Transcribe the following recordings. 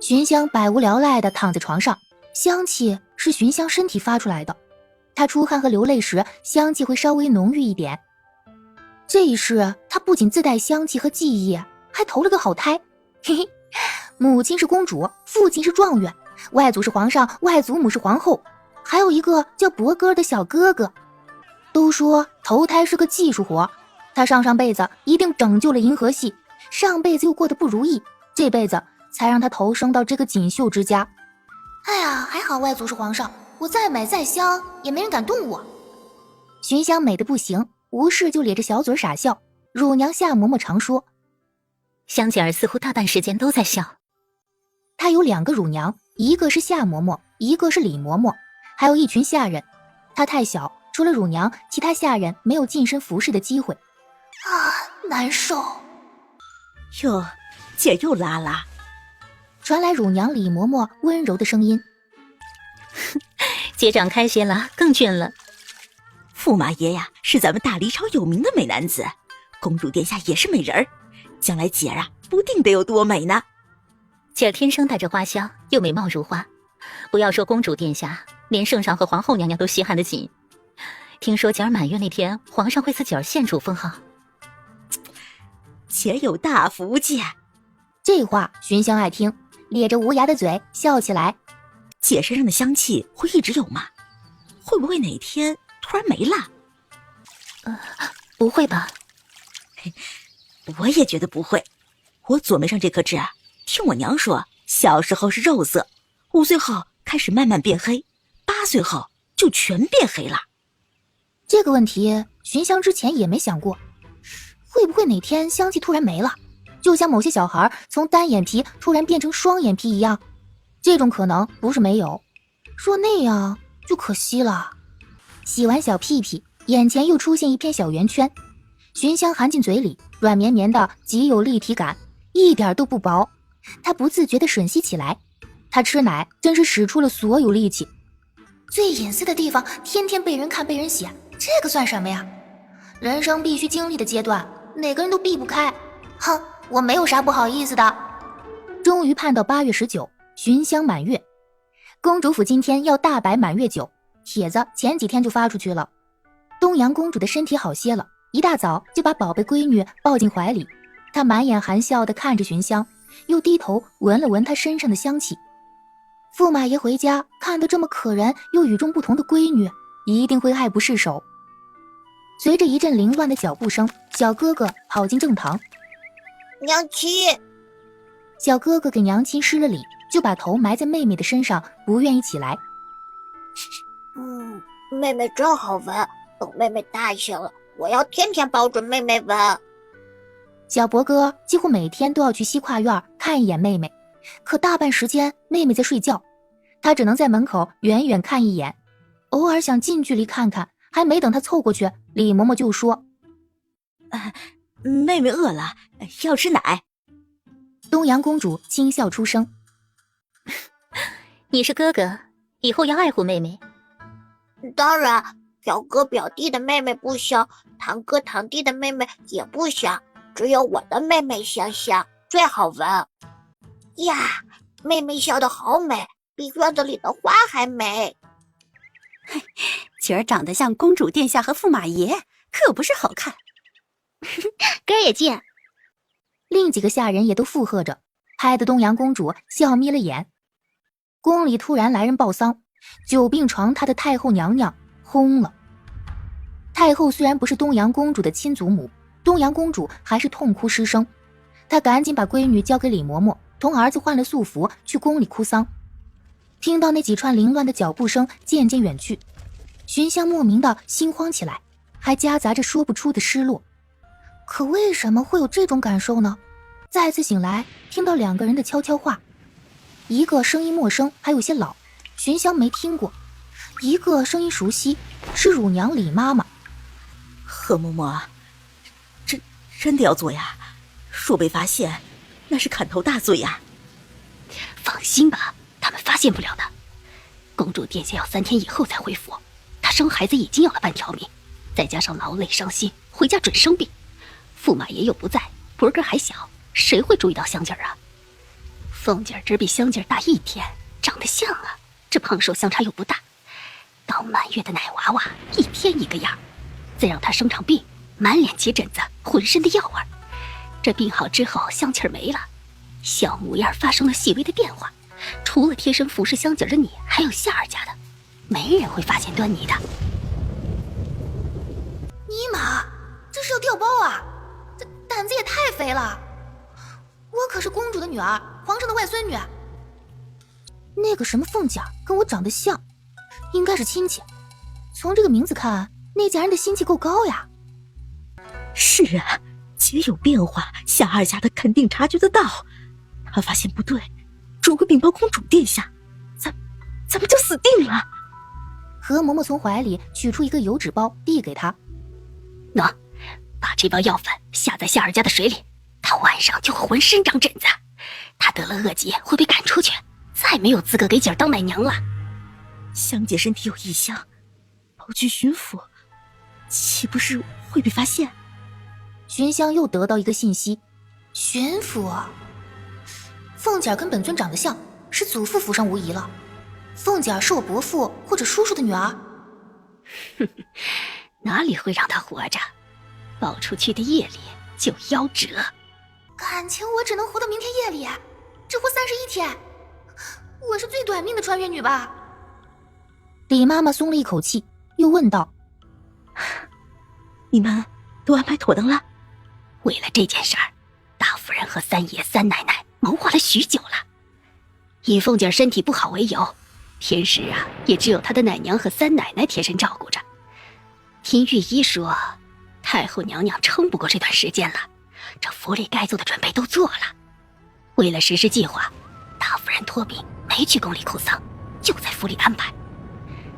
寻香百无聊赖地躺在床上，香气是寻香身体发出来的。她出汗和流泪时，香气会稍微浓郁一点。这一世，她不仅自带香气和记忆，还投了个好胎。嘿嘿，母亲是公主，父亲是状元，外祖是皇上，外祖母是皇后，还有一个叫博哥的小哥哥。都说投胎是个技术活，他上辈子一定拯救了银河系，上辈子又过得不如意，这辈子才让他投生到这个锦绣之家。哎呀，还好外祖是皇上，我再美再香也没人敢动我。寻香美得不行，无事就咧着小嘴傻笑。乳娘夏嬷嬷常说，香姐儿似乎大半时间都在笑。她有2个乳娘，一个是夏嬷嬷，一个是李嬷嬷，还有一群下人。她太小，除了乳娘，其他下人没有近身服侍的机会。难受。哟，姐又拉啦。传来乳娘李嬷嬷温柔的声音。姐长开些了，更俊了。驸马爷呀，是咱们大黎朝有名的美男子，公主殿下也是美人儿，将来姐儿啊，不定得有多美呢。姐儿天生带着花香，又美貌如花，不要说公主殿下，连圣上和皇后娘娘都稀罕得紧。听说姐儿满月那天，皇上会赐姐儿县主封号。姐有大福气。这话寻香爱听，咧着无牙的嘴笑起来。姐身上的香气会一直有吗？会不会哪天突然没了？不会吧？我也觉得不会。我左眉上这颗痣啊，听我娘说，小时候是肉色，5岁后开始慢慢变黑，8岁后就全变黑了。这个问题寻香之前也没想过，会不会哪天香气突然没了，就像某些小孩从单眼皮突然变成双眼皮一样？这种可能不是没有，若那样就可惜了。洗完小屁屁，眼前又出现一片小圆圈，寻香含进嘴里，软绵绵的，极有立体感，一点都不薄。她不自觉地吮吸起来，她吃奶真是使出了所有力气。最隐私的地方天天被人看被人洗，这个算什么呀？人生必须经历的阶段，哪个人都避不开。哼，我没有啥不好意思的。终于盼到8月19，寻香满月，公主府今天要大摆满月酒，帖子前几天就发出去了。东阳公主的身体好些了，一大早就把宝贝闺女抱进怀里，她满眼含笑地看着寻香，又低头闻了闻她身上的香气。驸马爷回家看到这么可人又与众不同的闺女，一定会爱不释手。随着一阵凌乱的脚步声，小哥哥跑进正堂。娘亲，小哥哥给娘亲施了礼，就把头埋在妹妹的身上，不愿意起来。妹妹真好闻，等妹妹大些了，我要天天抱着妹妹闻。小博哥几乎每天都要去西跨院看一眼妹妹，可大半时间妹妹在睡觉，他只能在门口远远看一眼，偶尔想近距离看看，还没等他凑过去，李嬷嬷就说：妹妹饿了，要吃奶。东阳公主轻笑出声：你是哥哥，以后要爱护妹妹。当然，表哥表弟的妹妹不香，堂哥堂弟的妹妹也不香，只有我的妹妹香香，最好闻。呀，妹妹笑得好美，比院子里的花还美。姐儿长得像公主殿下和驸马爷，可不是好看。哥儿也见。另几个下人也都附和着，拍得东阳公主笑眯了眼。宫里突然来人报丧，久病床榻的太后娘娘轰了。太后虽然不是东阳公主的亲祖母，东阳公主还是痛哭失声。她赶紧把闺女交给李嬷嬷，同儿子换了素服去宫里哭丧。听到那几串凌乱的脚步声渐渐远去，寻香莫名的心慌起来，还夹杂着说不出的失落。可为什么会有这种感受呢？再次醒来，听到2个人的悄悄话，一个声音陌生，还有些老，寻香没听过；一个声音熟悉，是乳娘李妈妈。何嬷嬷，真的要做呀？若被发现，那是砍头大罪呀！放心吧，他们发现不了的。公主殿下要3天以后才恢复，她生孩子已经要了半条命，再加上劳累伤心，回家准生病。驸马爷又不在，博哥还小，谁会注意到香姐儿啊？凤姐儿只比香姐儿大1天，长得像啊，这胖瘦相差又不大。到满月的奶娃娃1天1个样，再让她生场病，满脸起疹子，浑身的药味儿。这病好之后，香气儿没了，小模样发生了细微的变化。除了贴身服侍香姐儿的你，还有夏儿家的，没人会发现端倪的。尼玛，这是要调包啊！这胆子也太肥了！我可是公主的女儿，皇上的外孙女。那个什么凤姐跟我长得像，应该是亲戚。从这个名字看，那家人的心气够高呀。是啊，姐有变化，夏二家的肯定察觉得到。他发现不对，准会禀报公主殿下，咱们就死定了。何嬷嬷从怀里取出一个油纸包，递给他。喏，把这包药粉下在夏二家的水里，他晚上就会浑身长疹子。他得了恶疾，会被赶出去，再没有资格给姐儿当奶娘了。香姐身体有异象，跑去巡抚，岂不是会被发现？寻香又得到一个信息，巡抚，凤姐跟本尊长得像，是祖父府上无疑了。凤姐是我伯父或者叔叔的女儿。哪里会让她活着？报出去的夜里就夭折。感情我只能活到明天夜里，只活31天，我是最短命的穿越女吧？李妈妈松了一口气，又问道：“你们都安排妥当了？”为了这件事儿，大夫人和三爷三奶奶谋划了许久了。以凤姐身体不好为由，平时啊也只有她的奶娘和三奶奶贴身照顾着。听御医说，太后娘娘撑不过这段时间了，这府里该做的准备都做了。为了实施计划，大夫人托病没去宫里哭丧，就在府里安排。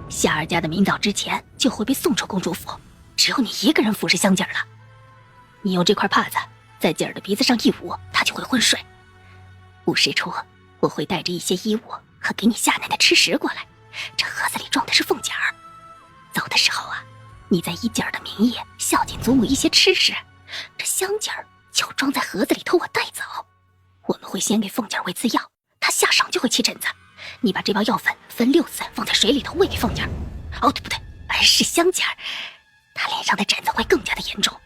夏儿家的明早之前就会被送出公主府，只有你一个人服侍香姐儿了。你用这块帕子在姐儿的鼻子上一捂，她就会昏睡。午时处，我会带着一些衣物和给你夏奶奶吃食过来，这盒子里装的是凤姐儿。走的时候啊，你再以姐儿的名义孝敬祖母一些吃食，这香姐儿就装在盒子里头，我带走。我们会先给凤姐儿喂次药，她下晌就会起疹子。你把这包药粉分6次放在水里头喂给凤姐儿。哦，对不对，是香姐儿，她脸上的疹子会更加的严重。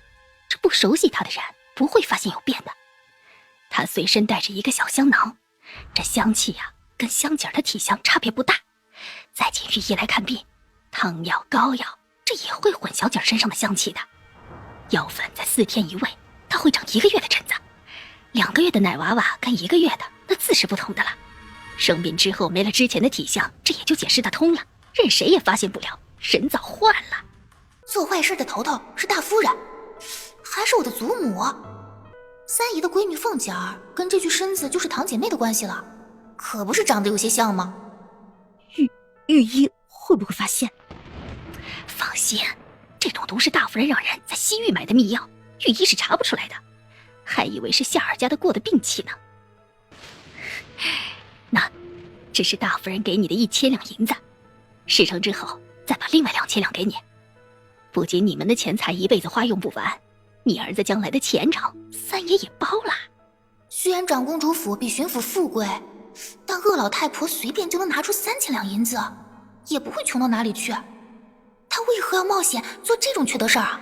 这不熟悉她的人不会发现有变的。她随身带着一个小香囊，这香气呀，跟香姐儿的体香差别不大。再请御医来看病，汤药、膏药，这也会混小姐儿身上的香气的。药粉在4天一喂，她会长1个月的疹子。2个月的奶娃娃跟1个月的那自是不同的了。生病之后没了之前的体香，这也就解释得通了，任谁也发现不了，人早换了。做坏事的头头是大夫人，还是我的祖母。三姨的闺女凤姐儿跟这具身子就是堂姐妹的关系了，可不是长得有些像吗？御医会不会发现？放心，这种毒是大夫人让人在西域买的秘药，御医是查不出来的，还以为是夏儿家的过的病期呢。那这是大夫人给你的1000两银子，事成之后再把另外2000两给你。不仅你们的钱财一辈子花用不完，你儿子将来的前程，三爷也包了。虽然长公主府比巡抚富贵，但鄂老太婆随便就能拿出3000两银子，也不会穷到哪里去。她为何要冒险做这种缺德事儿啊？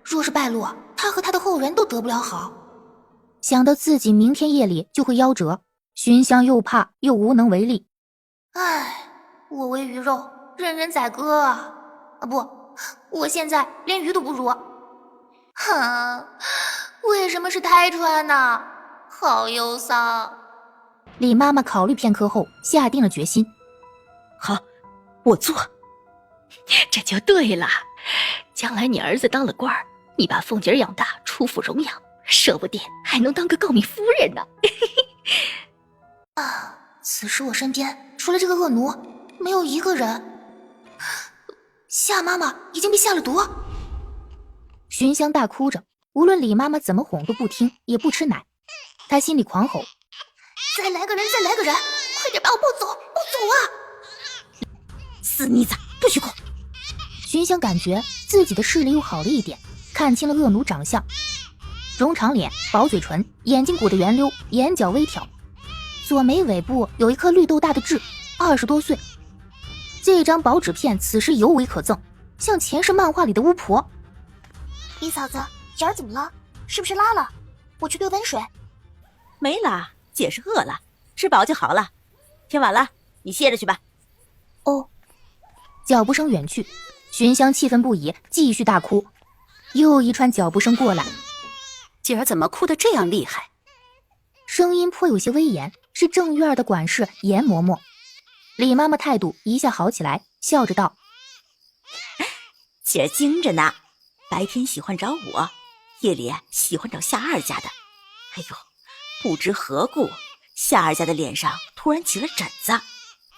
若是败露，她和她的后人都得不了好。想到自己明天夜里就会夭折，寻香又怕又无能为力。唉，我为鱼肉，任人宰割啊！不，我现在连鱼都不如。哼，为什么是胎穿呢？好忧伤。李妈妈考虑片刻后，下定了决心。好，我做。这就对了，将来你儿子当了官儿，你把凤姐养大，出府荣养，说不定还能当个诰命夫人呢。啊！此时我身边除了这个恶奴，没有一个人。夏妈妈已经被下了毒。寻香大哭着，无论李妈妈怎么哄都不听，也不吃奶。她心里狂吼：再来个人，再来个人，快点把我抱走，抱走啊！死妮子，不许哭！寻香感觉自己的视力又好了一点，看清了恶奴长相，容长脸，薄嘴唇，眼睛鼓得圆溜，眼角微挑，锁眉尾部有一颗绿豆大的痣，20多岁。这张薄纸片此时尤为可憎，像前世漫画里的巫婆。李嫂子，姐儿怎么了？是不是拉了？我去兑温水。没拉，姐是饿了，吃饱就好了。天晚了，你歇着去吧。哦。脚步声远去，寻香气愤不已，继续大哭。又一串脚步声过来，姐儿怎么哭得这样厉害？声音颇有些威严，是正院的管事严嬷嬷。李妈妈态度一下好起来，笑着道：姐儿精着呢，白天喜欢找我，夜里喜欢找夏二家的。哎呦，不知何故，夏二家的脸上突然起了疹子，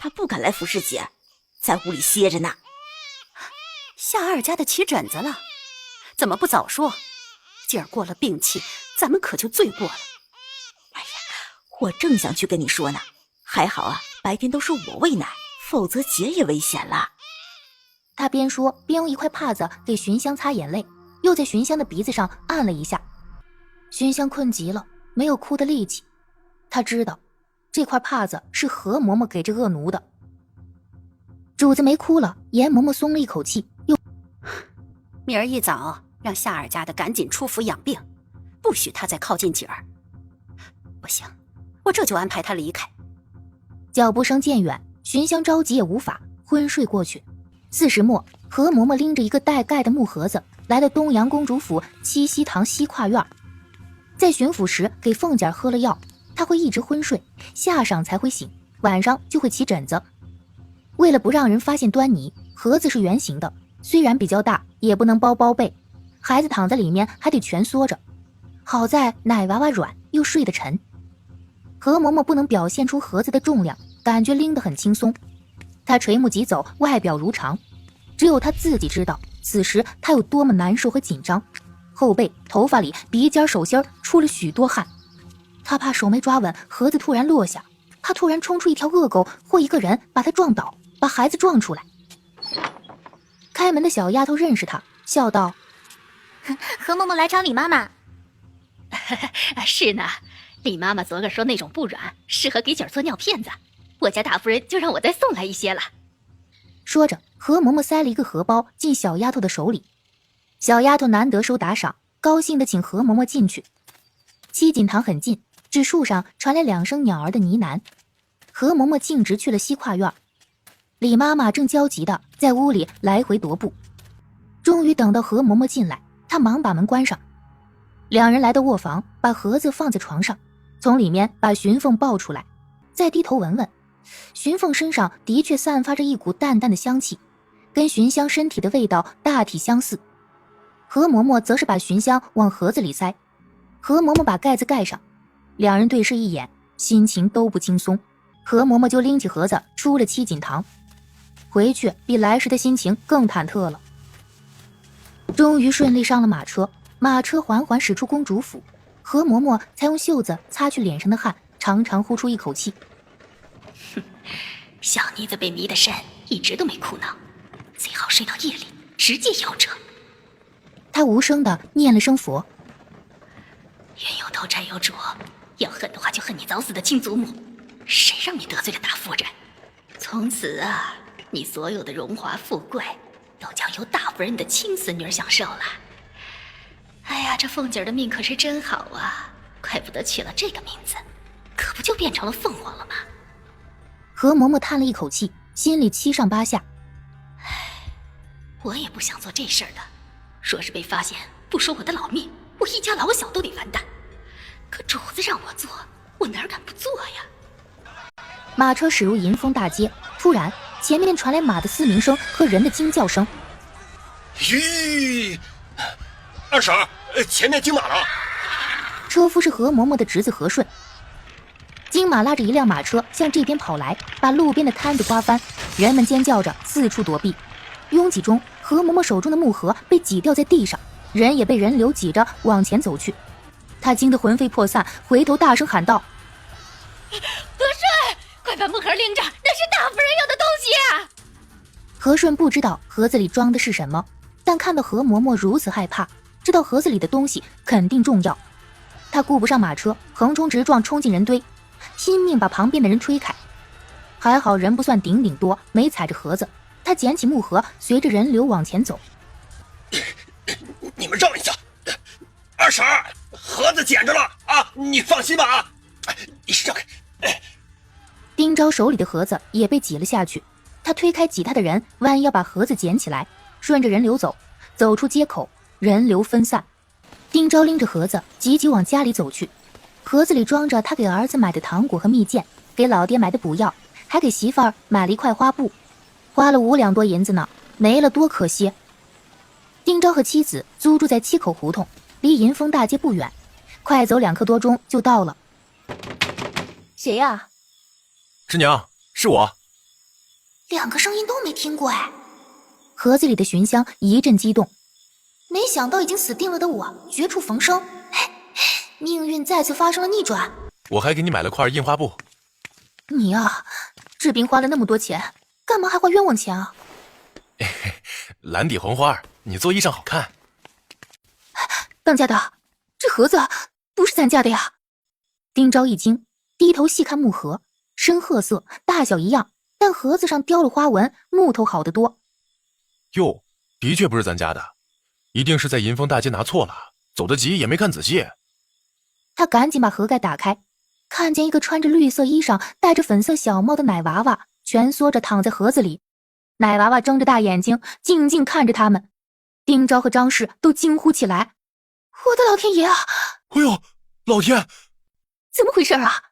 她不敢来服侍姐，在屋里歇着呢。夏二家的起疹子了，怎么不早说？姐儿过了病期，咱们可就罪过了。哎呀，我正想去跟你说呢，还好啊，白天都是我喂奶，否则姐也危险了。他边说边用一块帕子给寻香擦眼泪，又在寻香的鼻子上按了一下。寻香困极了，没有哭的力气。他知道这块帕子是何嬷嬷给这恶奴的。主子没哭了，严嬷嬷松了一口气，又明儿一早让夏二家的赶紧出府养病，不许他再靠近姐儿。不行，我这就安排他离开。脚步声渐远，寻香着急也无法，昏睡过去。4时末，何嬷嬷拎着一个带盖的木盒子来到东阳公主府七夕堂西跨院。在巡抚时给凤姐喝了药，她会一直昏睡，下晌才会醒，晚上就会起疹子。为了不让人发现端倪，盒子是圆形的，虽然比较大，也不能包被，孩子躺在里面还得蜷缩着。好在奶娃娃软，又睡得沉。何嬷嬷不能表现出盒子的重量，感觉拎得很轻松。她垂目疾走，外表如常，只有她自己知道此时她有多么难受和紧张，后背、头发里、鼻尖、手心出了许多汗。她怕手没抓稳，盒子突然落下，怕突然冲出一条恶狗或一个人把她撞倒，把孩子撞出来。开门的小丫头认识她，笑道：何嬷嬷来找李妈妈。是呢，李妈妈昨个说那种不软，适合给姐儿做尿片子，我家大夫人就让我再送来一些了。说着，何嬷嬷塞了一个荷包进小丫头的手里。小丫头难得受打赏，高兴地请何嬷嬷进去。七锦堂很近，只树上传来2声鸟儿的呢喃。何嬷嬷径直去了西跨院。李妈妈正焦急地在屋里来回踱步，终于等到何嬷嬷进来，她忙把门关上。2人来到卧房，把盒子放在床上，从里面把寻凤抱出来，再低头闻闻。寻凤身上的确散发着一股淡淡的香气，跟寻香身体的味道大体相似。何嬷嬷则是把寻香往盒子里塞，何嬷嬷把盖子盖上。2人对视一眼，心情都不轻松。何嬷嬷就拎起盒子出了七锦堂，回去比来时的心情更忐忑了。终于顺利上了马车，马车缓缓驶出公主府，何嬷嬷才用袖子擦去脸上的汗，长长呼出一口气。小妮子被迷得深，一直都没哭闹，最好睡到夜里直接夭折。她无声地念了声佛。冤有头债有主，要恨的话就恨你早死的亲祖母，谁让你得罪了大夫人？从此啊，你所有的荣华富贵都将由大夫人的亲孙女享受了。哎呀，这凤姐的命可是真好啊，怪不得取了这个名字，可不就变成了凤凰了吗？何嬷嬷叹了一口气，心里七上八下。我也不想做这事儿的，说是被发现，不说我的老命，我一家老小都得完蛋。可主子让我做，我哪敢不做呀？马车驶入迎风大街，突然前面传来马的嘶鸣声和人的惊叫声。咦，二婶，前面经马了。车夫是何嬷嬷的侄子何顺。金马拉着一辆马车向这边跑来，把路边的摊子刮翻，人们尖叫着四处躲避。拥挤中，何嬷嬷手中的木盒被挤掉在地上，人也被人流挤着往前走去。她惊得魂飞魄散，回头大声喊道：何顺，快把木盒拎着，那是大夫人要的东西啊！何顺不知道盒子里装的是什么，但看到何嬷嬷如此害怕，知道盒子里的东西肯定重要。他顾不上马车，横冲直撞冲进人堆，拼命把旁边的人推开。还好人不算顶顶多，没踩着盒子。他捡起木盒，随着人流往前走。你们让一下，二婶儿，盒子捡着了啊！你放心吧啊！你让开！丁昭手里的盒子也被挤了下去，他推开挤他的人，弯腰把盒子捡起来，顺着人流走，走出街口，人流分散。丁昭拎着盒子急急往家里走去，盒子里装着他给儿子买的糖果和蜜饯，给老爹买的补药，还给媳妇儿买了一块花布，花了5两多银子呢，没了多可惜。丁昭和妻子租住在七口胡同，离银丰大街不远，快走2刻多钟就到了。谁呀？师娘，是我。2个声音都没听过哎。盒子里的寻香一阵激动，没想到已经死定了的我绝处逢生，命运再次发生了逆转。我还给你买了块印花布。你啊，治病花了那么多钱，干嘛还花冤枉钱啊？蓝底红花，你做衣裳好看。当家的，这盒子不是咱家的呀。丁昭一惊，低头细看木盒，深褐色，大小一样，但盒子上雕了花纹，木头好得多。哟，的确不是咱家的，一定是在银丰大街拿错了，走得急也没看仔细。他赶紧把盒盖打开，看见一个穿着绿色衣裳、戴着粉色小帽的奶娃娃蜷缩着躺在盒子里。奶娃娃睁着大眼睛，静静看着他们。丁昭和张氏都惊呼起来：“我的老天爷啊！哎呦，老天！怎么回事啊？”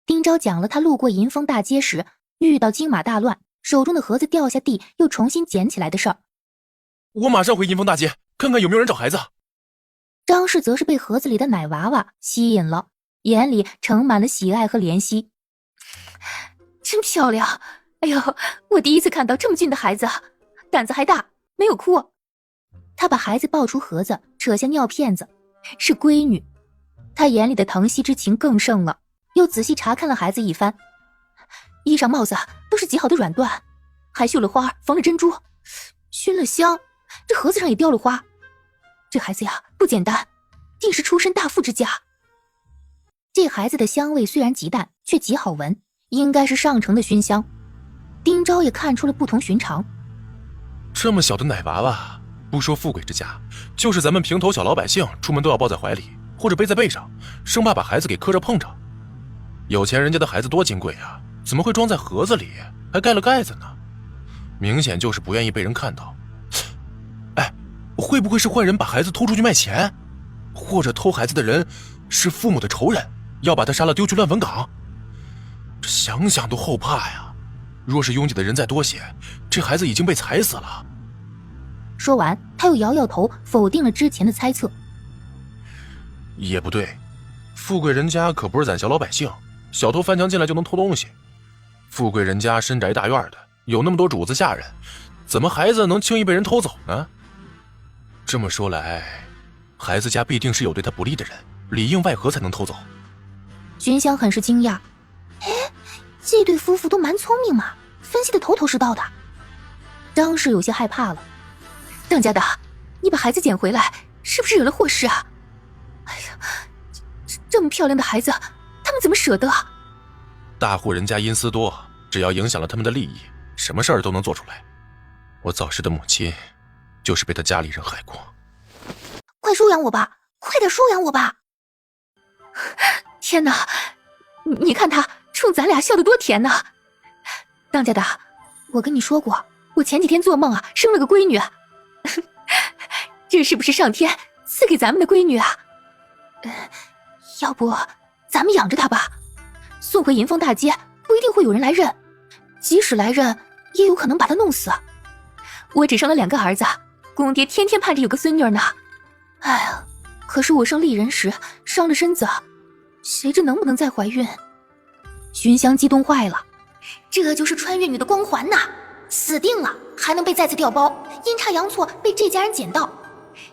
丁昭讲了他路过银丰大街时遇到金马大乱，手中的盒子掉下地又重新捡起来的事儿。我马上回银丰大街，看看有没有人找孩子。张氏则是被盒子里的奶娃娃吸引了，眼里盛满了喜爱和怜惜。真漂亮！哎呦，我第一次看到这么俊的孩子，胆子还大，没有哭。他把孩子抱出盒子，扯下尿片子，是闺女。他眼里的疼惜之情更盛了，又仔细查看了孩子一番，衣裳帽子都是极好的软缎，还绣了花，缝了珍珠，熏了香，这盒子上也雕了花。这孩子呀，不简单，定是出身大富之家。这孩子的香味虽然极淡，却极好闻，应该是上乘的熏香。丁昭也看出了不同寻常。这么小的奶娃娃，不说富贵之家，就是咱们平头小老百姓，出门都要抱在怀里，或者背在背上，生怕把孩子给磕着碰着。有钱人家的孩子多金贵啊，怎么会装在盒子里，还盖了盖子呢？明显就是不愿意被人看到。哎，会不会是坏人把孩子偷出去卖钱？或者偷孩子的人是父母的仇人，要把他杀了丢去乱坟岗？这想想都后怕呀。若是拥挤的人再多些，这孩子已经被踩死了。说完，他又摇摇头，否定了之前的猜测。也不对，富贵人家可不是咱小老百姓，小偷翻墙进来就能偷东西。富贵人家深宅大院的，有那么多主子下人，怎么孩子能轻易被人偷走呢？这么说来，孩子家必定是有对他不利的人，里应外合才能偷走。寻香很是惊讶，这对夫妇都蛮聪明嘛，分析的头头是道的。张氏有些害怕了。当家的，你把孩子捡回来，是不是惹了祸事啊？哎呀，这么漂亮的孩子，他们怎么舍得啊？大户人家阴私多，只要影响了他们的利益，什么事儿都能做出来。我早逝的母亲，就是被他家里人害过。快收养我吧，快点收养我吧！天哪，你看他冲咱俩笑得多甜呢！当家的，我跟你说过，我前几天做梦啊，生了个闺女。这是不是上天赐给咱们的闺女啊？要不咱们养着她吧，送回银丰大街，不一定会有人来认，即使来认，也有可能把她弄死。我只生了2个儿子，公爹天天盼着有个孙女呢。哎呀，可是我生丽人时伤了身子，谁知能不能再怀孕？寻香激动坏了，这就是穿越女的光环呐！死定了，还能被再次调包，阴差阳错被这家人捡到。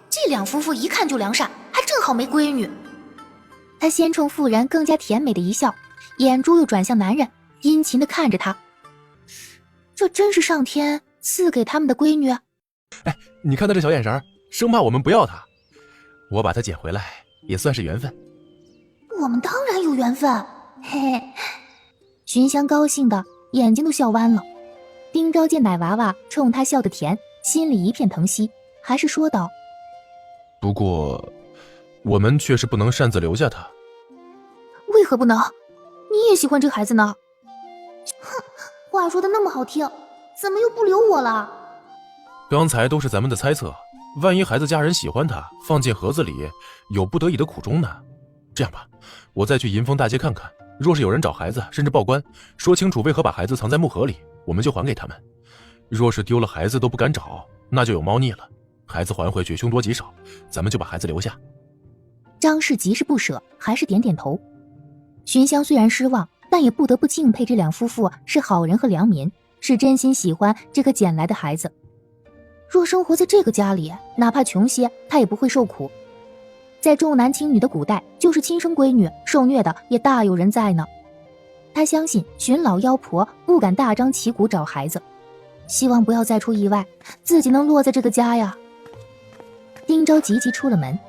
这两夫妇一看就良善，还正好没闺女。他先冲妇人更加甜美的一笑，眼珠又转向男人，殷勤地看着他。这真是上天赐给他们的闺女。哎，你看他这小眼神，生怕我们不要他。我把他捡回来，也算是缘分。我们当然有缘分，嘿嘿，寻香高兴的眼睛都笑弯了。丁昭见奶娃娃冲他笑得甜，心里一片疼惜，还是说道：不过我们确实不能擅自留下他。为何不能？你也喜欢这孩子呢。哼，话说的那么好听，怎么又不留我了？刚才都是咱们的猜测，万一孩子家人喜欢他，放进盒子里，有不得已的苦衷呢。这样吧，我再去银丰大街看看，若是有人找孩子，甚至报官，说清楚为何把孩子藏在木盒里，我们就还给他们。若是丢了孩子都不敢找，那就有猫腻了。孩子还回去凶多吉少，咱们就把孩子留下。张氏极是不舍，还是点点头。寻香虽然失望，但也不得不敬佩这两夫妇是好人和良民，是真心喜欢这个捡来的孩子。若生活在这个家里，哪怕穷些，他也不会受苦。在重男轻女的古代，就是亲生闺女受虐的也大有人在呢。他相信寻老妖婆不敢大张旗鼓找孩子，希望不要再出意外，自己能落在这个家呀。丁昭急急出了门，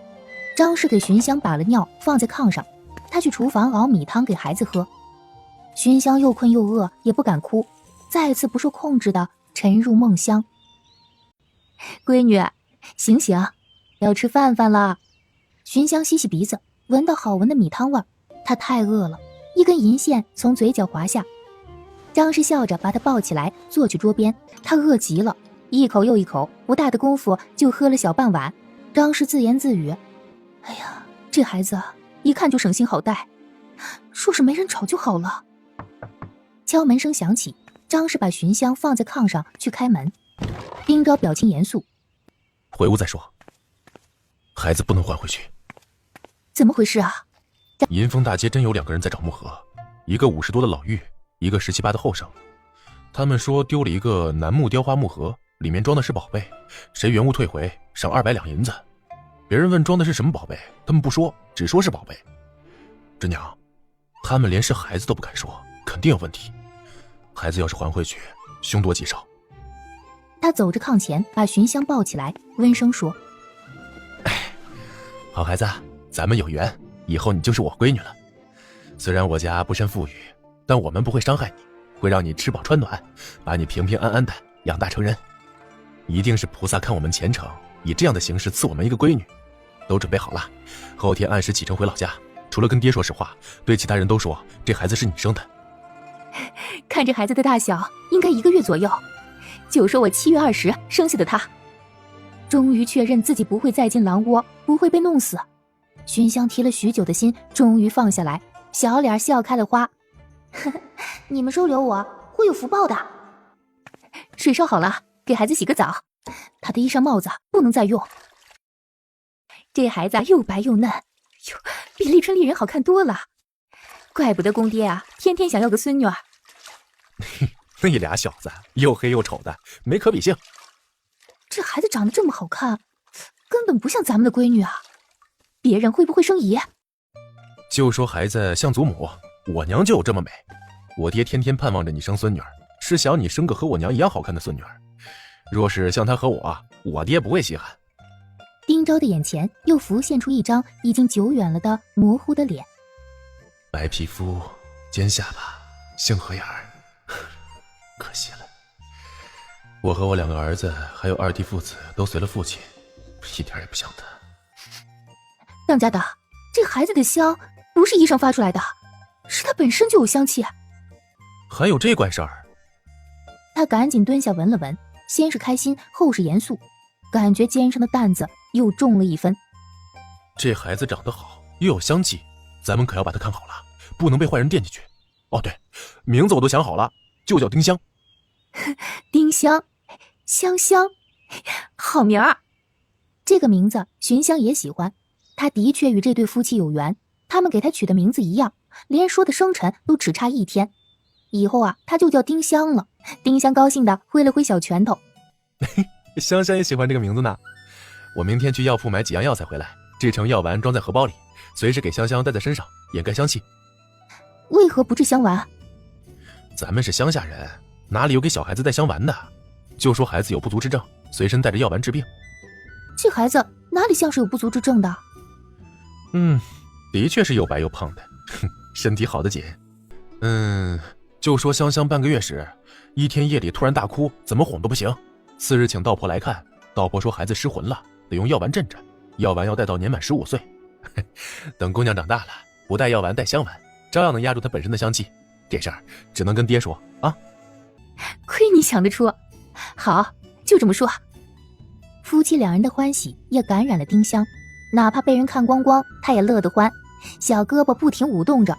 张氏给寻香把了尿放在炕上，他去厨房熬米汤给孩子喝。寻香又困又饿，也不敢哭，再次不受控制的沉入梦乡。闺女，醒醒，要吃饭了。寻香吸吸鼻子，闻到好闻的米汤味儿，她太饿了，一根银线从嘴角滑下。张氏笑着把她抱起来，坐去桌边，她饿极了，一口又一口，不大的功夫就喝了小半碗。张氏自言自语：哎呀，这孩子一看就省心好带，若是没人吵就好了。敲门声响起，张氏把寻香放在炕上去开门。丁昭表情严肃：回屋再说，孩子不能还回去。怎么回事啊？银丰大街真有2个人在找木盒，一个50多的老妪，一个17、18的后生。他们说丢了一个楠木雕花木盒，里面装的是宝贝，谁原物退回赏200两银子。别人问装的是什么宝贝，他们不说，只说是宝贝。真娘，他们连是孩子都不敢说，肯定有问题。孩子要是还回去，凶多吉少。他走着炕前，把寻香抱起来，温声说：好孩子，咱们有缘，以后你就是我闺女了。虽然我家不甚富裕，但我们不会伤害你，会让你吃饱穿暖，把你平平安安的养大成人。一定是菩萨看我们虔诚，以这样的形式赐我们一个闺女。都准备好了，后天按时启程回老家，除了跟爹说实话，对其他人都说这孩子是你生的。看这孩子的大小，应该1个月左右，就说我7月20生下的他。终于确认自己不会再进狼窝，不会被弄死。寻香提了许久的心终于放下来，小脸笑开了花。你们收留我会有福报的。水烧好了，给孩子洗个澡。他的衣裳帽子不能再用。这孩子又白又嫩，哟，比立春丽人好看多了。怪不得公爹啊，天天想要个孙女儿。那俩小子又黑又丑的，没可比性。这孩子长得这么好看，根本不像咱们的闺女啊，别人会不会生疑？就说孩子像祖母，我娘就有这么美。我爹天天盼望着你生孙女儿，是想你生个和我娘一样好看的孙女儿。若是像她和我爹不会稀罕。丁昭的眼前又浮现出一张已经久远了的模糊的脸，白皮肤，尖下巴，杏核眼儿，可惜了。我和我2个儿子还有2弟父子都随了父亲，一点也不像他。当家的，这孩子的香不是医生发出来的，是他本身就有香气。还有这怪事儿？他赶紧蹲下闻了闻，先是开心，后是严肃，感觉肩上的担子又重了1分。这孩子长得好，又有香气，咱们可要把他看好了，不能被坏人惦记去。哦对，名字我都想好了，就叫丁香。丁香，香香，好名儿。这个名字寻香也喜欢，他的确与这对夫妻有缘，他们给他取的名字一样，连说的生辰都只差1天。以后啊，他就叫丁香了。丁香高兴地挥了挥小拳头。香香也喜欢这个名字呢。我明天去药铺买几样药材回来，制成药丸装在荷包里，随时给香香带在身上，掩盖香气。为何不制香丸？咱们是乡下人，哪里有给小孩子带香丸的？就说孩子有不足之症，随身带着药丸治病。这孩子哪里像是有不足之症的？的确是又白又胖的，身体好得紧，就说香香半个月时，一天夜里突然大哭，怎么哄都不行。次日请道婆来看，道婆说孩子失魂了，得用药丸镇着，药丸要带到年满15岁。等姑娘长大了，不带药丸带香丸，照样能压住她本身的香气。这事儿只能跟爹说啊。亏你想得出，好，就这么说。夫妻两人的欢喜也感染了丁香，哪怕被人看光光，他也乐得欢，小胳膊不停舞动着。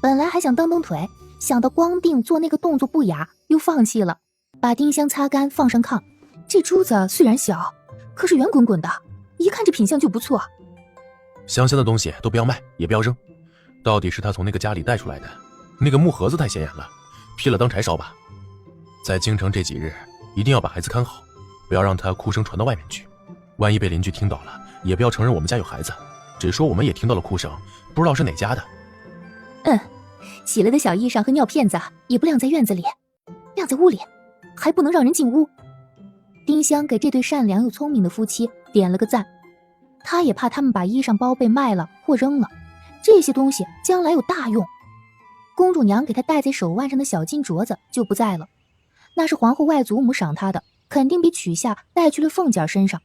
本来还想蹬蹬腿，想到光腚做那个动作不雅，又放弃了，把丁香擦干放上炕。这珠子虽然小，可是圆滚滚的，一看这品相就不错。香香的东西都不要卖，也不要扔，到底是他从那个家里带出来的。那个木盒子太显眼了，劈了当柴烧吧。在京城这几日，一定要把孩子看好，不要让他哭声传到外面去。万一被邻居听到了，也不要承认我们家有孩子，只说我们也听到了哭声，不知道是哪家的。洗了的小衣裳和尿片子也不晾在院子里，晾在屋里，还不能让人进屋。丁香给这对善良又聪明的夫妻点了个赞，他也怕他们把衣裳包被卖了或扔了，这些东西将来有大用。公主娘给他戴在手腕上的小金镯子就不在了，那是皇后外祖母赏她的，肯定比取下带去了凤姐身上。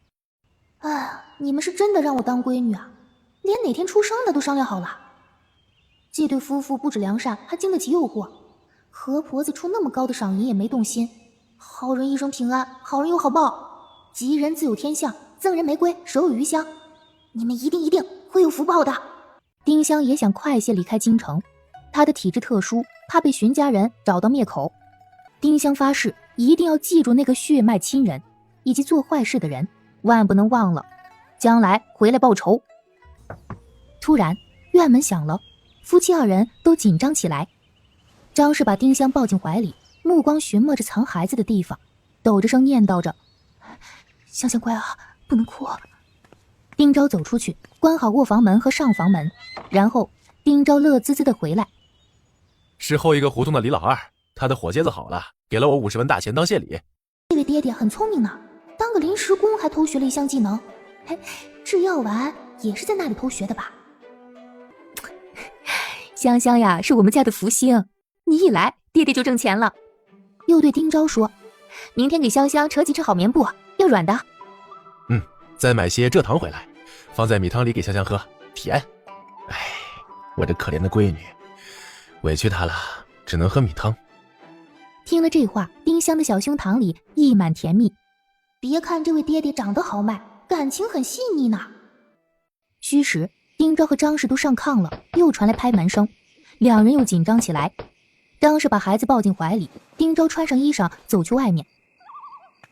你们是真的让我当闺女啊，连哪天出生的都商量好了。这对夫妇不止良善，还经得起诱惑。何婆子出那么高的赏银也没动心。好人一生平安，好人有好报，吉人自有天相，赠人玫瑰，手有余香。你们一定会有福报的。丁香也想快些离开京城，她的体质特殊，怕被荀家人找到灭口。丁香发誓一定要记住那个血脉亲人以及做坏事的人，万不能忘了，将来回来报仇。突然院门响了，夫妻二人都紧张起来。张氏把丁香抱进怀里，目光寻摸着藏孩子的地方，抖着声念叨着：香香乖啊，不能哭。丁昭走出去，关好卧房门和上房门，然后丁昭乐滋滋地回来。是后一个胡同的李老二，他的火疖子好了，给了我50文大钱当谢礼。这位爹爹很聪明呢，当个临时工还偷学了一项技能。制药丸也是在那里偷学的吧？香香呀，是我们家的福星，你一来，爹爹就挣钱了。又对丁昭说：明天给香香扯几只好棉布，要软的。再买些蔗糖回来，放在米汤里给香香喝，甜。我这可怜的闺女，委屈她了，只能喝米汤。听了这话，丁香的小胸膛里溢满甜蜜。别看这位爹爹长得豪迈，感情很细腻呢。虚时，丁昭和张氏都上炕了，又传来拍门声，两人又紧张起来。张氏把孩子抱进怀里，丁昭穿上衣裳走去外面。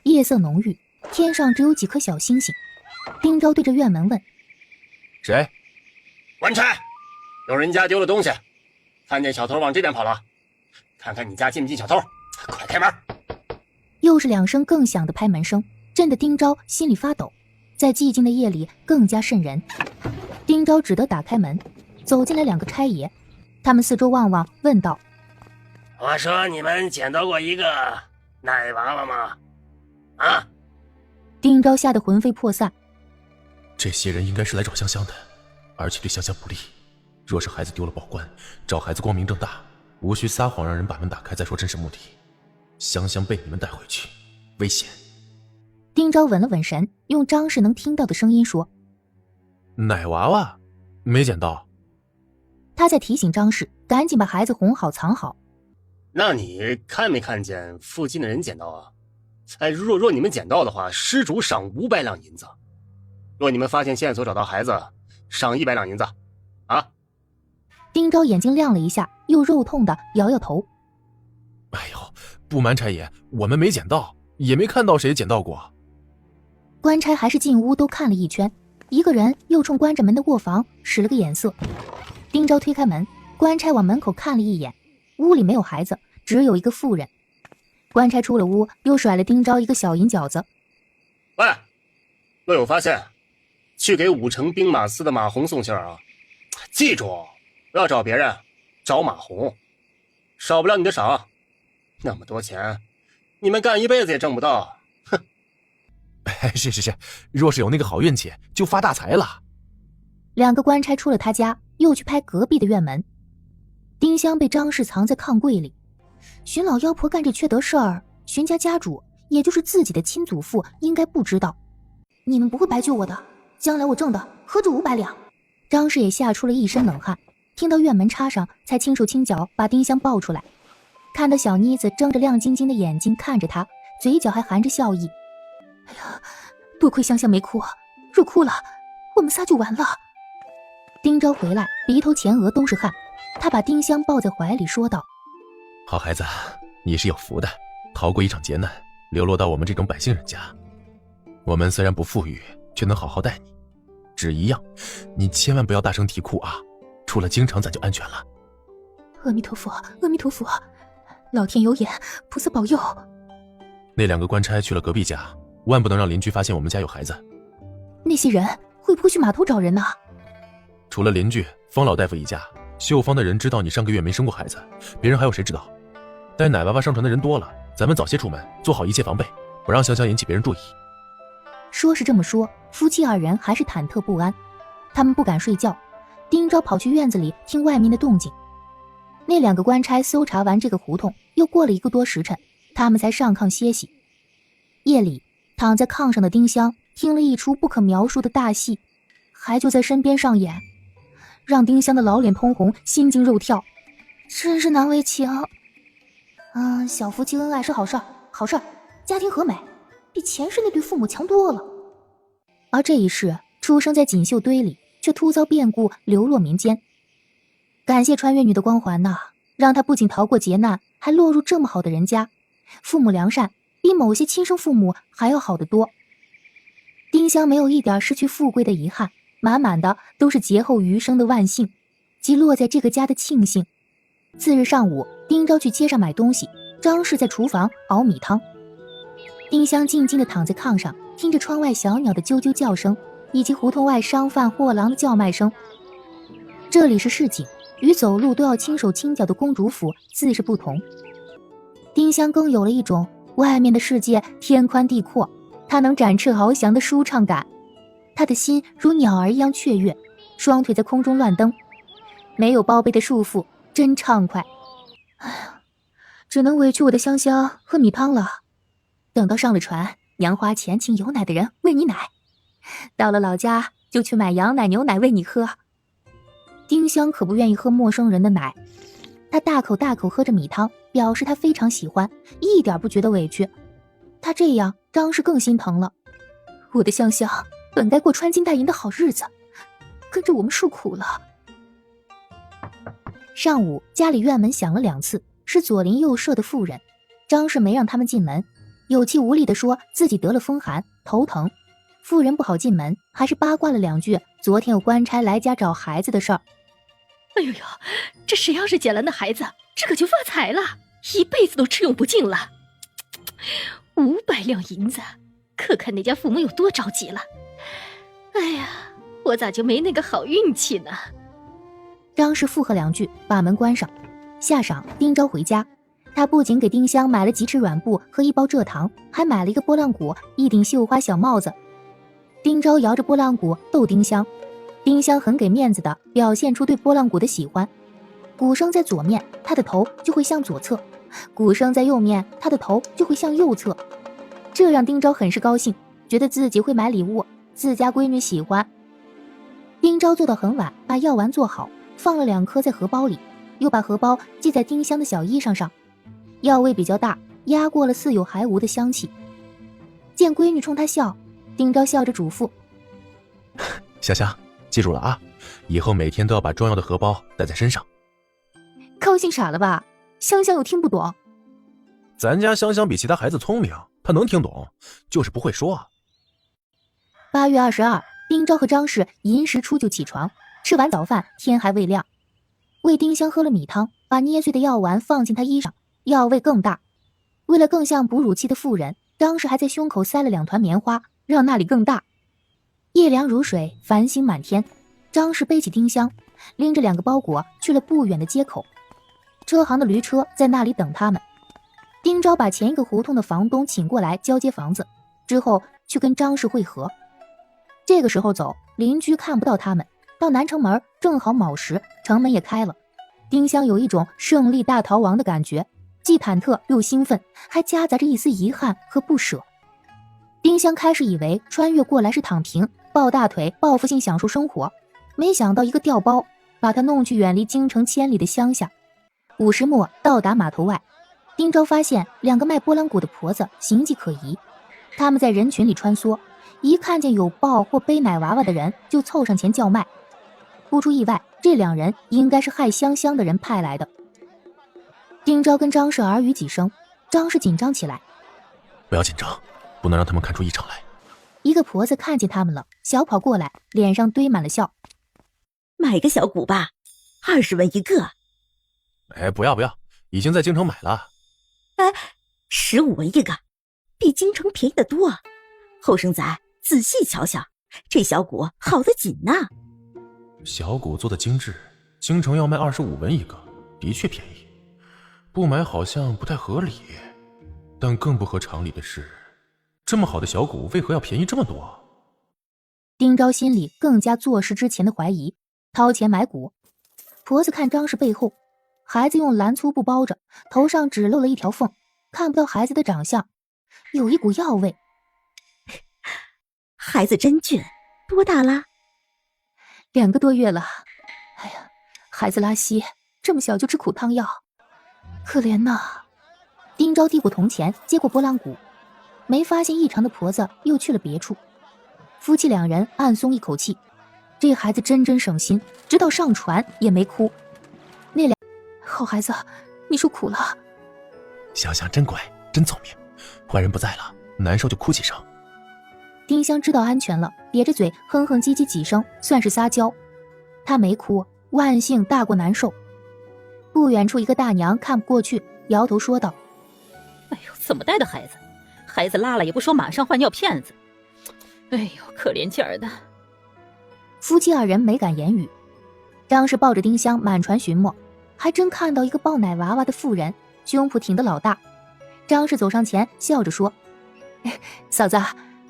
夜色浓郁，天上只有几颗小星星。丁昭对着院门问：谁？官差，有人家丢了东西，看见小偷往这边跑了，看看你家进不进小偷，快开门。又是2声更响的拍门声，震得丁昭心里发抖，在寂静的夜里更加瘆人。丁昭只得打开门，走进来2个差爷，他们四周望望，问道：我说你们捡到过一个奶娃娃吗？啊？丁昭吓得魂飞魄散。这些人应该是来找香香的，而且对香香不利。若是孩子丢了报官，找孩子光明正大，无需撒谎让人把门打开再说真实目的。香香被你们带回去，危险。丁昭稳了稳神，用张氏能听到的声音说：奶娃娃没捡到。他在提醒张氏赶紧把孩子哄好藏好。那你看没看见附近的人捡到啊？若你们捡到的话，施主赏500两银子；若你们发现线索找到孩子，赏100两银子。啊！丁昭眼睛亮了一下，又肉痛的摇摇头。不瞒差爷，我们没捡到，也没看到谁捡到过。官差还是进屋都看了一圈，一个人又冲关着门的卧房使了个眼色。丁昭推开门，官差往门口看了一眼，屋里没有孩子，只有一个妇人。官差出了屋，又甩了丁昭一个小银饺子。喂，若有发现，去给5城兵马司的马红送信啊！记住，不要找别人，找马红，少不了你的赏。那么多钱，你们干一辈子也挣不到。哼！是，若是有那个好运气，就发大财了。 2个官差出了他家，又去拍隔壁的院门。丁香被张氏藏在炕柜里。荀老妖婆干这缺德事儿，荀家家主，也就是自己的亲祖父，应该不知道。你们不会白救我的，将来我挣的何止500两。张氏也吓出了一身冷汗，听到院门插上，才轻手轻脚把丁香抱出来。看到小妮子睁着亮晶晶的眼睛看着他，嘴角还含着笑意。哎呀，多亏香香没哭，若哭了，我们仨就完了。丁昭回来，鼻头前额都是汗，他把丁香抱在怀里说道：好孩子，你是有福的，逃过一场劫难，流落到我们这种百姓人家。我们虽然不富裕，却能好好待你。只一样，你千万不要大声啼哭啊，出了京城咱就安全了。阿弥陀佛，阿弥陀佛，老天有眼，菩萨保佑。那2个官差去了隔壁家，万不能让邻居发现我们家有孩子。那些人会不会去码头找人呢？除了邻居方老大夫一家，绣坊的人知道你上个月没生过孩子，别人还有谁知道？带奶娃娃上船的人多了，咱们早些出门，做好一切防备，不让香香引起别人注意。说是这么说，夫妻2人还是忐忑不安，他们不敢睡觉。丁昭跑去院子里听外面的动静。那2个官差搜查完这个胡同，又过了1个多时辰，他们才上炕歇息。夜里，躺在炕上的丁香听了一出不可描述的大戏，还就在身边上演，让丁香的老脸通红，心惊肉跳，真是难为情。小夫妻恩爱是好事儿，好事儿，家庭和美，比前世那对父母强多了。而这一世出生在锦绣堆里，却突遭变故，流落民间。感谢穿越女的光环呐，让她不仅逃过劫难，还落入这么好的人家，父母良善，比某些亲生父母还要好得多。丁香没有一点失去富贵的遗憾，满满的都是劫后余生的万幸，及落在这个家的庆幸。次日上午，丁昭去街上买东西，张氏在厨房熬米汤。丁香静静地躺在炕上，听着窗外小鸟的啾啾叫声，以及胡同外商贩货郎的叫卖声。这里是市井，与走路都要轻手轻脚的公主府自是不同。丁香更有了一种外面的世界天宽地阔，她能展翅翱翔的舒畅感。她的心如鸟儿一样雀跃，双腿在空中乱蹬，没有包背的束缚，真畅快。哎呀，只能委屈我的香香喝米汤了。等到上了船，娘花钱请有奶的人喂你奶，到了老家就去买羊奶牛奶喂你喝。丁香可不愿意喝陌生人的奶，她大口大口喝着米汤，表示她非常喜欢，一点不觉得委屈。她这样，张氏更心疼了。我的香香本该过穿金戴银的好日子，跟着我们受苦了。上午家里院门响了2次，是左邻右舍的妇人。张氏没让他们进门，有气无力地说自己得了风寒，头疼。妇人不好进门，还是八卦了2句昨天有官差来家找孩子的事儿。哎呦呦，这谁要是捡了那孩子，这可就发财了，一辈子都吃用不尽了。500两银子，可看那家父母有多着急了。哎呀，我咋就没那个好运气呢？张氏附和2句，把门关上。下晌，丁昭回家，他不仅给丁香买了几尺软布和1包蔗糖，还买了一个拨浪鼓、1顶绣花小帽子。丁昭摇着拨浪鼓逗丁香，丁香很给面子的表现出对拨浪鼓的喜欢。鼓声在左面，他的头就会向左侧；鼓声在右面，他的头就会向右侧。这让丁昭很是高兴，觉得自己会买礼物，自家闺女喜欢。丁昭做到很晚，把药丸做好，放了2颗在荷包里，又把荷包系在丁香的小衣裳上。药味比较大，压过了似有还无的香气。见闺女冲他笑，丁昭笑着嘱咐：香香，记住了啊，以后每天都要把装药的荷包带在身上。高兴傻了吧？香香又听不懂。咱家香香比其他孩子聪明，她能听懂，就是不会说。8月22，丁昭和张氏寅时出就起床，吃完早饭，天还未亮，为丁香喝了米汤，把捏碎的药丸放进她衣裳，药味更大。为了更像哺乳期的妇人，张氏还在胸口塞了2团棉花，让那里更大。夜凉如水，繁星满天。张氏背起丁香，拎着2个包裹去了不远的街口。车行的驴车在那里等他们。丁昭把前一个胡同的房东请过来交接房子，之后去跟张氏会合。这个时候走，邻居看不到他们。到南城门正好卯时，城门也开了。丁香有一种胜利大逃亡的感觉，既忐忑又兴奋，还夹杂着一丝遗憾和不舍。丁香开始以为穿越过来是躺平抱大腿报复性享受生活，没想到一个调包把她弄去远离京城千里的乡下。5时末到达码头外，丁昭发现2个卖拨浪鼓的婆子形迹可疑，他们在人群里穿梭，一看见有抱或背奶娃娃的人就凑上前叫卖。不出意外，这2人应该是害香香的人派来的。丁昭跟张氏耳语几声，张氏紧张起来。不要紧张，不能让他们看出异常来。一个婆子看见他们了，小跑过来，脸上堆满了笑。买个小鼓吧，20文一个。哎，不要，已经在京城买了。15文一个，比京城便宜得多。后生仔仔细瞧瞧，这小鼓好得紧呐。小鼓做的精致，京城要卖25文一个，的确便宜。不买好像不太合理，但更不合常理的是，这么好的小鼓为何要便宜这么多？丁昭心里更加坐实之前的怀疑，掏钱买鼓。婆子看张氏背后，孩子用蓝粗布包着，头上只露了一条缝，看不到孩子的长相，有一股药味。孩子真俊，多大啦？2个多月了。哎呀，孩子拉稀，这么小就吃苦汤药，可怜呐。丁昭递过铜钱，接过拨浪鼓，没发现异常的婆子又去了别处。夫妻2人暗松一口气，这孩子真省心，直到上船也没哭。那好孩子，你受苦了。香香真乖，真聪明，坏人不在了，难受就哭几声。丁香知道安全了，瘪着嘴哼哼唧唧几声，算是撒娇。她没哭，万幸大过难受。不远处一个大娘看不过去，摇头说道：哎呦，怎么带的孩子？孩子拉了也不说马上换尿片子。哎呦，可怜劲儿的。夫妻2人没敢言语。张氏抱着丁香满船寻摸，还真看到一个抱奶娃娃的妇人，胸脯挺得老大。张氏走上前笑着说：嫂子，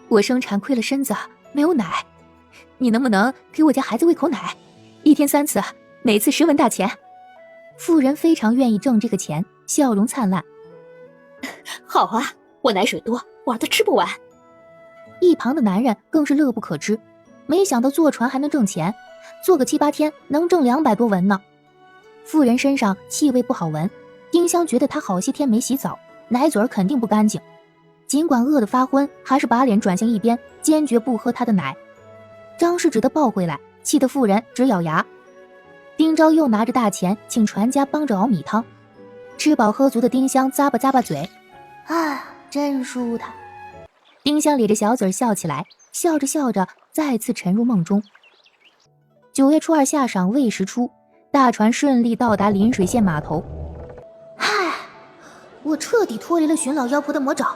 我生产亏了身子，没有奶，你能不能给我家孩子喂口奶？1天3次，每次10文大钱。妇人非常愿意挣这个钱，笑容灿烂。好啊，我奶水多，我儿子吃不完。一旁的男人更是乐不可支，没想到坐船还能挣钱，坐个7、8天能挣200多文呢。妇人身上气味不好闻，丁香觉得她好些天没洗澡，奶嘴儿肯定不干净。尽管饿得发昏，还是把脸转向一边，坚决不喝她的奶。张氏只得抱回来，气得妇人直咬牙。丁昭又拿着大钱请船家帮着熬米汤。吃饱喝足的丁香咂巴嘴，真舒坦。丁香咧着小嘴笑起来，笑着笑着再次沉入梦中。9月初2下晌未时初，大船顺利到达临水县码头。我彻底脱离了寻老妖婆的魔爪，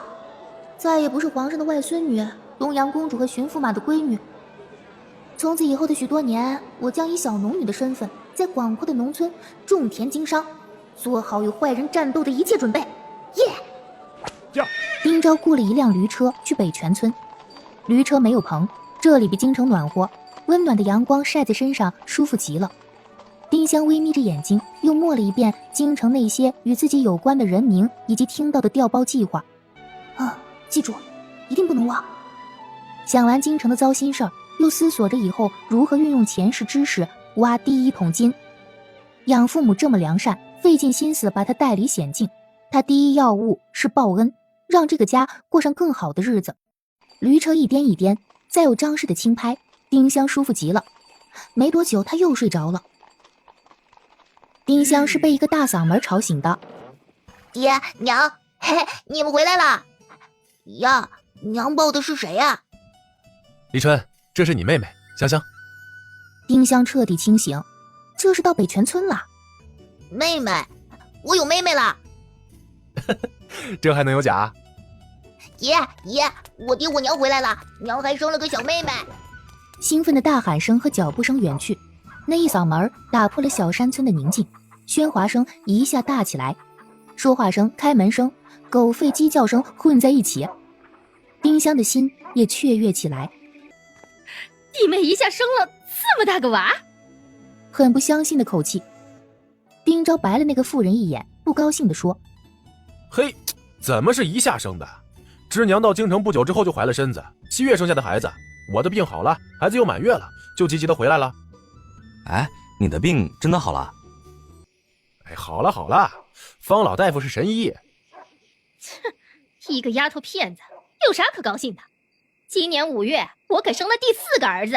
再也不是皇上的外孙女，东阳公主和巡抚马的闺女。从此以后的许多年，我将以小农女的身份，在广阔的农村种田经商，做好与坏人战斗的一切准备。丁昭雇了一辆驴车去北泉村。驴车没有棚，这里比京城暖和，温暖的阳光晒在身上，舒服极了。丁香微眯着眼睛，又默了一遍京城那些与自己有关的人名以及听到的调包计划。记住，一定不能忘。想完京城的糟心事儿，又思索着以后如何运用前世知识挖第1桶金。养父母这么良善，费尽心思把他带离险境，他第一要务是报恩，让这个家过上更好的日子。驴车一颠一颠，再有张氏的轻拍，丁香舒服极了。没多久，他又睡着了。丁香是被一个大嗓门吵醒的。爹娘，你们回来了呀？娘抱的是谁呀？立春，这是你妹妹香香。丁香彻底清醒，这是到北泉村了。妹妹，我有妹妹了。这还能有假？爷，我爹我娘回来了，娘还生了个小妹妹。兴奋的大喊声和脚步声远去，那一嗓门打破了小山村的宁静，喧哗声一下大起来，说话声、开门声、狗吠鸡叫声混在一起。丁香的心也雀跃起来。弟妹一下生了这么大个娃，很不相信的口气。丁昭白了那个妇人一眼，不高兴地说：“嘿，怎么是一下生的？芝娘到京城不久之后就怀了身子，7月生下的孩子。我的病好了，孩子又满月了，就积极的回来了。”哎，你的病真的好了？哎，好了好了，方老大夫是神医。哼，一个丫头片子，有啥可高兴的？今年5月，我可生了第4个儿子。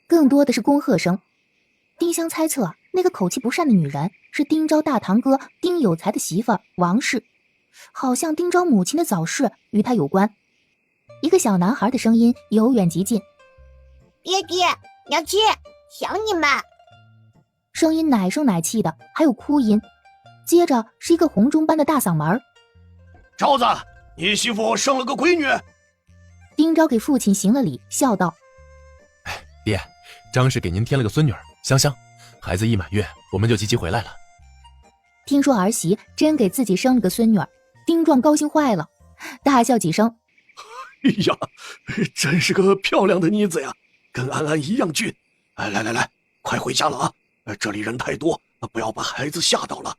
更多的是恭贺声。丁香猜测，那个口气不善的女人是丁昭大堂哥丁有才的媳妇王氏，好像丁昭母亲的早逝与她有关。一个小男孩的声音由远及近：“爹爹，娘亲，想你们。”声音奶声奶气的，还有哭音。接着是一个红中般的大嗓门：“昭子，你媳妇生了个闺女。”丁昭给父亲行了礼，笑道：“爹，张氏给您添了个孙女儿香香，孩子一满月，我们就积极回来了。”听说儿媳真给自己生了个孙女儿，丁壮高兴坏了，大笑几声：“哎呀，真是个漂亮的妮子呀，跟安安一样俊。来来来，快回家了啊！这里人太多，不要把孩子吓到了。”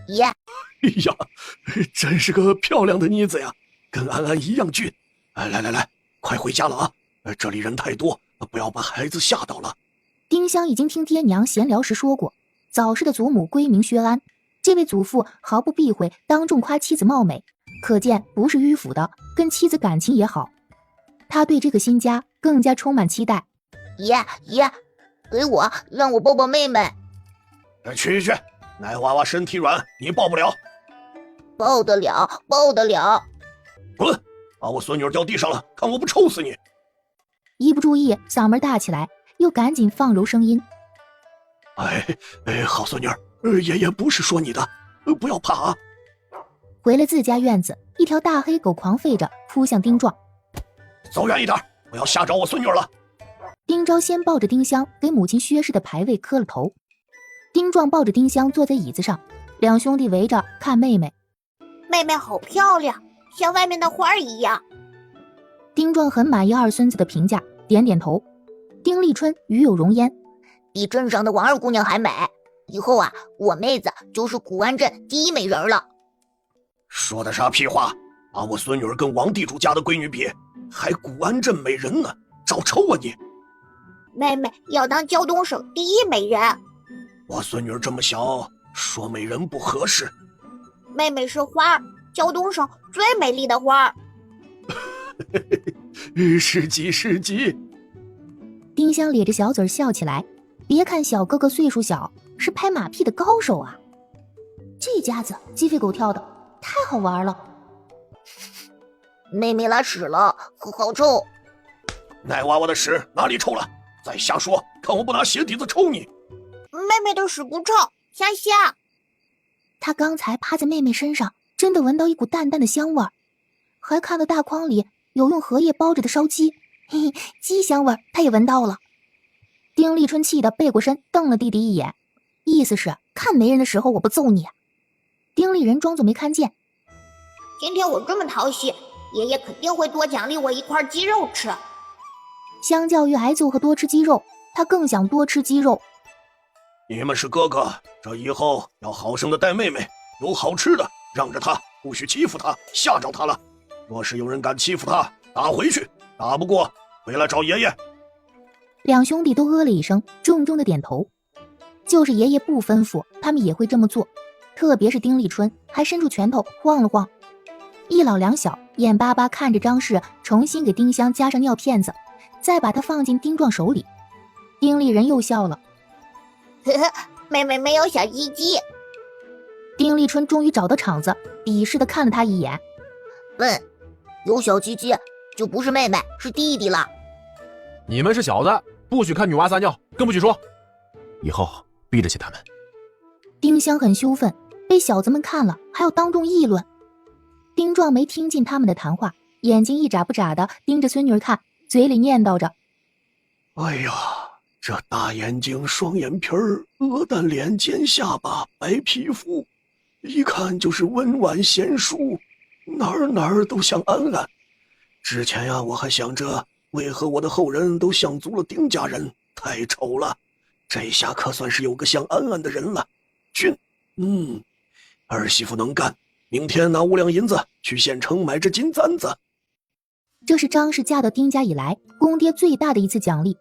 爷，哎呀，真是个漂亮的妮子呀，跟安安一样俊。来，快回家了啊！这里人太多，不要把孩子吓到了。丁香已经听爹娘闲聊时说过，早逝的祖母闺名薛安，这位祖父毫不避讳，当众夸妻子貌美，可见不是迂腐的，跟妻子感情也好。他对这个新家更加充满期待。爷，给我，让我抱抱妹妹。去，奶娃娃身体软，你抱不了。抱得了。滚！把我孙女掉地上了，看我不抽死你！一不注意，嗓门大起来，又赶紧放柔声音：“好孙女，爷爷不是说你的，不要怕啊！”回了自家院子，一条大黑狗狂吠着扑向丁壮：“走远一点，不要吓着我孙女了！”丁昭先抱着丁香给母亲薛氏的牌位磕了头，丁壮抱着丁香坐在椅子上，两兄弟围着看妹妹。妹妹好漂亮，像外面的花一样。丁壮很满意二孙子的评价，点点头。丁立春与有容焉：“比镇上的王二姑娘还美。以后啊，我妹子就是古安镇第一美人了。”说的啥屁话？把我孙女儿跟王地主家的闺女比，还古安镇美人呢？找抽啊你！妹妹要当胶东省第一美人。我孙女儿这么小，说美人不合适。妹妹是花儿，胶东省最美丽的花儿。是鸡。丁香咧着小嘴笑起来。别看小哥哥岁数小，是拍马屁的高手啊！这家子鸡飞狗跳的，太好玩了。妹妹拉屎了，好臭！奶娃娃的屎哪里臭了？再瞎说，看我不拿鞋底子抽你！妹妹的屎不臭，香香。他刚才趴在妹妹身上，真的闻到一股淡淡的香味儿，还看到大筐里有用荷叶包着的烧鸡，嘿嘿，鸡香味儿他也闻到了。丁立春气得背过身瞪了弟弟一眼，意思是看没人的时候我不揍你。丁立人装作没看见。今天我这么讨喜，爷爷肯定会多奖励我一块鸡肉吃。相较于挨揍和多吃鸡肉，他更想多吃鸡肉。你们是哥哥，这以后要好生的带妹妹，有好吃的让着她，不许欺负她，吓着她了。若是有人敢欺负她，打回去，打不过回来找爷爷。两兄弟都了一声，重重的点头。就是爷爷不吩咐，他们也会这么做。特别是丁立春，还伸出拳头晃了晃。一老两小眼巴巴看着张氏重新给丁香加上尿片子，再把它放进丁壮手里。丁立人又笑了，呵呵，妹妹没有小鸡鸡。丁立春终于找到场子，鄙视的看了他一眼，问：有小鸡鸡就不是妹妹，是弟弟了。你们是小子，不许看女娃撒尿，更不许说。以后逼着些他们。丁香很羞愤，被小子们看了还要当众议论。丁壮没听进他们的谈话，眼睛一眨不眨的盯着孙女看，嘴里念叨着：哎呀，这大眼睛双眼皮儿，鹅蛋脸尖下巴，白皮肤，一看就是温婉贤淑，哪儿都像安安。之前呀，我还想着为何我的后人都像足了丁家人，太丑了。这下可算是有个像安安的人了，俊。儿媳妇能干，明天拿5两银子去县城买只金簪子。这是张氏嫁到丁家以来公爹最大的一次奖励，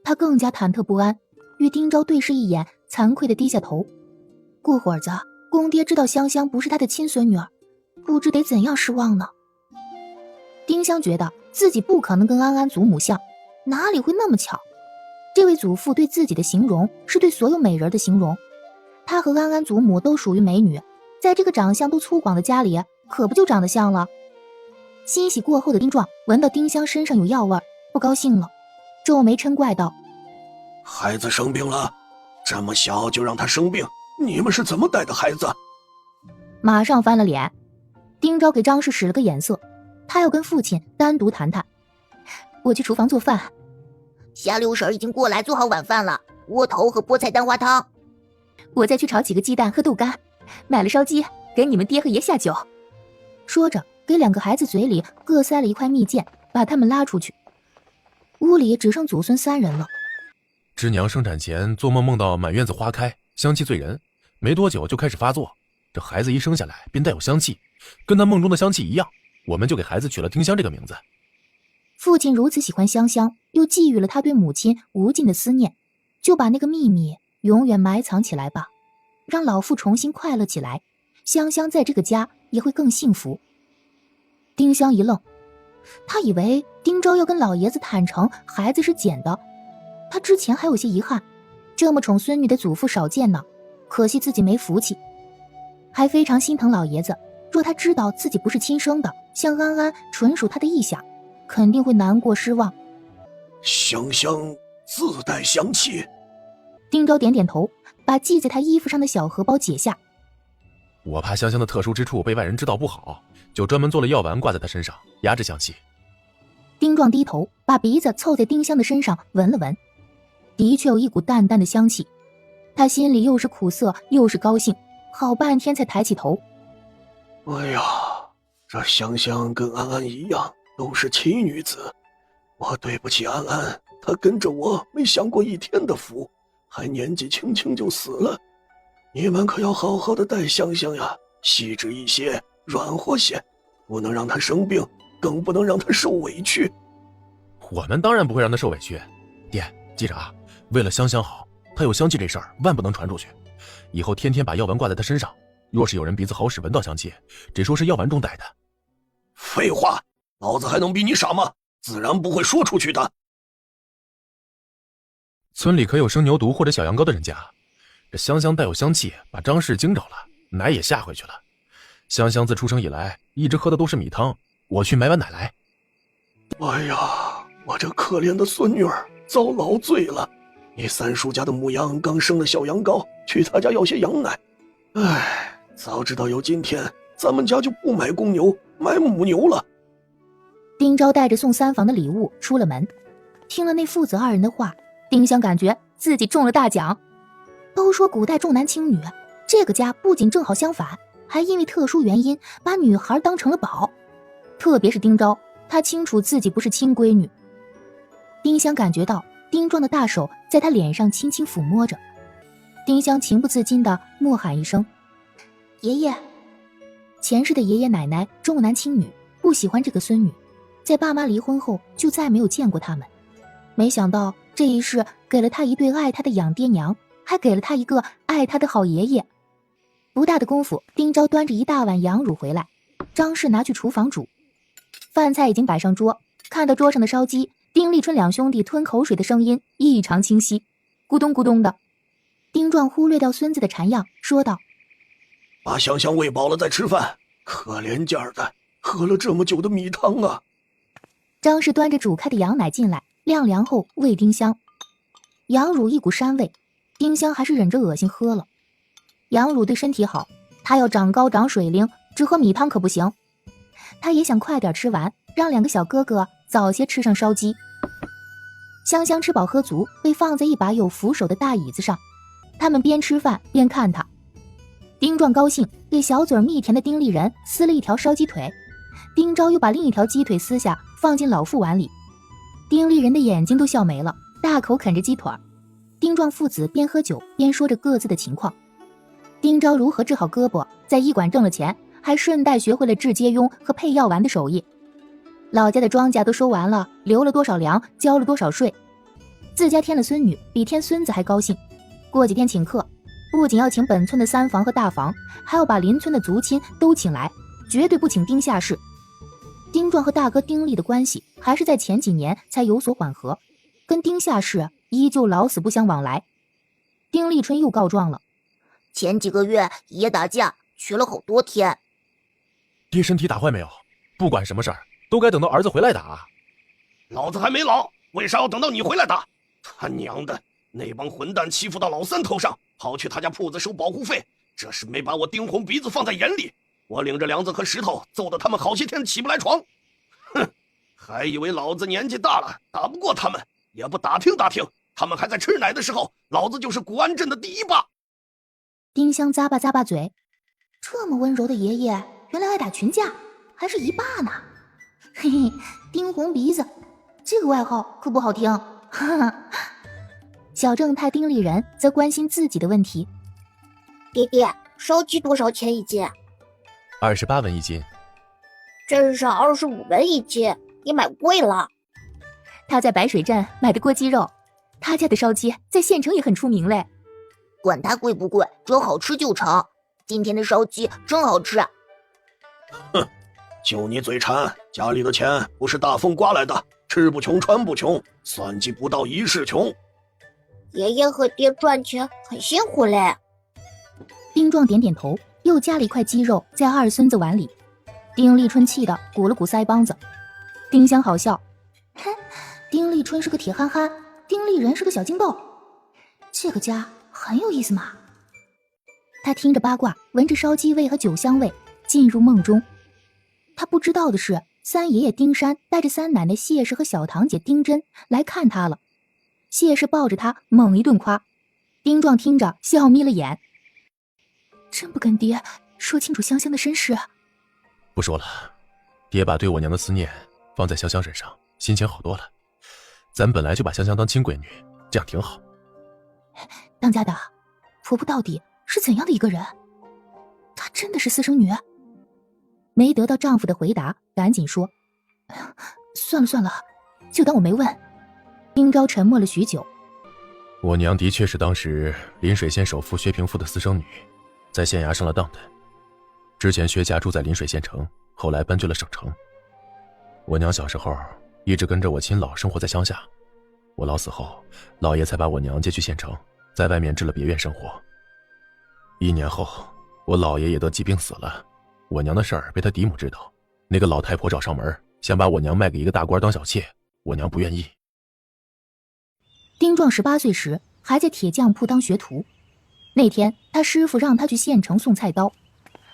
他更加忐忑不安，与丁昭对视一眼，惭愧地低下头。过会儿子，公爹知道香香不是他的亲孙女儿，不知得怎样失望呢。丁香觉得自己不可能跟安安祖母像，哪里会那么巧？这位祖父对自己的形容是对所有美人的形容，她和安安祖母都属于美女，在这个长相都粗犷的家里，可不就长得像了？欣喜过后的丁壮闻到丁香身上有药味，不高兴了，皱眉嗔怪道：孩子生病了，这么小就让他生病，你们是怎么带的孩子？马上翻了脸。丁昭给张氏使了个眼色，他要跟父亲单独谈谈。我去厨房做饭。夏六婶已经过来做好晚饭了，窝头和菠菜蛋花汤。我再去炒几个鸡蛋和豆干，买了烧鸡给你们爹和爷下酒。说着给2个孩子嘴里各塞了一块蜜饯，把他们拉出去。屋里只剩祖孙3人了。芝娘生产前做梦梦到满院子花开，香气醉人，没多久就开始发作。这孩子一生下来便带有香气，跟他梦中的香气一样，我们就给孩子取了丁香这个名字。父亲如此喜欢香香，又寄予了他对母亲无尽的思念，就把那个秘密永远埋藏起来吧，让老父重新快乐起来，香香在这个家也会更幸福。丁香一愣，他以为丁昭要跟老爷子坦诚孩子是捡的，他之前还有些遗憾，这么宠孙女的祖父少见呢，可惜自己没福气。还非常心疼老爷子，若他知道自己不是亲生的，像安安纯属他的臆想，肯定会难过失望。香香自带香气。丁昭点点头，把系在他衣服上的小荷包解下。我怕香香的特殊之处被外人知道不好，就专门做了药丸挂在她身上，压制香气。丁壮低头把鼻子凑在丁香的身上闻了闻，的确有一股淡淡的香气。他心里又是苦涩又是高兴，好半天才抬起头。哎呀，这香香跟安安一样，都是奇女子。我对不起安安，她跟着我没享过一天的福，还年纪轻轻就死了。你们可要好好的带香香呀，细致一些，软和些，不能让她生病，更不能让她受委屈。我们当然不会让她受委屈。爹，记着啊，为了香香好，她有香气这事儿万不能传出去。以后天天把药丸挂在她身上，若是有人鼻子好使闻到香气，只说是药丸中带的。废话，老子还能比你傻吗？自然不会说出去的。村里可有生牛犊或者小羊羔的人家，这香香带有香气，把张氏惊着了，奶也下回去了。香香自出生以来一直喝的都是米汤，我去买碗奶来。哎呀，我这可怜的孙女儿遭老罪了。你三叔家的母羊刚生了小羊羔，去他家要些羊奶。哎，早知道有今天，咱们家就不买公牛，买母牛了。丁昭带着送3房的礼物出了门，听了那父子2人的话，丁香感觉自己中了大奖。都说古代重男轻女，这个家不仅正好相反，还因为特殊原因把女孩当成了宝。特别是丁昭，他清楚自己不是亲闺女。丁香感觉到丁壮的大手在他脸上轻轻抚摸着，丁香情不自禁地默喊一声爷爷。前世的爷爷奶奶重男轻女，不喜欢这个孙女，在爸妈离婚后就再没有见过他们。没想到这一世给了他一对爱他的养爹娘，还给了他一个爱他的好爷爷。不大的功夫，丁昭端着一大碗羊乳回来，张氏拿去厨房煮。饭菜已经摆上桌，看到桌上的烧鸡，丁立春2兄弟吞口水的声音异常清晰，咕咚咕咚的。丁壮忽略掉孙子的馋样，说道：把香香喂饱了再吃饭，可怜劲儿的，喝了这么久的米汤啊。张氏端着煮开的羊奶进来，晾凉后喂丁香。羊乳一股膻味，丁香还是忍着恶心喝了。羊乳对身体好，他要长高长水灵，只喝米汤可不行。他也想快点吃完，让2个小哥哥早些吃上烧鸡。香香吃饱喝足，被放在一把有扶手的大椅子上，他们边吃饭边看他。丁壮高兴，给小嘴蜜甜的丁立人撕了一条烧鸡腿，丁昭又把另一条鸡腿撕下放进老父碗里。丁立人的眼睛都笑没了，大口啃着鸡腿。丁壮父子边喝酒边说着各自的情况。丁昭如何治好胳膊，在医馆挣了钱，还顺带学会了治接庸和配药丸的手艺。老家的庄稼都收完了，留了多少粮，交了多少税。自家添了孙女，比添孙子还高兴。过几天请客，不仅要请本村的三房和大房，还要把邻村的族亲都请来，绝对不请丁下士。丁壮和大哥丁力的关系还是在前几年才有所缓和，跟丁下士依旧老死不相往来。丁立春又告状了，前几个月爷打架去了好多天。爹身体打坏没有？不管什么事儿，都该等到儿子回来打。老子还没老，为啥要等到你回来打？他娘的，那帮混蛋欺负到老三头上，跑去他家铺子收保护费，这是没把我丁红鼻子放在眼里。我领着梁子和石头揍得他们好些天起不来床。哼，还以为老子年纪大了打不过他们，也不打听打听，他们还在吃奶的时候，老子就是古安镇的第一霸。丁香咂巴咂巴嘴，这么温柔的爷爷，原来爱打群架，还是一霸呢。嘿嘿，丁红鼻子，这个外号可不好听。哈哈。小正太丁立人则关心自己的问题。爹爹，烧鸡多少钱一斤？28文一斤。镇上25文一斤，你买贵了。他在白水镇买的锅鸡肉，他家的烧鸡在县城也很出名嘞。管它贵不贵，只要好吃就成。今天的烧鸡真好吃。哼，就你嘴馋，家里的钱不是大风刮来的，吃不穷穿不穷，算计不到一世穷。爷爷和爹赚钱很辛苦嘞。丁壮点点头，又夹了一块鸡肉在二孙子碗里。丁立春气得鼓了鼓腮帮子。丁香好笑，哼，丁立春是个铁憨憨，丁立人是个小金豆，这个家很有意思嘛。他听着八卦，闻着烧鸡味和酒香味，进入梦中。他不知道的是，三爷爷丁山带着三奶奶谢氏和小堂姐丁珍来看他了。谢氏抱着他猛一顿夸，丁壮听着笑眯了眼。真不跟爹说清楚香香的身世。不说了，爹把对我娘的思念放在香香身上，心情好多了。咱本来就把香香当亲闺女，这样挺好。当家的，婆婆到底是怎样的一个人？她真的是私生女？没得到丈夫的回答，赶紧说：“算了算了，就当我没问。”丁昭沉默了许久。我娘的确是当时临水县首富薛平夫的私生女，在县衙上了当的。之前薛家住在临水县城，后来搬去了省城。我娘小时候一直跟着我亲姥生活在乡下，我姥死后，姥爷才把我娘接去县城，在外面置了别院生活。1年后，我姥爷也得疾病死了，我娘的事儿被他嫡母知道，那个老太婆找上门，想把我娘卖给一个大官当小妾，我娘不愿意。丁壮18岁时还在铁匠铺当学徒，那天他师傅让他去县城送菜刀，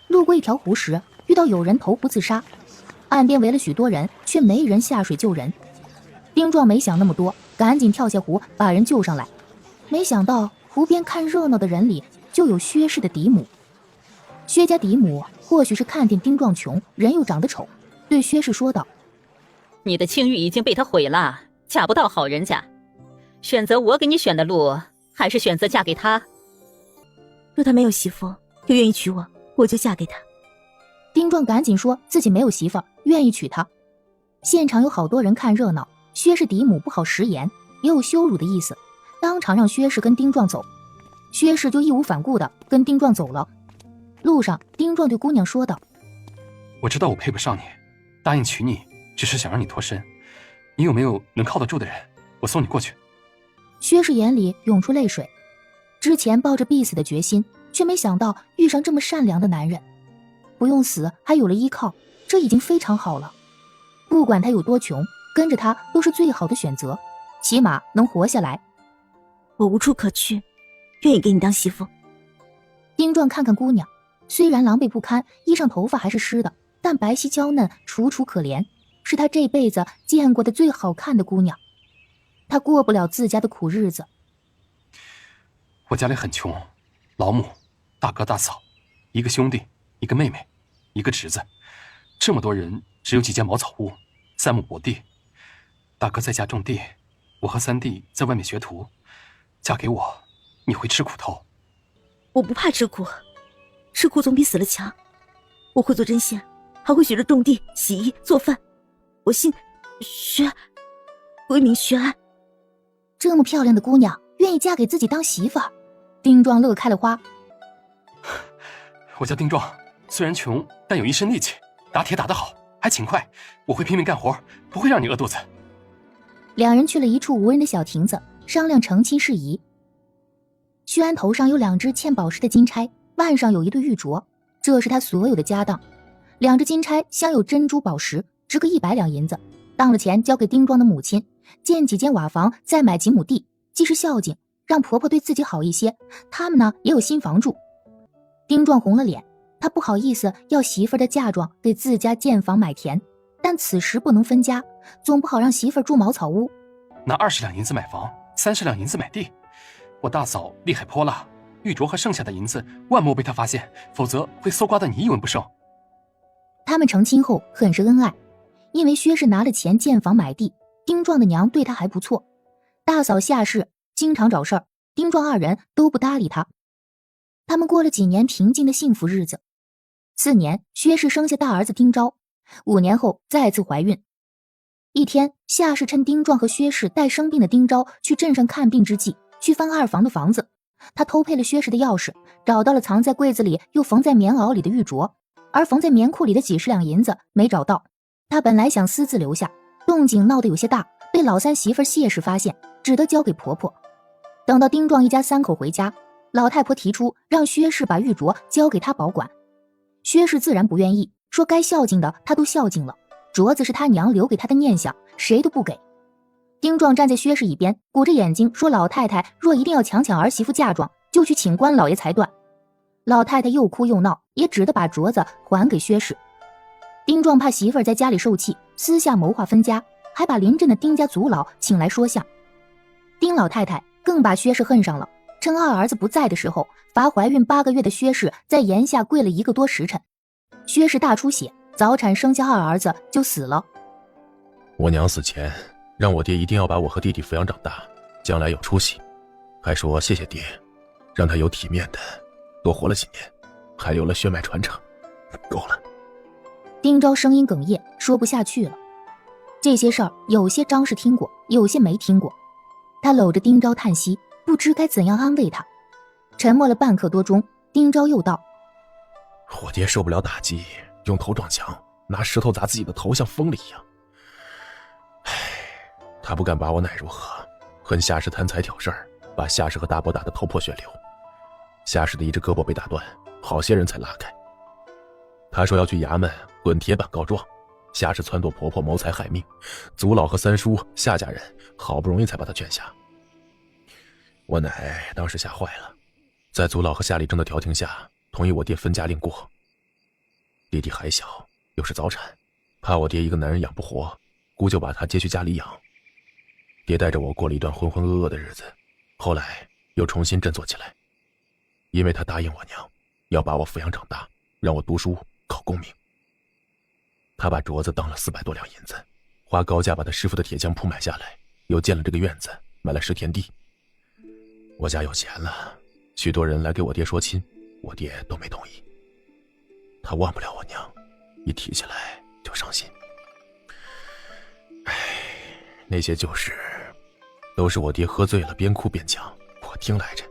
路过一条湖时遇到有人投湖自杀，岸边围了许多人，却没人下水救人。丁壮没想那么多，赶紧跳下湖把人救上来。没想到湖边看热闹的人里就有薛氏的嫡母。薛家嫡母或许是看见丁壮穷，人又长得丑，对薛氏说道：“你的清誉已经被他毁了，嫁不到好人家。选择我给你选的路，还是选择嫁给他？若他没有媳妇，又愿意娶我，我就嫁给他。”丁壮赶紧说自己没有媳妇，愿意娶她。现场有好多人看热闹，薛氏嫡母不好食言，也有羞辱的意思，当场让薛氏跟丁壮走。薛氏就义无反顾的跟丁壮走了。路上，丁壮对姑娘说道：“我知道我配不上你，答应娶你，只是想让你脱身。你有没有能靠得住的人？我送你过去。”薛氏眼里涌出泪水，之前抱着必死的决心，却没想到遇上这么善良的男人，不用死还有了依靠，这已经非常好了。不管他有多穷，跟着他都是最好的选择，起码能活下来。我无处可去，愿意给你当媳妇。丁壮看看姑娘，虽然狼狈不堪，衣上头发还是湿的，但白皙娇嫩，楚楚可怜，是他这辈子见过的最好看的姑娘。他过不了自家的苦日子。我家里很穷，老母、大哥大嫂，一个兄弟，一个妹妹，一个侄子，这么多人，只有几间茅草屋，3亩薄地。大哥在家种地，我和三弟在外面学徒。嫁给我，你会吃苦头。我不怕吃苦，是顾总比死了强。我会做针线，还会学着种地、洗衣、做饭。我姓薛，闺名薛安。这么漂亮的姑娘，愿意嫁给自己当媳妇儿，丁壮乐开了花。我叫丁壮，虽然穷，但有一身力气，打铁打得好，还勤快。我会拼命干活，不会让你饿肚子。两人去了一处无人的小亭子，商量成亲事宜。薛安头上有2只嵌宝石的金钗，腕上有一对玉镯，这是他所有的家当。2只金钗镶有珍珠宝石，值个100两银子。当了钱交给丁壮的母亲，建几间瓦房，再买几亩地，既是孝敬，让婆婆对自己好一些，他们呢也有新房住。丁壮红了脸，他不好意思要媳妇儿的嫁妆给自家建房买田，但此时不能分家，总不好让媳妇儿住茅草屋。拿20两银子买房，30两银子买地。我大嫂厉害泼辣，玉镯和剩下的银子万莫被她发现，否则会搜刮得你一文不剩。他们成亲后很是恩爱，因为薛氏拿了钱建房买地，丁壮的娘对他还不错。大嫂夏氏经常找事儿，丁壮2人都不搭理他。他们过了几年平静的幸福日子。4年，薛氏生下大儿子丁昭，5年后再次怀孕。一天，夏氏趁丁壮和薛氏带生病的丁昭去镇上看病之际，去翻2房的房子。他偷配了薛氏的钥匙，找到了藏在柜子里又缝在棉袄里的玉镯，而缝在棉裤里的几10两银子没找到。他本来想私自留下，动静闹得有些大，被老三媳妇谢氏发现，只得交给婆婆。等到丁壮一家3口回家，老太婆提出让薛氏把玉镯交给他保管。薛氏自然不愿意，说该孝敬的他都孝敬了，镯子是他娘留给他的念想，谁都不给。丁壮站在薛氏一边，鼓着眼睛说老太太若一定要强儿媳妇嫁妆，就去请官老爷才断。老太太又哭又闹，也只得把镯子还给薛氏。丁壮怕媳妇儿在家里受气，私下谋划分家，还把邻镇的丁家族老请来说相。丁老太太更把薛氏恨上了，趁2儿子不在的时候，罚怀孕8个月的薛氏在檐下跪了1个多时辰。薛氏大出血，早产生下2儿子就死了。我娘死前让我爹一定要把我和弟弟抚养长大，将来有出息，还说谢谢爹，让他有体面的多活了几年，还留了血脉传承。够了。丁昭声音哽咽，说不下去了。这些事儿有些张氏听过，有些没听过。他搂着丁昭叹息，不知该怎样安慰他。沉默了半刻多钟，丁昭又道：我爹受不了打击，用头撞墙，拿石头砸自己的头，像疯了一样。唉，他不敢把我奶如何，恨夏氏贪财挑事儿，把夏氏和大伯打得头破血流。夏氏的一只胳膊被打断，好些人才拉开。他说要去衙门滚铁板告状，夏氏撺掇婆婆谋财害命，祖老和三叔夏家人好不容易才把他劝下。我奶当时吓坏了，在祖老和夏立正的调停下，同意我爹分家另过。弟弟还小，又是早产，怕我爹一个男人养不活，姑就把他接去家里养。爹带着我过了一段浑浑噩噩的日子，后来又重新振作起来，因为他答应我娘要把我抚养长大，让我读书考功名。他把镯子当了400多两银子，花高价把他师傅的铁匠铺买下来，又建了这个院子，买了10田地。我家有钱了，许多人来给我爹说亲，我爹都没同意。他忘不了我娘，一提起来就伤心。唉，那些旧事都是我爹喝醉了边哭边讲，我听来着。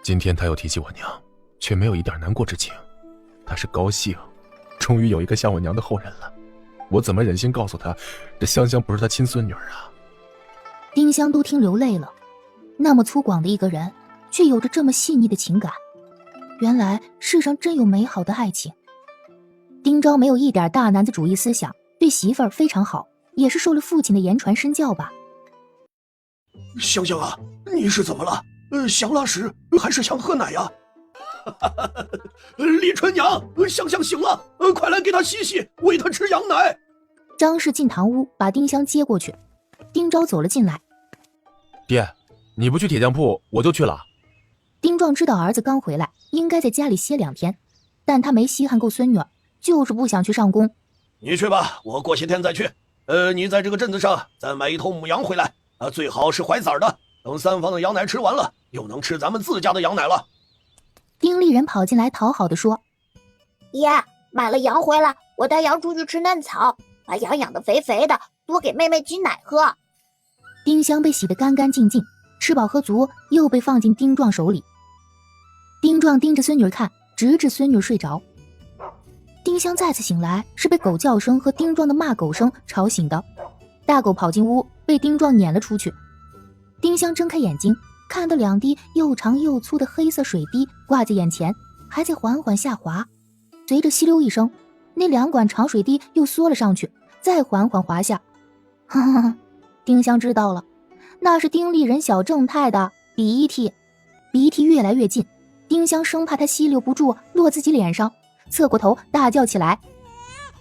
今天他又提起我娘，却没有一点难过之情，他是高兴终于有一个像我娘的后人了。我怎么忍心告诉他这香香不是他亲孙女儿啊？丁香都听流泪了，那么粗犷的一个人，却有着这么细腻的情感。原来世上真有美好的爱情。丁昭没有一点大男子主义思想，对媳妇儿非常好，也是受了父亲的言传身教吧。香香啊，你是怎么了？想拉屎还是想喝奶呀？李春娘，香香醒了，快来给她洗洗，喂她吃羊奶。张氏进堂屋，把丁香接过去。丁昭走了进来。爹，你不去铁匠铺，我就去了。丁壮知道儿子刚回来，应该在家里歇2天，但他没稀罕够孙女儿，就是不想去上工。你去吧，我过些天再去。你在这个镇子上再买一头母羊回来，最好是怀崽的，等3房的羊奶吃完了，又能吃咱们自家的羊奶了。丁立人跑进来讨好的说：“爷，买了羊回来，我带羊出去吃嫩草，把羊养得肥肥的，多给妹妹挤奶喝。”丁香被洗得干干净净，吃饱喝足，又被放进丁壮手里。丁壮盯着孙女看，直至孙女睡着。丁香再次醒来，是被狗叫声和丁壮的骂狗声吵醒的。大狗跑进屋，被丁壮撵了出去。丁香睁开眼睛，看到2滴又长又粗的黑色水滴挂在眼前，还在缓缓下滑。随着吸溜一声，那2管长水滴又缩了上去，再缓缓滑下。哈哈，丁香知道了，那是丁立人小正太的鼻涕。鼻涕越来越近，丁香生怕他吸溜不住落自己脸上，侧过头大叫起来。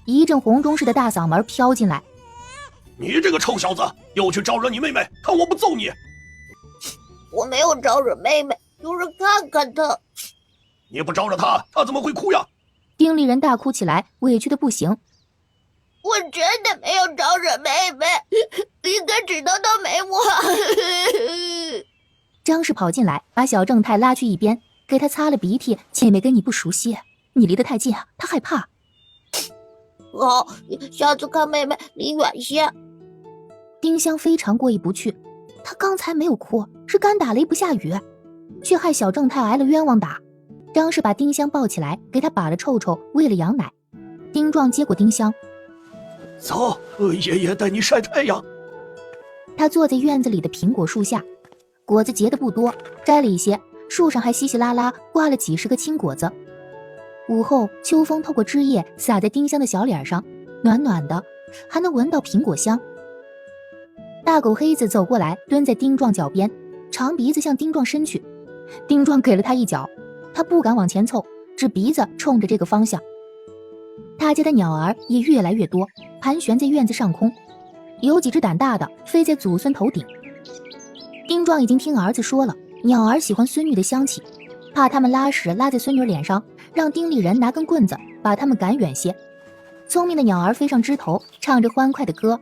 一阵洪钟似的大嗓门飘进来：“你这个臭小子，又去招惹你妹妹，看我不揍你！”“我没有招惹妹妹，就是看看她。”“你不招惹她，她怎么会哭呀？”丁立人大哭起来，委屈的不行。“我真的没有招惹妹妹，应该只当她没我。”张氏跑进来，把小正太拉去一边，给他擦了鼻涕。“姐妹跟你不熟悉，你离得太近，她害怕。”“好，下次看妹妹离远些。”丁香非常过意不去，她刚才没有哭，是干打雷不下雨，却害小正太挨了冤枉打。张氏把丁香抱起来，给她把了臭臭，喂了羊奶。丁壮接过丁香：“走，爷爷带你晒太阳。”他坐在院子里的苹果树下，果子结的不多，摘了一些，树上还稀稀拉拉挂了几10个青果子。午后，秋风透过枝叶洒在丁香的小脸上，暖暖的，还能闻到苹果香。大狗黑子走过来，蹲在丁壮脚边，长鼻子向丁壮伸去。丁壮给了他一脚，他不敢往前凑，只鼻子冲着这个方向。他家的鸟儿也越来越多，盘旋在院子上空，有几只胆大的飞在祖孙头顶。丁壮已经听儿子说了，鸟儿喜欢孙女的香气，怕他们拉屎拉在孙女脸上，让丁立人拿根棍子把他们赶远些。聪明的鸟儿飞上枝头，唱着欢快的歌。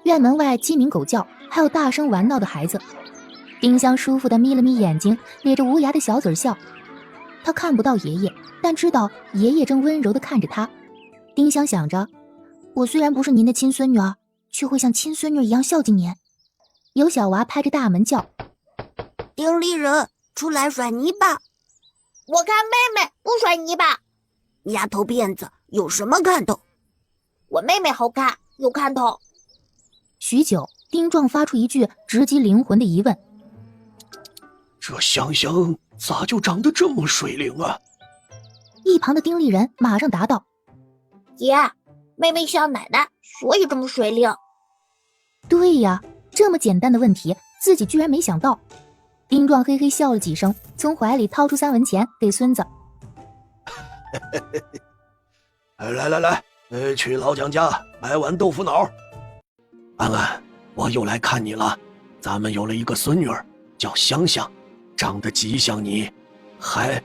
院门外鸡鸣狗叫，还有大声玩闹的孩子。丁香舒服地眯了眯眼睛，咧着无牙的小嘴笑。他看不到爷爷，但知道爷爷正温柔地看着他。丁香想着，我虽然不是您的亲孙女儿，却会像亲孙女一样孝敬您。有小娃拍着大门叫：“丁立人，出来甩泥巴！”“我看妹妹不甩泥巴。”“丫头辫子有什么看头？”“我妹妹好看，有看头。”许久，丁壮发出一句直击灵魂的疑问：“这香香咋就长得这么水灵啊？”一旁的丁立人马上答道：“爷，妹妹像奶奶，所以这么水灵。”对呀，这么简单的问题，自己居然没想到。丁壮嘿嘿笑了几声，从怀里掏出3文钱给孙子：“来，去老蒋家买碗豆腐脑。安安，我又来看你了，咱们有了一个孙女儿，叫香香，长得极像你，还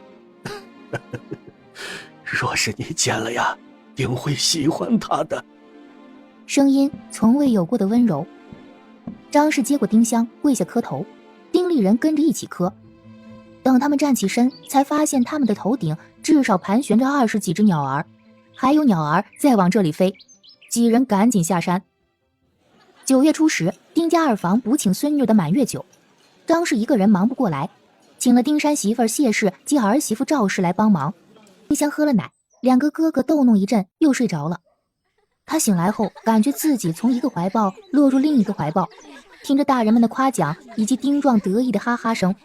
若是你见了呀，定会喜欢她的。”声音从未有过的温柔。张氏接过丁香，跪下磕头，丁立人跟着一起磕。等他们站起身，才发现他们的头顶至少盘旋着20几只鸟儿，还有鸟儿在往这里飞。几人赶紧下山。9月初10，丁家2房补请孙女的满月酒，张氏一个人忙不过来，请了丁山媳妇谢氏及儿媳妇赵氏来帮忙。丁香喝了奶，2个哥哥逗弄一阵，又睡着了。他醒来后，感觉自己从一个怀抱落入另一个怀抱，听着大人们的夸奖以及丁壮得意的哈哈声，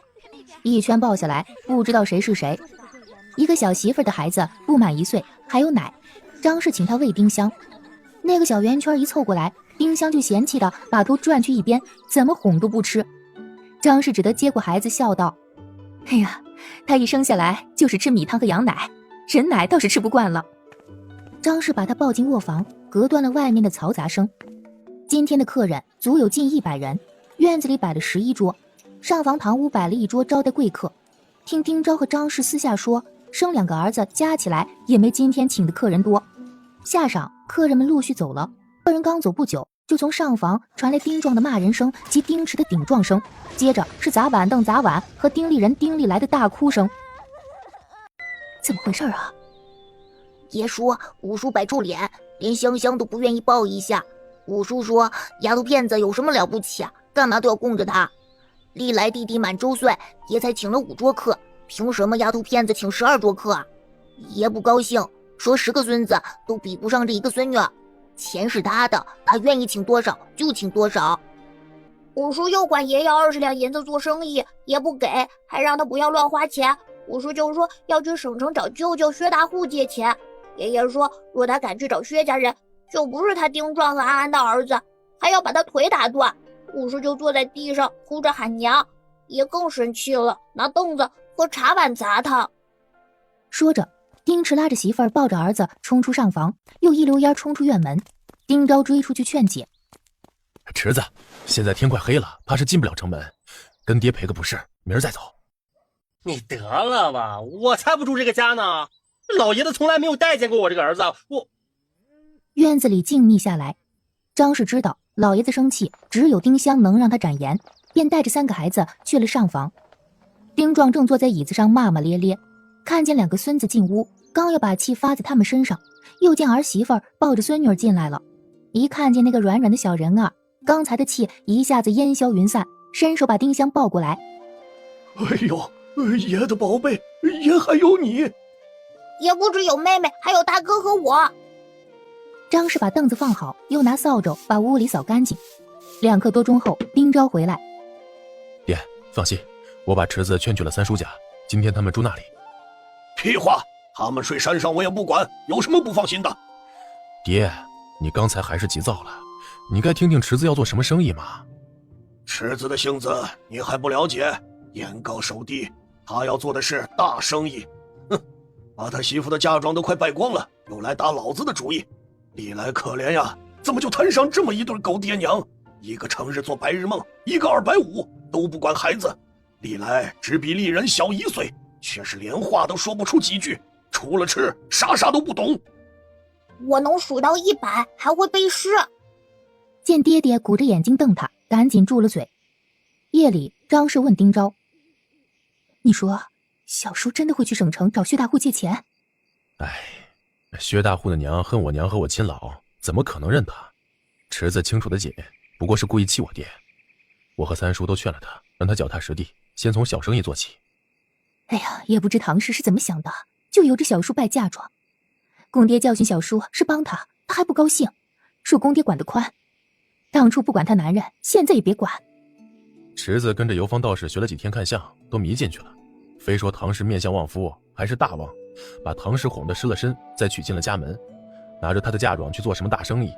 一圈抱下来，不知道谁是谁。一个小媳妇的孩子不满1岁，还有奶。张氏请他喂丁香，那个小圆圈一凑过来，丁香就嫌弃的把头转去一边，怎么哄都不吃。张氏只得接过孩子，笑道：“哎呀，他一生下来就是吃米汤和羊奶，人奶倒是吃不惯了。”张氏把他抱进卧房，隔断了外面的嘈杂声。今天的客人足有近100人，院子里摆了11桌，上房堂屋摆了1桌招待贵客。听丁昭和张氏私下说，生2个儿子加起来也没今天请的客人多。下晌，客人们陆续走了，客人刚走不久，就从上房传来丁壮的骂人声及丁池的顶撞声，接着是砸板凳砸碗和丁立人丁立来的大哭声。怎么回事啊？爷说五叔摆臭脸，连香香都不愿意抱一下。五叔说丫头片子有什么了不起啊，干嘛都要供着她。历来弟弟满周岁，爷才请了5桌客，凭什么丫头片子请12桌客啊？爷不高兴，说10个孙子都比不上这1个孙女。钱是他的，他愿意请多少就请多少。五叔又管爷要20两银子做生意，爷不给，还让他不要乱花钱。五叔就说要去省城找舅舅薛大户借钱。爷爷说若他敢去找薛家人，就不是他丁壮和安安的儿子，还要把他腿打断。五叔就坐在地上哭着喊娘，爷更生气了，拿凳子和茶碗砸他。说着，丁池拉着媳妇儿抱着儿子冲出上房，又一溜烟冲出院门。丁昭追出去劝解：池子，现在天快黑了，怕是进不了城门，跟爹赔个不是，明儿再走。你得了吧，我才不住这个家呢，老爷子从来没有待见过我这个儿子。院子里静谧下来。张氏知道老爷子生气，只有丁香能让他展颜，便带着3个孩子去了上房。丁壮正坐在椅子上骂骂咧咧，看见2个孙子进屋，刚要把气发在他们身上，又见儿媳妇儿抱着孙女儿进来了。一看见那个软软的小人儿，刚才的气一下子烟消云散，伸手把丁香抱过来。哎呦，爷的宝贝，爷还有你。爷不只有妹妹，还有大哥和我。张氏把凳子放好，又拿扫帚把屋里扫干净。2刻多钟后，丁昭回来。爹，放心，我把池子劝去了三叔家，今天他们住那里。屁话，他们睡山上我也不管，有什么不放心的？爹，你刚才还是急躁了，你该听听池子要做什么生意嘛。池子的性子你还不了解，眼高手低，他要做的是大生意。哼，把他媳妇的嫁妆都快败光了，又来打老子的主意。历来可怜呀，怎么就摊上这么一对狗爹娘？一个成日做白日梦，一个250，都不管孩子。历来只比丽人小1岁，却是连话都说不出几句，除了吃啥都不懂。我能数到100，还会背诗。见爹爹鼓着眼睛瞪他，赶紧住了嘴。夜里，张氏问丁昭：你说小叔真的会去省城找薛大户借钱？薛大户的娘恨我娘和我亲老，怎么可能认他？池子清楚的紧，不过是故意气我爹。我和三叔都劝了他，让他脚踏实地，先从小生意做起。哎呀，也不知唐氏是怎么想的，就由着小叔败嫁妆。公爹教训小叔是帮他，他还不高兴，说公爹管得宽。当初不管他男人，现在也别管。池子跟着游方道士学了几天看相，都迷进去了，非说唐氏面相旺夫，还是大旺，把唐氏哄得失了身，再娶进了家门，拿着他的嫁妆去做什么大生意。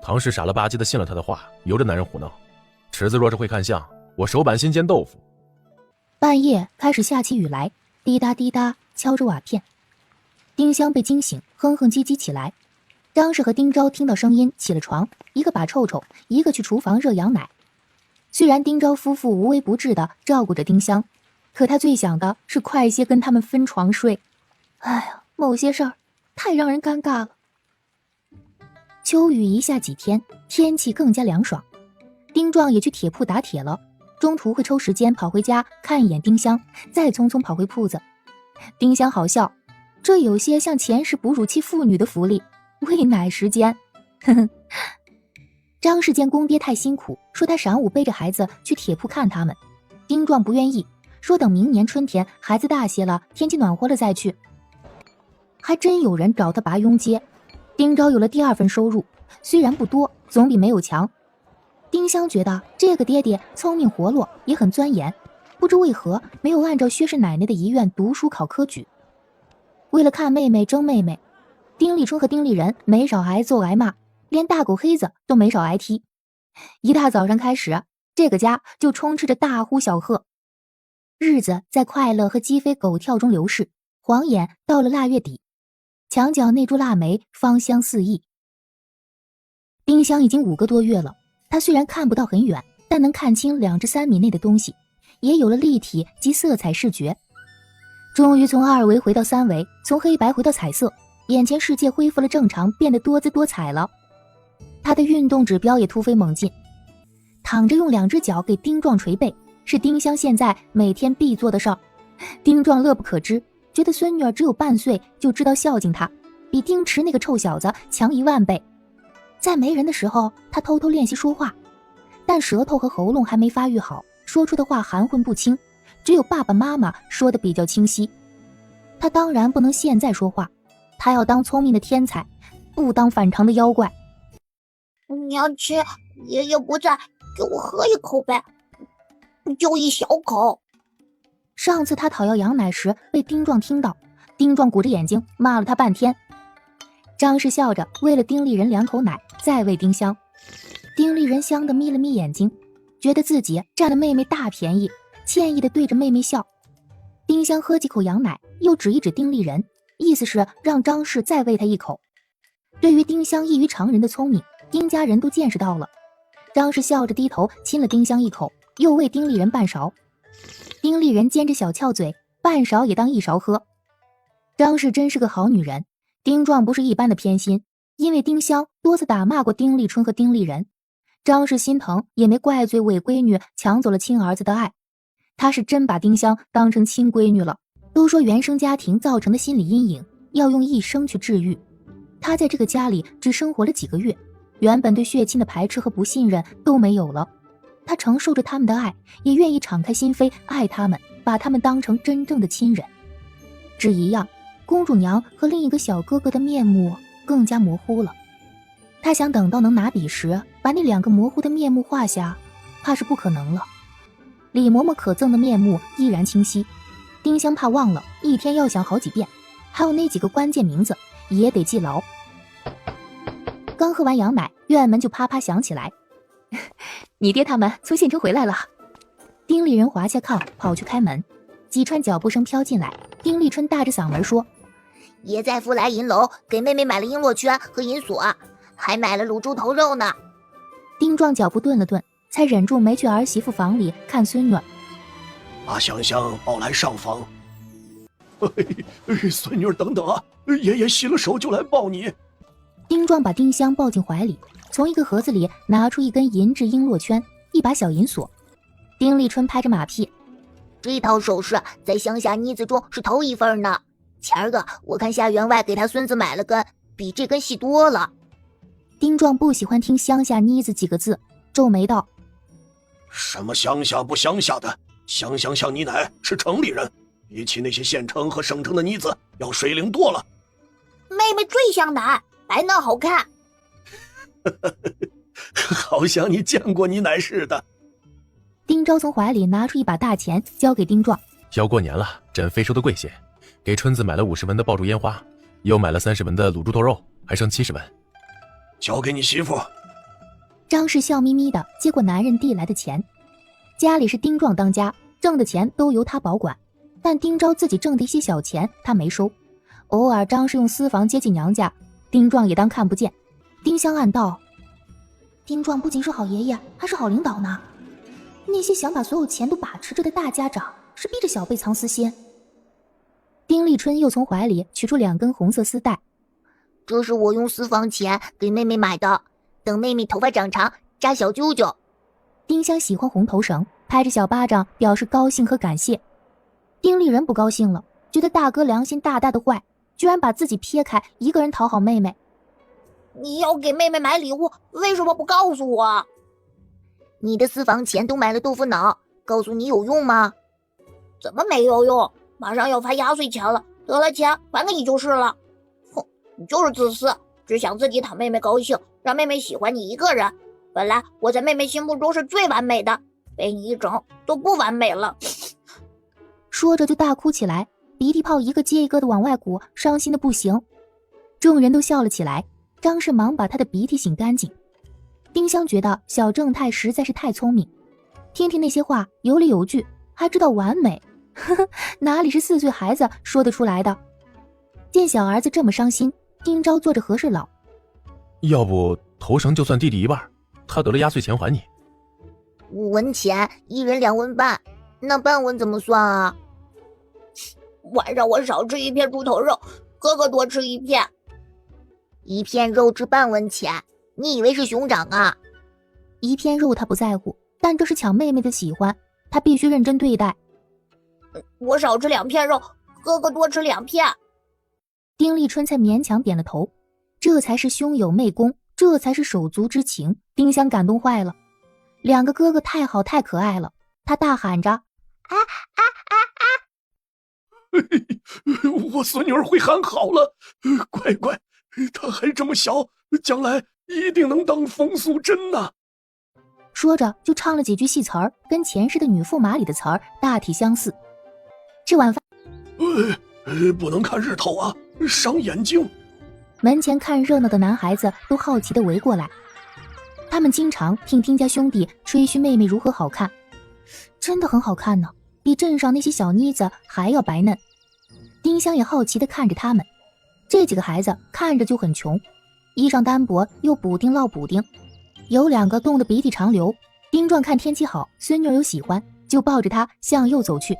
唐氏傻了吧唧的信了他的话，由着男人胡闹。池子若是会看相，我手板心煎豆腐。半夜开始下起雨来，滴答滴答敲着瓦片。丁香被惊醒，哼哼唧唧起来。张氏和丁昭听到声音起了床，一个把臭臭，一个去厨房热羊奶。虽然丁昭夫妇无微不至地照顾着丁香，可他最想的是快些跟他们分床睡。哎呀，某些事儿太让人尴尬了。秋雨一下几天，天气更加凉爽。丁壮也去铁铺打铁了，中途会抽时间跑回家看一眼丁香，再匆匆跑回铺子。丁香好笑，这有些像前世哺乳期妇女的福利，喂奶时间。呵呵。张氏见公爹太辛苦，说他晌午背着孩子去铁铺看他们。丁壮不愿意，说等明年春天孩子大些了，天气暖和了再去。还真有人找他拔佣接。丁昭有了第2份收入，虽然不多，总比没有强。丁香觉得这个爹爹聪明活络，也很钻研，不知为何没有按照薛氏奶奶的遗愿读书考科举。为了看妹妹争妹妹，丁立春和丁立人没少挨揍挨骂，连大狗黑子都没少挨踢。一大早上开始，这个家就充斥着大呼小喝，日子在快乐和鸡飞狗跳中流逝。晃眼到了腊月底，墙角那株腊梅芳香四溢。丁香已经5个多月了，她虽然看不到很远，但能看清2至3米内的东西，也有了立体及色彩视觉。终于从2维回到3维，从黑白回到彩色，眼前世界恢复了正常，变得多姿多彩了。她的运动指标也突飞猛进，躺着用2只脚给丁壮捶背，是丁香现在每天必做的事儿。丁壮乐不可支，觉得孙女儿只有半岁就知道孝敬他，比丁池那个臭小子强10000倍。在没人的时候，他偷偷练习说话，但舌头和喉咙还没发育好，说出的话含混不清，只有爸爸妈妈说的比较清晰。他当然不能现在说话，他要当聪明的天才，不当反常的妖怪。娘亲，爷爷不在，给我喝一口呗，就一小口。上次他讨要羊奶时被丁壮听到，丁壮鼓着眼睛骂了他半天。张氏笑着喂了丁立人2口奶，再喂丁香。丁立人香的眯了眯眼睛，觉得自己占了妹妹大便宜，歉意的对着妹妹笑。丁香喝几口羊奶，又指一指丁立人，意思是让张氏再喂他一口。对于丁香异于常人的聪明，丁家人都见识到了。张氏笑着低头亲了丁香一口，又喂丁立人半勺。丁立人尖着小翘嘴，半勺也当1勺喝。张氏真是个好女人，丁壮不是一般的偏心，因为丁香多次打骂过丁立春和丁立人，张氏心疼，也没怪罪伪闺女抢走了亲儿子的爱。她是真把丁香当成亲闺女了。都说原生家庭造成的心理阴影要用一生去治愈，她在这个家里只生活了几个月，原本对血亲的排斥和不信任都没有了。她承受着他们的爱，也愿意敞开心扉爱他们，把他们当成真正的亲人。只一样，公主娘和另一个小哥哥的面目更加模糊了。她想等到能拿笔时把那2个模糊的面目画下，怕是不可能了。李嬷嬷可憎的面目依然清晰，丁香怕忘了，一天要想好几遍，还有那几个关键名字也得记牢。刚喝完羊奶，院门就啪啪响起来。你爹他们从县城回来了。丁立人滑下炕跑去开门，几串脚步声飘进来。丁立春大着嗓门说：爷在福来银楼给妹妹买了璎珞圈和银锁，还买了卤猪头肉呢。丁壮脚步顿了顿，才忍住没去儿媳妇房里看孙女。把香香抱来上房。孙女等等啊，爷爷洗了手就来抱你。丁壮把丁香抱进怀里，从一个盒子里拿出一根银质璎珞圈，一把小银锁。丁立春拍着马屁：这套首饰在乡下妮子中是头一份呢，前儿个我看夏员外给他孙子买了根，比这根细多了。丁壮不喜欢听乡下妮子几个字，皱眉道：什么乡下不乡下的，香香像你奶是城里人，比起那些县城和省城的妮子要水灵多了。妹妹最像奶，白嫩好看。好像你见过你奶似的。丁昭从怀里拿出一把大钱交给丁壮：要过年了，朕非收的贵些，给春子买了50文的爆竹烟花，又买了30文的卤猪头肉，还剩70文。交给你媳妇。张氏笑眯眯地接过男人递来的钱。家里是丁壮当家，挣的钱都由他保管，但丁昭自己挣的一些小钱他没收。偶尔张氏用私房接进娘家，丁壮也当看不见。丁香暗道：丁壮不仅是好爷爷，还是好领导呢。那些想把所有钱都把持着的大家长，是逼着小辈藏私心。丁立春又从怀里取出2根红色丝带：这是我用私房钱给妹妹买的，等妹妹头发长长扎小揪揪。丁香喜欢红头绳，拍着小巴掌表示高兴和感谢。丁立人不高兴了，觉得大哥良心大大的坏，居然把自己撇开，一个人讨好妹妹。你要给妹妹买礼物，为什么不告诉我？你的私房钱都买了豆腐脑，告诉你有用吗？怎么没有用？马上要发压岁钱了，得了钱还给你就是了。哼，你就是自私，只想自己讨妹妹高兴，让妹妹喜欢你一个人。本来我在妹妹心目中是最完美的，被你一整都不完美了。说着就大哭起来，鼻涕泡一个接一个的往外鼓，伤心的不行。众人都笑了起来，张氏忙把他的鼻涕擤干净。丁香觉得小正太实在是太聪明，听听那些话有理有据，还知道完美，呵呵，哪里是4岁孩子说得出来的。见小儿子这么伤心，丁昭做着和事佬：要不头绳就算弟弟一半，他得了压岁钱还你。5文钱，一人2文半，那半文怎么算啊？晚上我少吃一片猪头肉，哥哥多吃一片。1片肉值半文钱，你以为是熊掌啊？1片肉他不在乎，但这是抢妹妹的喜欢，他必须认真对待。我少吃2片肉，哥哥多吃2片。丁立春才勉强点了头，这才是兄友妹恭，这才是手足之情。丁香感动坏了，2个哥哥太好太可爱了，他大喊着：“我孙女儿会喊好了，乖乖，她还这么小，将来一定能当风素珍呐！”说着就唱了几句戏词儿，跟前世的女驸马里的词儿大体相似。吃晚饭，不能看日头啊，伤眼睛。门前看热闹的男孩子都好奇地围过来，他们经常听丁家兄弟吹嘘妹妹如何好看，真的很好看呢，比镇上那些小妮子还要白嫩。丁香也好奇地看着他们，这几个孩子看着就很穷，衣裳单薄又补丁落补丁，有2个冻得鼻涕长流。丁壮看天气好，孙女又喜欢，就抱着她向右走去。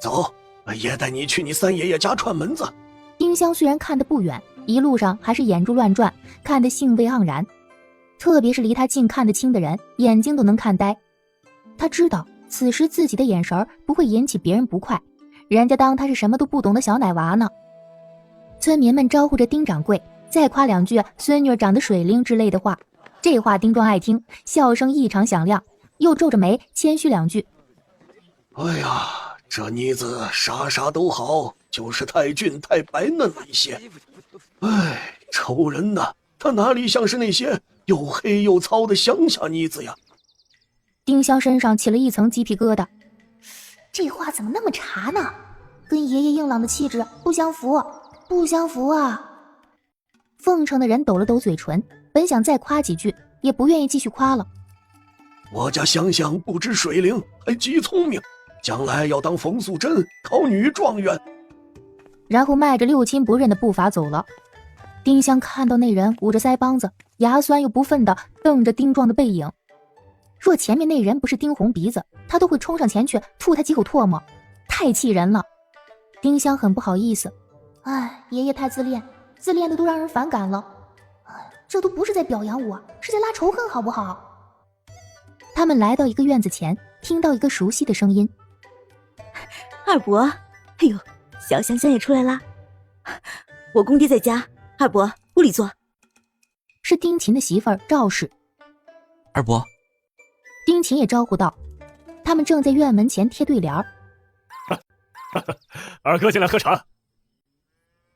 走，爷带你去你三爷爷家串门子。丁香虽然看得不远，一路上还是眼珠乱转，看得兴味盎然。特别是离他近看得清的人，眼睛都能看呆。他知道此时自己的眼神不会引起别人不快，人家当他是什么都不懂的小奶娃呢。村民们招呼着丁掌柜，再夸2句孙女长得水灵之类的话。这话丁壮爱听，笑声异常响亮，又皱着眉谦虚2句：“哎呀，这妮子啥啥都好，就是太俊太白嫩了一些。哎，丑人呐，她哪里像是那些又黑又糙的乡下妮子呀？”丁香身上起了一层鸡皮疙瘩，这话怎么那么茶呢？跟爷爷硬朗的气质不相符，不相符啊！奉承的人抖了抖嘴唇，本想再夸几句，也不愿意继续夸了。我家香香不止水灵，还极聪明，将来要当冯素珍，考女状元。然后迈着六亲不认的步伐走了。丁香看到那人捂着腮帮子，牙酸又不忿地瞪着丁壮的背影。若前面那人不是丁红鼻子，他都会冲上前去吐他几口唾沫，太气人了。丁香很不好意思，爷爷太自恋，自恋的都让人反感了。这都不是在表扬我，是在拉仇恨，好不好？他们来到一个院子前，听到一个熟悉的声音：“二伯，哎呦，小香香也出来啦！我公爹在家，二伯屋里坐。”是丁勤的媳妇儿赵氏。二伯，丁勤也招呼道。他们正在院门前贴对联儿。二哥进来喝茶。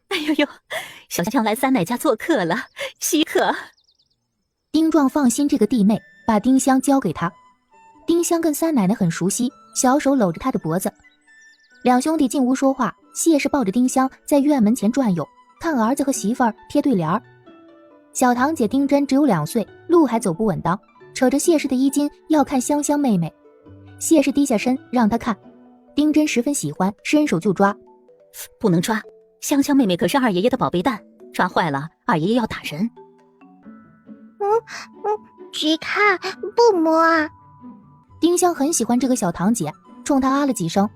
哎呦呦，小香来三奶家做客了，稀客。丁壮放心这个弟妹，把丁香交给他。丁香跟三奶奶很熟悉，小手搂着她的脖子。2兄弟进屋说话，谢氏抱着丁香在院门前转悠，看儿子和媳妇儿贴对联儿。小堂姐丁真只有2岁，路还走不稳当，扯着谢氏的衣襟要看香香妹妹。谢氏低下身让她看，丁真十分喜欢，伸手就抓。不能抓，香香妹妹可是二爷爷的宝贝蛋，抓坏了二爷爷要打人。只看不摸啊。丁香很喜欢这个小堂姐，冲她啊了几声。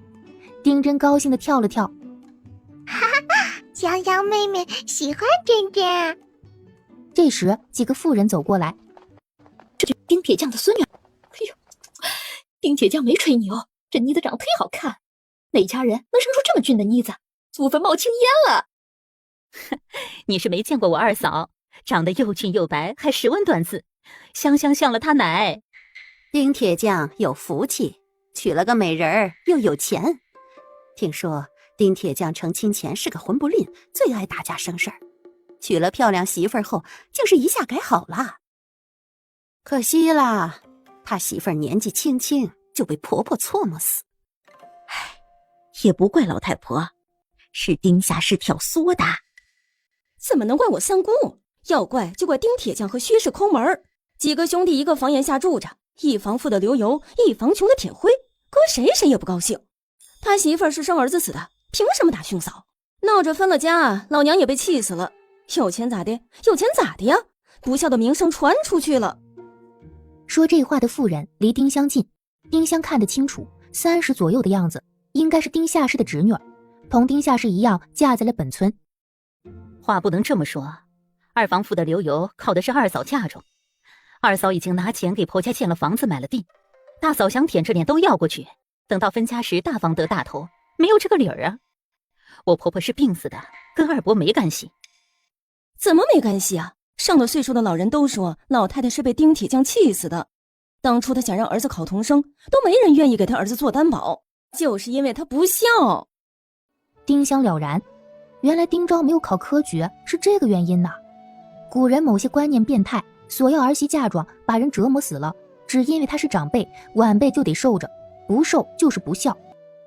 丁真高兴地跳了跳，哈哈，香香妹妹喜欢真真。这时几个妇人走过来，这就是丁铁匠的孙女。哎呦，丁铁匠没吹牛，这妮子长得忒好看，哪家人能生出这么俊的妮子？祖坟冒青烟了。你是没见过我二嫂，长得又俊又白，还10文短字，香香像了她奶。丁铁匠有福气，娶了个美人儿，又有钱。听说丁铁匠成亲前是个混不吝，最爱打架生事儿，娶了漂亮媳妇儿后，竟是一下改好了。可惜啦，他媳妇儿年纪轻轻就被婆婆错摸死。唉，也不怪老太婆，是丁下是挑唆的。怎么能怪我三姑？要怪就怪丁铁匠和薛氏抠门，几个兄弟一个房檐下住着，一房富的刘游，一房穷的铁辉，搁谁也不高兴。他媳妇儿是生儿子死的，凭什么打兄嫂？闹着分了家，老娘也被气死了。有钱咋的？有钱咋的呀？不孝的名声传出去了。说这话的妇人离丁香近，丁香看得清楚，30左右的样子，应该是丁下氏的侄女，同丁下氏一样嫁在了本村。话不能这么说，二房富的刘游靠的是二嫂嫁妆，二嫂已经拿钱给婆家建了房子买了地，大嫂想舔着脸都要过去，等到分家时大方得大头，没有这个理儿啊。我婆婆是病死的，跟二伯没干系。怎么没干系啊？上了岁数的老人都说老太太是被丁铁匠气死的。当初他想让儿子考童生，都没人愿意给他儿子做担保，就是因为他不孝。丁香了然，原来丁昭没有考科举是这个原因呐。古人某些观念变态，索要儿媳嫁妆，把人折磨死了，只因为他是长辈，晚辈就得受着，不受就是不孝。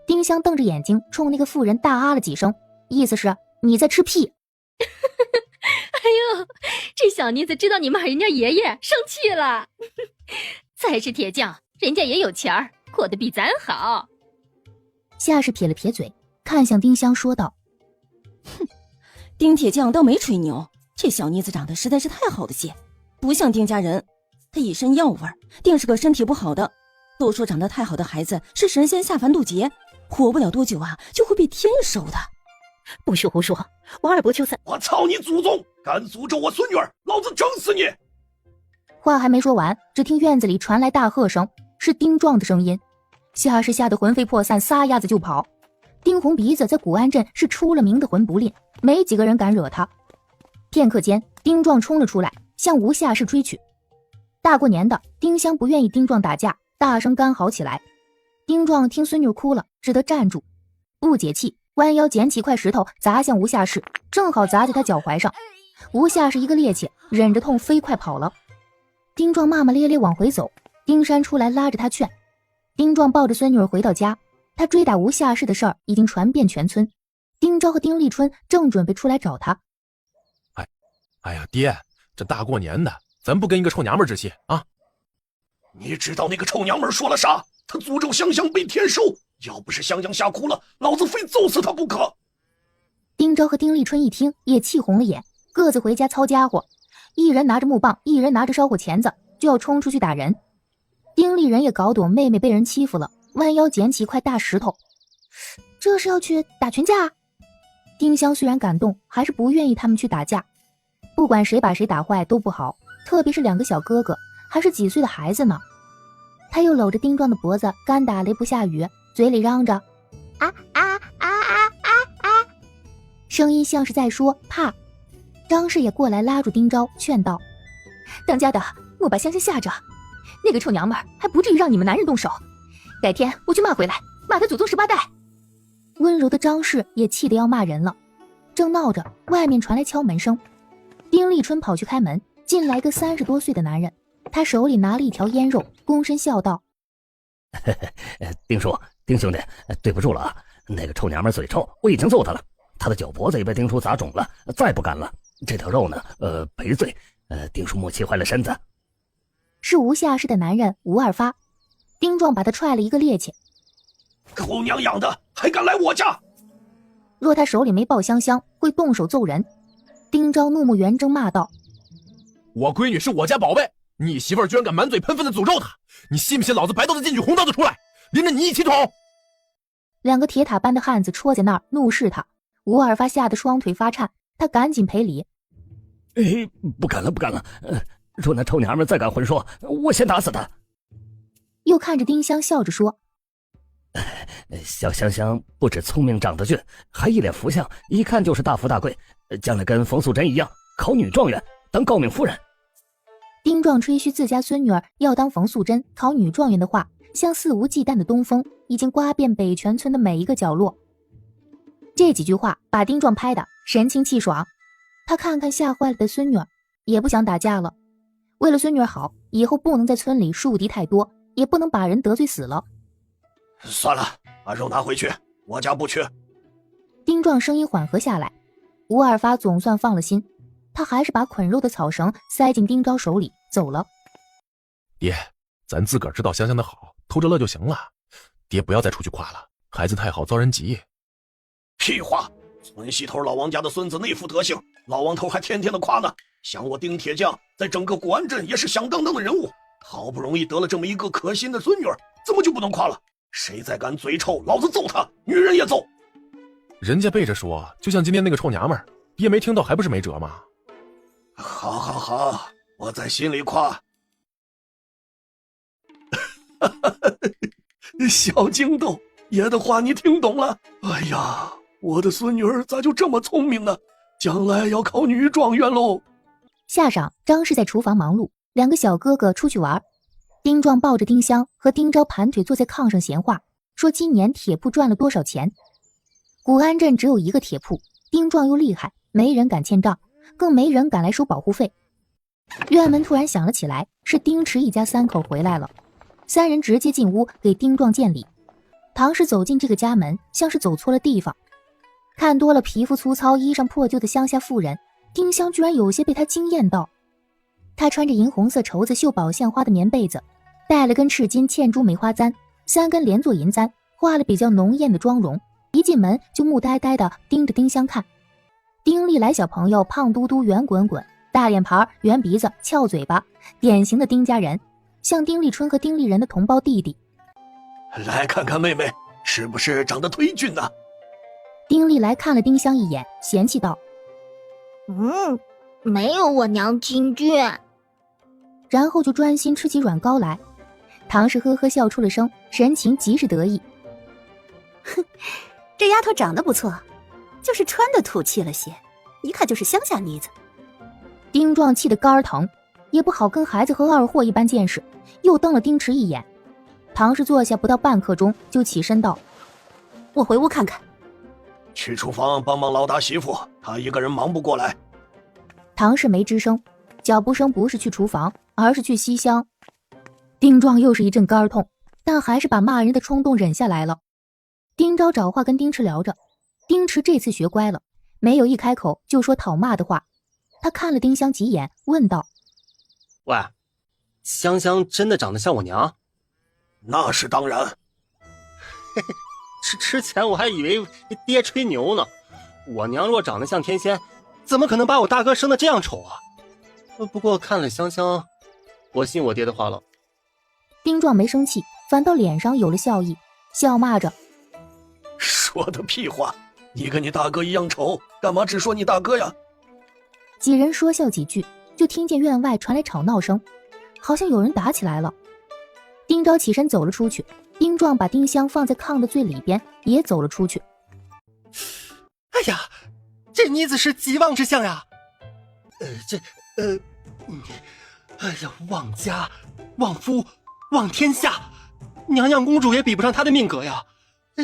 丁香瞪着眼睛冲那个妇人大啊了几声，意思是你在吃屁。哎呦，这小妮子知道你骂人家爷爷，生气了。再是铁匠，人家也有钱儿，过得比咱好。夏氏撇了撇嘴，看向丁香说道：哼，丁铁匠倒没吹牛，这小妮子长得实在是太好了些，不像丁家人。她一身药味，定是个身体不好的。都说长得太好的孩子是神仙下凡渡劫，活不了多久啊，就会被天收的。不许胡说，我二伯就算……我操你祖宗！敢诅咒我孙女儿，老子整死你！话还没说完，只听院子里传来大喝声，是丁壮的声音。夏氏吓得魂飞魄散，撒丫子就跑。丁红鼻子在古安镇是出了名的魂不吝，没几个人敢惹他。片刻间，丁壮冲了出来，向吴夏氏追去。大过年的，丁香不愿意丁壮打架，大声干嚎起来。丁壮听孙女哭了，只得站住，不解气，弯腰捡起一块石头砸向吴夏氏，正好砸在他脚踝上。吴夏氏一个趔趄，忍着痛飞快跑了。丁壮骂骂咧咧往回走，丁山出来拉着他劝。丁壮抱着孙女儿回到家，他追打吴夏氏的事儿已经传遍全村。丁昭和丁立春正准备出来找他。哎呀，爹，这大过年的，咱不跟一个臭娘们置气啊！你知道那个臭娘们说了啥？她诅咒香香被天收，要不是香香吓哭了，老子非揍死她不可。丁昭和丁立春一听也气红了眼，各自回家操家伙，一人拿着木棒，一人拿着烧火钳子，就要冲出去打人。丁立人也搞懂妹妹被人欺负了，弯腰捡起一块大石头，这是要去打群架？丁香虽然感动，还是不愿意他们去打架。不管谁把谁打坏都不好，特别是两个小哥哥，还是几岁的孩子呢。他又搂着丁壮的脖子，干打雷不下雨，嘴里嚷着啊啊啊啊啊啊，声音像是在说怕。张氏也过来拉住丁昭，劝道：当家的莫把香香吓着，那个臭娘们还不至于让你们男人动手，改天我去骂回来，骂他祖宗18代。温柔的张氏也气得要骂人了。正闹着，外面传来敲门声。丁立春跑去开门，进来个30多岁的男人，他手里拿了一条腌肉，躬身笑道：丁叔，丁兄弟，对不住了啊，那个臭娘们嘴臭，我已经揍她了，她的脚脖子也被丁叔砸肿了，再不干了。这条肉呢，赔罪，丁叔莫气坏了身子。是吴夏氏的男人吴二发。丁壮把他踹了一个趔趄，狗娘养的，还敢来我家！若他手里没抱香香，会动手揍人。丁昭怒目圆睁骂道：我闺女是我家宝贝，你媳妇儿居然敢满嘴喷粪的诅咒她，你信不信老子白刀子进去红刀子出来，连着你一起捅！两个铁塔般的汉子戳在那儿怒视他。吴二发吓得双腿发颤，他赶紧赔礼：不敢了不敢了，若那臭娘们再敢混说，我先打死她。又看着丁香笑着说：小香香不止聪明长得俊，还一脸福相，一看就是大富大贵，将来跟冯素贞一样考女状元，当诰命夫人。丁壮吹嘘自家孙女儿要当冯素贞考女状元的话，像肆无忌惮的东风，已经刮遍北泉村的每一个角落。这几句话把丁壮拍得神清气爽，他看看吓坏了的孙女儿，也不想打架了。为了孙女儿好，以后不能在村里树敌太多，也不能把人得罪死了。算了，把肉拿回去，我家不缺。丁壮声音缓和下来，吴二发总算放了心，他还是把捆肉的草绳塞进丁昭手里走了。爹，咱自个儿知道香香的好，偷着乐就行了，爹不要再出去夸了，孩子太好遭人急。屁话，村西头老王家的孙子那副德行，老王头还天天的夸呢。想我丁铁匠在整个古安镇也是响当当的人物，好不容易得了这么一个可心的孙女儿，怎么就不能夸了？谁再敢嘴臭，老子揍他，女人也揍。人家背着说，就像今天那个臭娘们儿，爹没听到还不是没辙吗？好好好，我在心里夸。小京豆，爷的话你听懂了？哎呀，我的孙女儿咋就这么聪明呢？将来要考女状元喽！夏晌，张氏在厨房忙碌，两个小哥哥出去玩。丁壮抱着丁香和丁昭盘腿坐在炕上闲话，说今年铁铺赚了多少钱。古安镇只有一个铁铺，丁壮又厉害，没人敢欠账，更没人敢来收保护费。院门突然响了起来，是丁池一家3口回来了。3人直接进屋给丁壮见礼。唐氏走进这个家门，像是走错了地方。看多了皮肤粗糙、衣裳破旧的乡下妇人，丁香居然有些被他惊艳到。她穿着银红色绸子绣宝线花的棉被子，戴了根赤金嵌珠梅花簪，3根连座银簪，画了比较浓艳的妆容。一进门就木呆呆地盯着丁香看。丁历来小朋友胖嘟嘟、圆滚滚，大脸盘、圆鼻子、翘嘴巴，典型的丁家人，像丁立春和丁立人的同胞弟弟。来看看妹妹是不是长得忒俊呢？丁历来看了丁香一眼，嫌弃道：没有我娘亲俊。然后就专心吃起软糕来。唐氏呵呵笑出了声，神情极是得意。哼，这丫头长得不错，就是穿的土气了些，一看就是乡下妮子。丁壮气得肝儿疼，也不好跟孩子和二货一般见识，又瞪了丁池一眼。唐氏坐下不到半刻钟，就起身道：我回屋看看。去厨房帮忙老大媳妇，她一个人忙不过来。唐氏没吱声，脚步声不是去厨房，而是去西厢。丁壮又是一阵肝痛，但还是把骂人的冲动忍下来了。丁昭找话跟丁池聊着，丁池这次学乖了，没有一开口就说讨骂的话。他看了丁香几眼，问道：喂，香香真的长得像我娘？那是当然。之前我还以为爹吹牛呢，我娘若长得像天仙，怎么可能把我大哥生得这样丑啊？不过看了香香，我信我爹的话了。丁壮没生气，反倒脸上有了笑意，笑骂着：说的屁话，你跟你大哥一样丑，干嘛只说你大哥呀？几人说笑几句，就听见院外传来吵闹声，好像有人打起来了。丁昭起身走了出去，丁壮把丁香放在炕的最里边，也走了出去。哎呀，这妮子是极旺之相呀！哎呀，旺家、旺夫、旺天下，娘娘公主也比不上她的命格呀。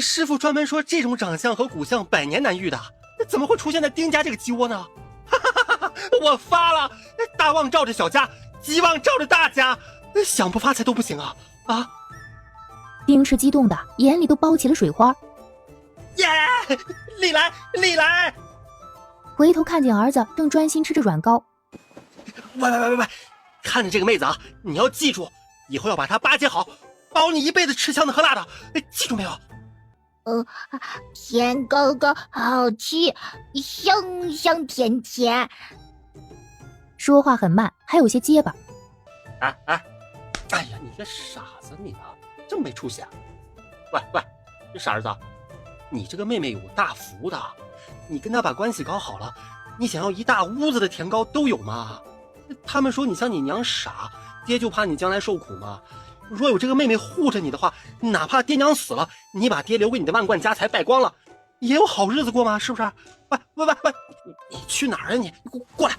师傅专门说这种长相和骨相100年难遇的，怎么会出现在丁家这个鸡窝呢？我发了，大旺罩着小家，极旺罩着大家，想不发财都不行啊！啊！丁氏激动的眼里都包起了水花。耶！历来！回头看见儿子正专心吃着软糕。喂！看着这个妹子啊，你要记住，以后要把她巴结好，保你一辈子吃香的喝辣的，记住没有？甜糕糕好吃，香甜。说话很慢，还有些结巴。哎呀，你这傻子你啊，这么没出息啊！喂，这傻儿子，你这个妹妹有大福的，你跟她把关系搞好了，你想要一大屋子的甜糕都有吗？他们说你像你娘傻，爹就怕你将来受苦嘛。若有这个妹妹护着你的话，哪怕爹娘死了，你把爹留给你的万贯家财败光了，也有好日子过吗？是不是？喂，你去哪儿啊你过来！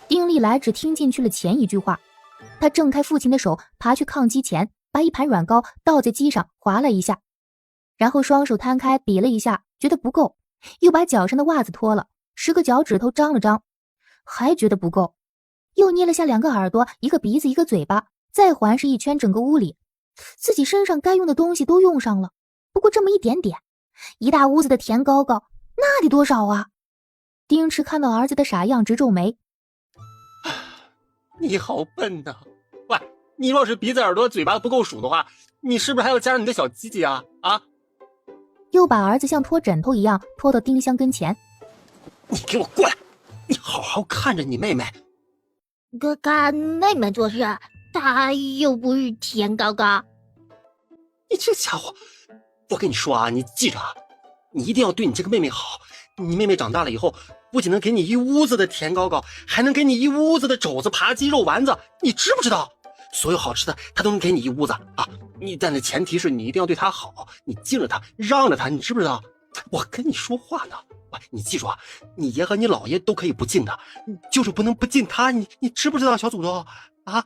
丁历来只听进去了前一句话，他挣开父亲的手，爬去炕机前，把一盘软糕倒在机上划了一下，然后双手摊开比了一下，觉得不够，又把脚上的袜子脱了，10个脚趾头张了张，还觉得不够，又捏了下2个耳朵，一个鼻子，一个嘴巴，再环视一圈整个屋里，自己身上该用的东西都用上了，不过这么一点点，一大屋子的甜糕糕，那得多少啊？丁池看到儿子的傻样，直皱眉。你好笨呐！喂，你若是鼻子、耳朵、嘴巴不够数的话，你是不是还要加上你的小鸡鸡啊？又把儿子像拖枕头一样拖到丁香跟前。你给我过来！你好好看着你妹妹。哥看妹妹做事，她又不是甜糕糕。你这家伙，我跟你说啊，你记着啊，你一定要对你这个妹妹好。你妹妹长大了以后，不仅能给你一屋子的甜糕糕，还能给你一屋子的肘子、扒鸡、肉丸子，你知不知道？所有好吃的她都能给你一屋子啊！但是前提是你一定要对她好，你敬着她，让着她，你知不知道？我跟你说话呢。喂，你记住啊，你爷和你姥爷都可以不敬的，就是不能不敬他。你知不知道，小祖宗啊？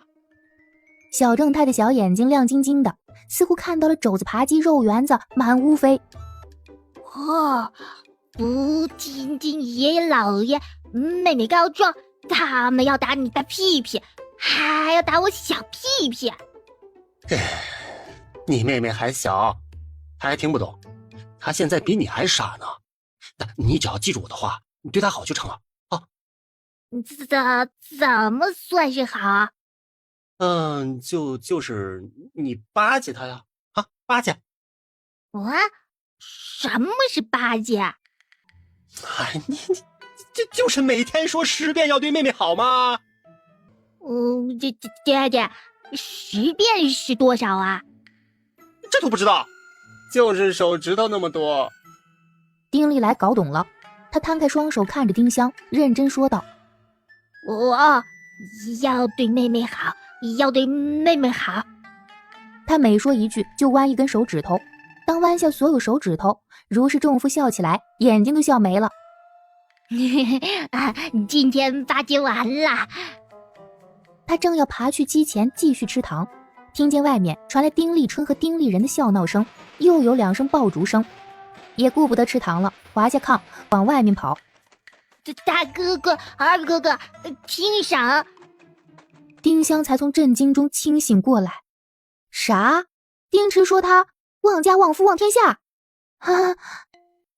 小正太的小眼睛亮晶晶的，似乎看到了肘子扒鸡、肉圆子满屋飞。哦，不听听爷爷姥爷，妹妹告状，他们要打你大屁屁，还要打我小屁屁。你妹妹还小，她还听不懂，她现在比你还傻呢。但你只要记住我的话，你对她好就成了啊。怎么算是好？就是你巴结她呀，啊，巴结。我什么是巴结？哎，你这就是每天说10遍要对妹妹好吗？爹爹，10遍是多少啊？这都不知道，就是手指头那么多。丁力来搞懂了，他摊开双手看着丁香，认真说道：我要对妹妹好，要对妹妹好。他每说一句就弯一根手指头，当弯下所有手指头，如释重负笑起来，眼睛都笑没了。今天巴结完了。他正要爬去机前继续吃糖，听见外面传来丁立春和丁立人的笑闹声，又有2声爆竹声，也顾不得吃糖了，滑下炕往外面跑。大哥哥、二哥哥，听赏！丁香才从震惊中清醒过来。啥？丁池说他忘家忘夫忘天下？啊！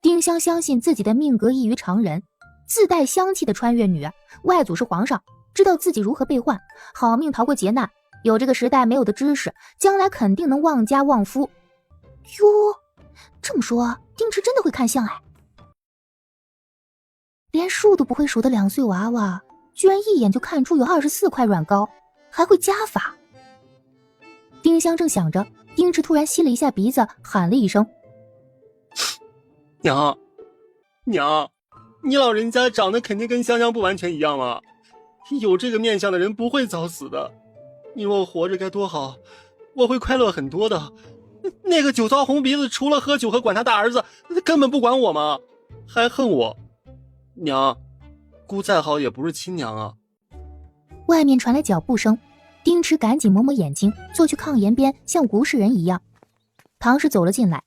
丁香相信自己的命格异于常人，自带香气的穿越女，外祖是皇上，知道自己如何被换，好命逃过劫难，有这个时代没有的知识，将来肯定能忘家忘夫。哟，这么说，丁池真的会看相哎！连数都不会数的2岁娃娃，居然一眼就看出有24块软膏，还会加法。丁香正想着，丁池突然吸了一下鼻子，喊了一声：娘，你老人家长得肯定跟香香不完全一样嘛，有这个面相的人不会早死的。你若活着该多好，我会快乐很多的。那个酒糟红鼻子除了喝酒和管他大儿子，根本不管我嘛，还恨我。娘，姑再好也不是亲娘啊。外面传来脚步声，丁池赶紧抹抹眼睛，坐去炕沿边，像无事人一样。唐氏走了进来，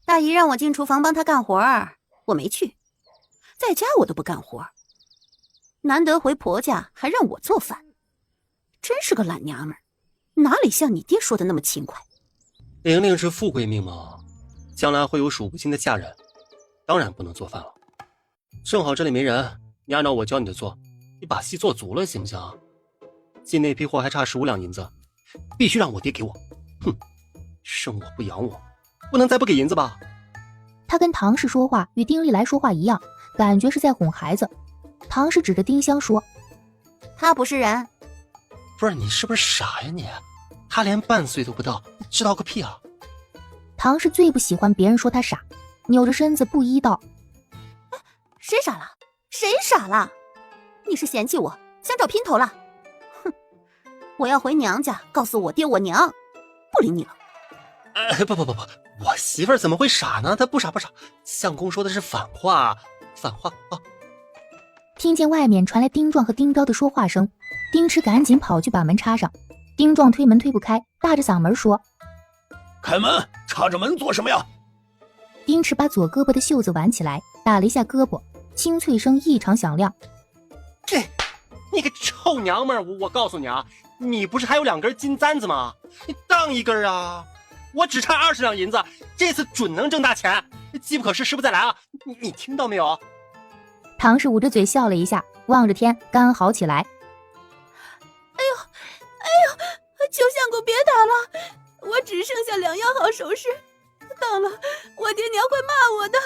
大姨让我进厨房帮她干活儿，我没去，在家我都不干活，难得回婆家还让我做饭，真是个懒娘们儿，哪里像你爹说的那么勤快。玲玲是富贵命嘛，将来会有数不清的嫁人，当然不能做饭了。正好这里没人，你按照我教你的做，你把戏做足了行不行？进那批货还差15两银子，必须让我爹给我。哼，生我不养我，不能再不给银子吧？他跟唐氏说话与丁力来说话一样，感觉是在哄孩子。唐氏指着丁香说：他不是人。不是，你是不是傻呀你？他连半岁都不到，知道个屁啊！唐氏最不喜欢别人说他傻，扭着身子不依道：谁傻了？谁傻了？你是嫌弃我，想找姘头了？哼！我要回娘家，告诉我爹我娘，不理你了。不，我媳妇儿怎么会傻呢？她不傻。相公说的是反话啊！听见外面传来丁壮和丁彪的说话声，丁池赶紧跑去把门插上。丁壮推门推不开，大着嗓门说：开门，插着门做什么呀？丁池把左胳膊的袖子挽起来，打了一下胳膊，清脆声异常响亮。你个臭娘们儿！我告诉你啊，你不是还有2根金簪子吗？你当一根啊！我只差20两银子，这次准能挣大钱。机不可失，时不再来啊！你听到没有？唐氏捂着嘴笑了一下，望着天干嚎起来。哎呦，求相公别打了，我只剩下2样好首饰，当了我爹娘会骂我的。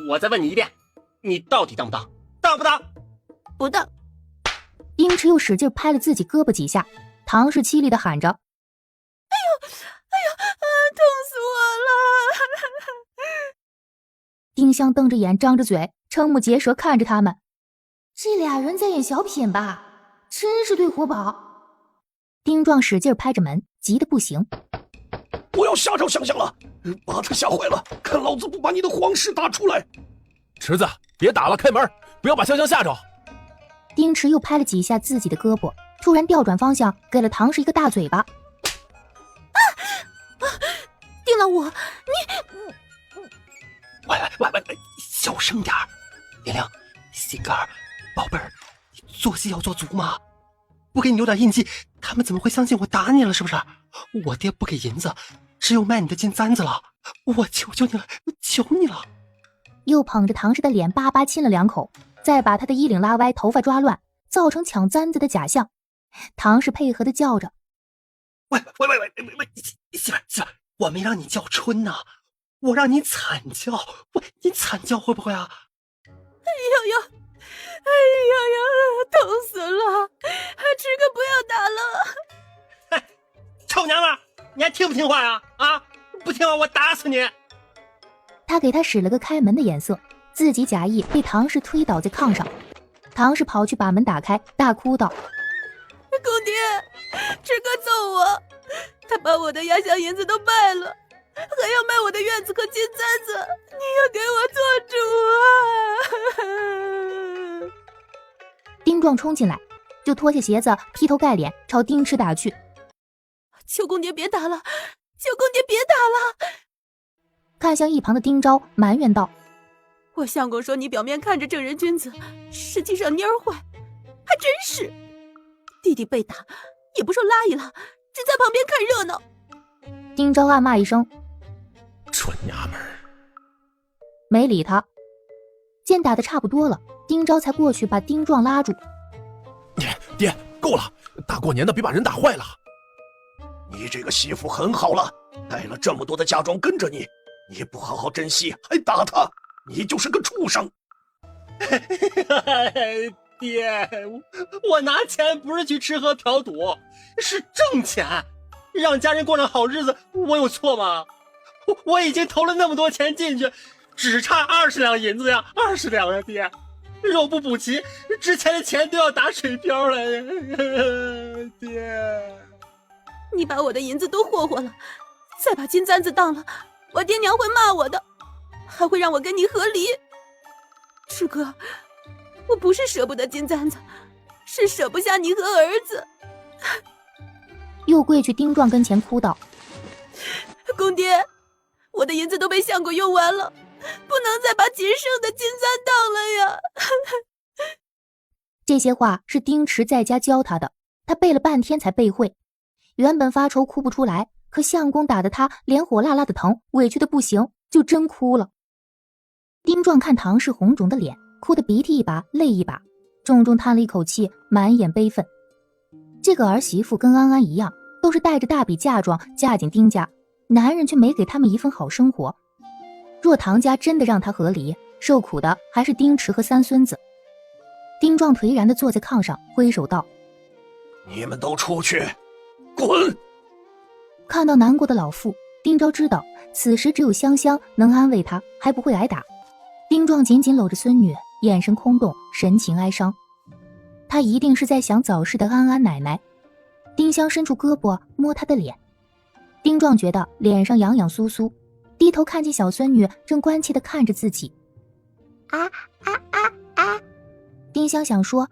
我再问你一遍，你到底当不当？当不当？不当。丁池又使劲拍了自己胳膊几下，唐氏凄厉地喊着：哎呦，痛死我了！丁香瞪着眼张着嘴，瞠目结舌看着他们。这俩人在演小品吧？真是对活宝。丁壮使劲拍着门，急得不行。不要吓着香香了，把她吓坏了，看老子不把你的皇室打出来！池子，别打了，开门，不要把香香吓着。丁池又拍了几下自己的胳膊，突然调转方向，给了唐氏一个大嘴巴。丁老五，你……喂，小声点儿！玲玲，心肝儿，宝贝儿，做戏要做足吗？不给你留点印记，他们怎么会相信我打你了？是不是？我爹不给银子，只有卖你的金簪子了。我求求你了，求你了！又捧着唐氏的脸巴巴亲了2口，再把他的衣领拉歪，头发抓乱，造成抢簪子的假象。唐氏配合的叫着：“喂，媳妇儿，我没让你叫春呐，我让你惨叫。喂，你惨叫会不会啊？”哎呀，疼死了！池哥不要打了！臭娘们儿，你还听不听话呀？啊，不听话我打死你！他给他使了个开门的眼色，自己假意被唐氏推倒在炕上。唐氏跑去把门打开，大哭道：“公爹，池哥揍我，他把我的压箱银子都卖了，还要卖我的院子和金簪子，你要给我做主啊！”丁壮冲进来，就脱下鞋子，劈头盖脸朝丁池打去。求公爹别打了，求公爹别打了！看向一旁的丁昭，埋怨道：“我相公说你表面看着正人君子，实际上蔫儿坏，还真是。弟弟被打，也不说拉一拉，只在旁边看热闹。”丁昭暗骂一声：“蠢娘们儿！”没理他。见打得差不多了，丁昭才过去把丁壮拉住：“爹，够了！大过年的别把人打坏了。”你这个媳妇很好了，带了这么多的嫁妆跟着你，你不好好珍惜还打她，你就是个畜生！爹，我拿钱不是去吃喝嫖赌，是挣钱，让家人过上好日子，我有错吗？我已经投了那么多钱进去，只差20两银子呀，20两呀，爹！肉不补齐，之前的钱都要打水漂了呀，爹！你把我的银子都霍霍了，再把金簪子当了，我爹娘会骂我的，还会让我跟你和离。池哥，我不是舍不得金簪子，是舍不下你和儿子。又跪去丁壮跟前哭道：“公爹，我的银子都被相公用完了，不能再把仅剩的金簪当了呀！”这些话是丁池在家教他的，他背了半天才背会。原本发愁哭不出来，可相公打得他脸火辣辣的疼，委屈的不行，就真哭了。丁壮看唐氏红肿的脸，哭得鼻涕一把泪一把，重重叹了一口气，满眼悲愤。这个儿媳妇跟安安一样，都是带着大笔嫁妆嫁进丁家，男人却没给他们一份好生活。若唐家真的让他和离，受苦的还是丁池和3孙子。丁壮颓然地坐在炕上，挥手道：“你们都出去！”滚！看到难过的老妇，丁昭知道此时只有香香能安慰他，还不会挨打。丁壮紧紧搂着孙女，眼神空洞，神情哀伤。他一定是在想早逝的安安奶奶。丁香伸出胳膊摸他的脸，丁壮觉得脸上痒痒酥酥，低头看见小孙女正关切地看着自己。丁香想说：“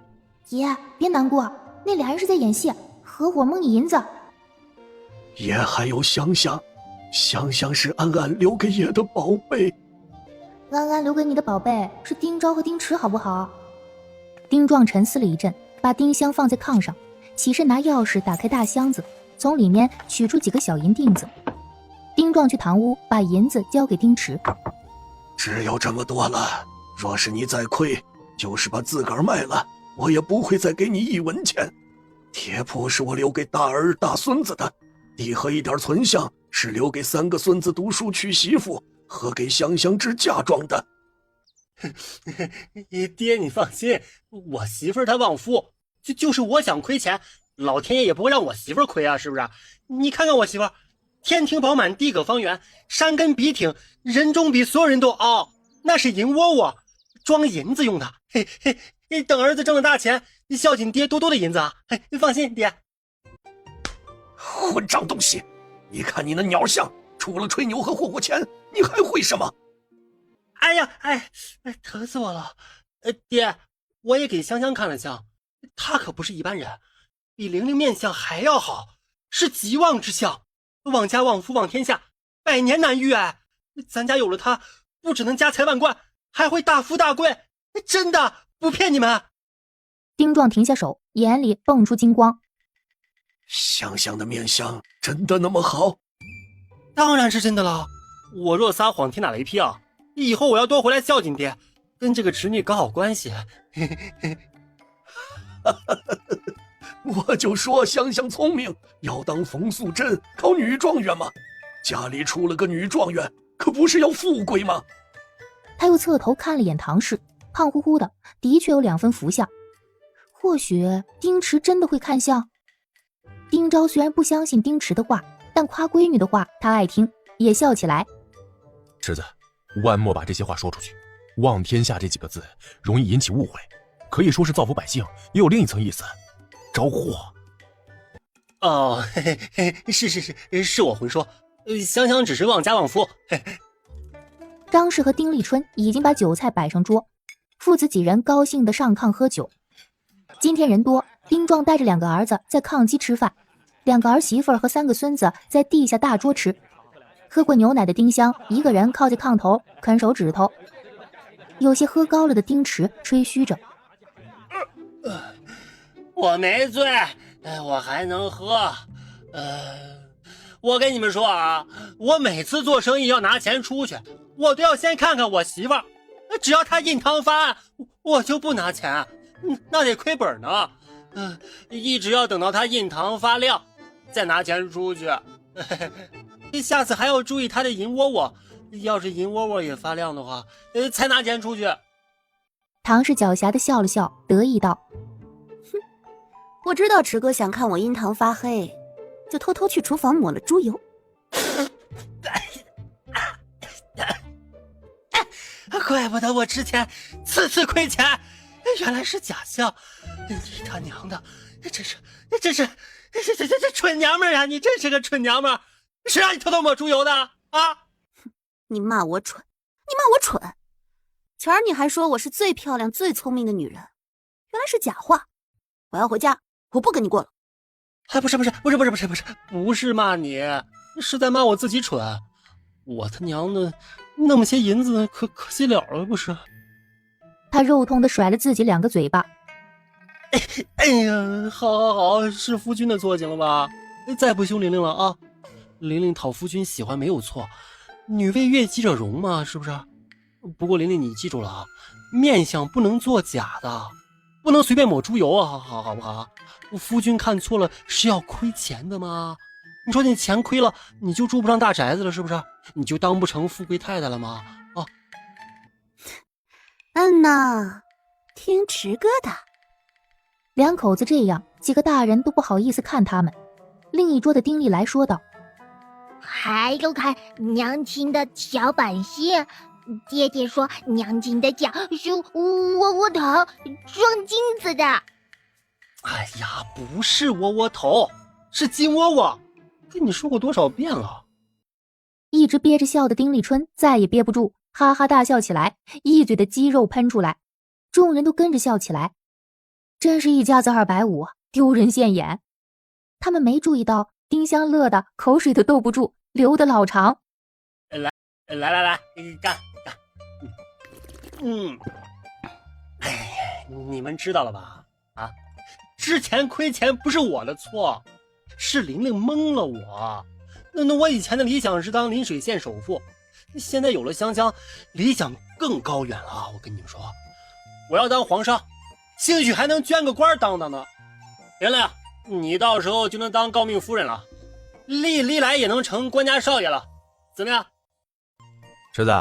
爷，别难过，那俩人是在演戏，合伙蒙你银子。”爷还有香香，香香是安安留给爷的宝贝。安安留给你的宝贝是丁昭和丁池，好不好？丁壮沉思了一阵，把丁香放在炕上，起身拿钥匙打开大箱子，从里面取出几个小银锭子。丁壮去堂屋把银子交给丁池：“只有这么多了，若是你再亏，就是把自个儿卖了，我也不会再给你1文钱。铁铺是我留给大儿大孙子的，地和一点存项是留给3个孙子读书娶媳妇和给香香织嫁妆的。”爹，你放心，我媳妇儿她旺夫，就是我想亏钱，老天爷也不会让我媳妇儿亏啊，是不是？你看看我媳妇儿，天庭饱满，地阁方圆，山根笔挺，人中比所有人都傲，那是银窝窝，装银子用的。嘿嘿，等儿子挣了大钱，孝敬爹多多的银子啊！嘿，放心，爹。混账东西，你看你那鸟相，除了吹牛和霍霍钱，你还会什么？哎呀，疼死我了！爹，我也给香香看了相，她可不是一般人，比玲玲面相还要好，是极旺之相，旺家旺夫旺天下，百年难遇哎！咱家有了她，不只能家财万贯，还会大富大贵，真的不骗你们。丁壮停下手，眼里蹦出金光。香香的面相真的那么好？当然是真的了，我若撒谎天打雷劈啊！以后我要多回来孝敬爹，跟这个侄女搞好关系。我就说香香聪明，要当冯素贞考女状元嘛，家里出了个女状元，可不是要富贵吗？他又侧头看了眼唐氏，胖乎乎的，的确有2分福相。或许丁池真的会看相。丁昭虽然不相信丁池的话，但夸闺女的话他爱听，也笑起来。池子，万莫把这些话说出去，望天下这几个字容易引起误会，可以说是造福百姓，也有另一层意思，招祸。哦，是我混说，香香只是旺家旺夫。张氏和丁立春已经把酒菜摆上桌，父子几人高兴地上炕喝酒。今天人多，丁壮带着2个儿子在炕基吃饭，2个儿媳妇和3个孙子在地下大桌吃。喝过牛奶的丁香一个人靠在炕头啃手指头，有些喝高了的丁池吹嘘着：我没醉，我还能喝。我跟你们说啊，我每次做生意要拿钱出去，我都要先看看我媳妇儿，只要她印堂发暗，我就不拿钱，那得亏本呢。一直要等到她印堂发亮，再拿钱出去。下次还要注意她的银窝窝，要是银窝窝也发亮的话，才拿钱出去。唐氏狡黠地笑了笑，得意道：哼，我知道池哥想看我印堂发黑，就偷偷去厨房抹了猪油。怪不得我之前次次亏钱，原来是假象。你他娘的，这蠢娘们啊！你真是个蠢娘们，谁让你偷偷抹猪油的啊？你骂我蠢，你骂我蠢。前儿你还说我是最漂亮、最聪明的女人，原来是假话。我要回家，我不跟你过了。不是骂你，是在骂我自己蠢。我他娘的那么些银子可惜了了不是？他肉痛地甩了自己2个嘴巴。哎呀，好，是夫君的作景了吧？再不凶玲玲了啊！玲玲讨夫君喜欢没有错，女为悦己者容嘛，是不是？不过玲玲你记住了啊，面相不能作假的，不能随便抹猪油啊，好不好？夫君看错了是要亏钱的吗？你说你钱亏了，你就住不上大宅子了，是不是？你就当不成富贵太太了吗？啊！呐，听池哥的。2口子这样，几个大人都不好意思看他们。另一桌的丁力来说道：还有看娘亲的小板鞋，爹爹说娘亲的脚是窝窝头装金子的。哎呀，不是窝窝头，是金窝窝，跟你说过多少遍了。一直憋着笑的丁立春再也憋不住，哈哈大笑起来，一嘴的鸡肉喷出来，众人都跟着笑起来。真是一家子250，丢人现眼。他们没注意到丁香乐的口水都斗不住，流得老长。来，干！哎，你们知道了吧？啊，之前亏钱不是我的错，是玲玲蒙了我。那我以前的理想是当临水县首富，现在有了香香，理想更高远了。我跟你们说，我要当皇上，兴许还能捐个官当呢。玲玲，你到时候就能当诰命夫人了，历来也能成官家少爷了，怎么样？池子，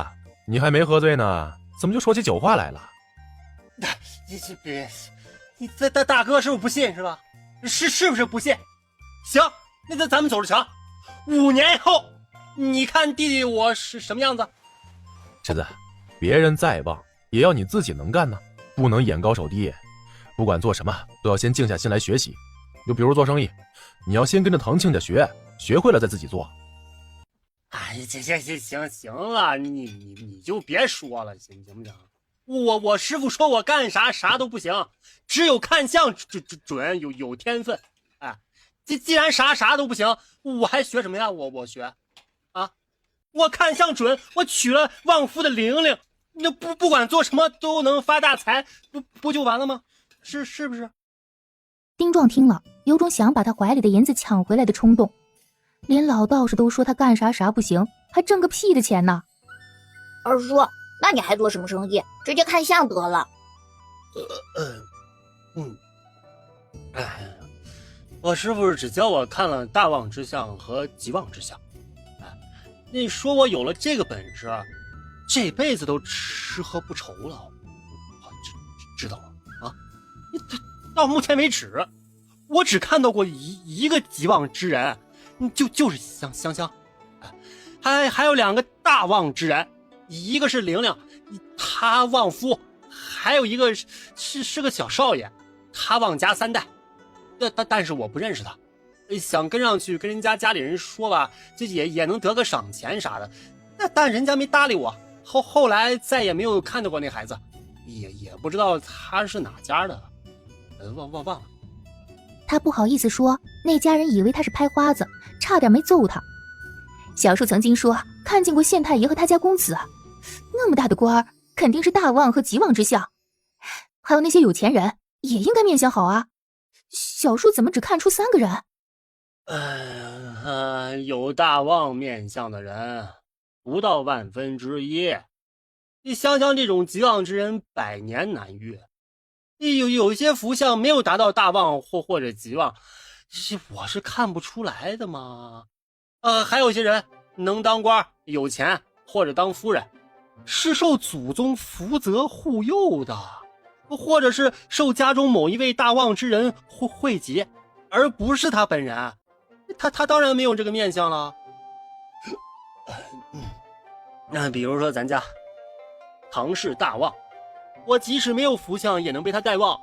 你还没喝醉呢，怎么就说起酒话来了？你大哥是不是不信是吧？是不是不信？行，那咱们走着瞧。5年后，你看弟弟我是什么样子？池子，别人再棒，也要你自己能干呢，不能眼高手低。不管做什么，都要先静下心来学习。就比如做生意，你要先跟着唐亲家学会了再自己做，哎，行了，你就别说了，行不行？我师傅说我干啥都不行，只有看相准，有天分。哎，既然啥都不行，我还学什么呀？我学啊，我看相准，我娶了旺夫的玲玲，那不管做什么都能发大财，不就完了吗？是不是？丁壮听了，有种想把他怀里的银子抢回来的冲动。连老道士都说他干啥不行，还挣个屁的钱呢！二叔，那你还做什么生意？直接看相得了。我师傅只教我看了大旺之相和极旺之相。那说我有了这个本事，这辈子都吃喝不愁了。我知道了啊！到目前为止，我只看到过一个极旺之人。就是香香，还有2个大旺之人，一个是玲玲，他旺夫，还有一个是个小少爷，他旺家3代，但是我不认识他，想跟上去跟人家里人说吧，这也能得个赏钱啥的，但人家没搭理我，后来再也没有看到过那孩子，也不知道他是哪家的，忘了。他不好意思说，那家人以为他是拍花子，差点没揍他。小树曾经说看见过县太爷和他家公子，那么大的官儿，肯定是大旺和极旺之相。还有那些有钱人，也应该面相好啊。小树怎么只看出3个人？有大旺面相的人不到1/1000。香香这种极旺之人100年难遇。有些福相没有达到大旺或者极旺，我是看不出来的嘛。还有些人能当官、有钱或者当夫人，是受祖宗福泽护佑的，或者是受家中某一位大旺之人惠及，而不是他本人。他当然没有这个面相了。那比如说咱家唐氏大旺，我即使没有福相也能被他带旺，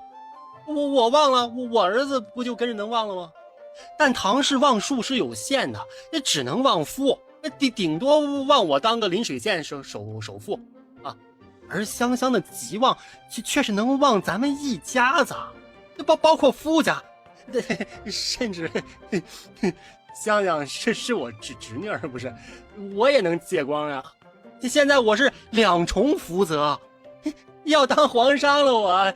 我旺了，我儿子不就跟着能旺了吗？但唐氏旺数是有限的，那只能旺夫，顶多旺我当个临水县首富啊。而香香的极旺却是能旺咱们一家子，包括夫家，甚至香香是我侄女儿，不是我也能借光呀。现在我是2重福泽。要当皇上了我。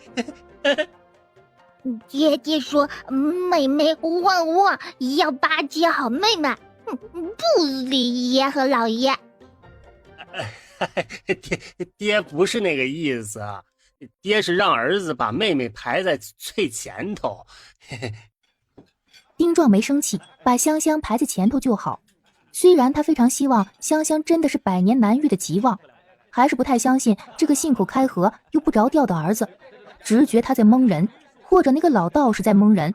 爹说妹妹旺旺，要巴结好妹妹，不理爷和老爷。爹不是那个意思，爹是让儿子把妹妹排在最前头。丁壮没生气，把香香排在前头就好。虽然他非常希望香香真的是100年难遇的极旺，还是不太相信这个信口开河又不着调的儿子，直觉他在蒙人，或者那个老道士在蒙人。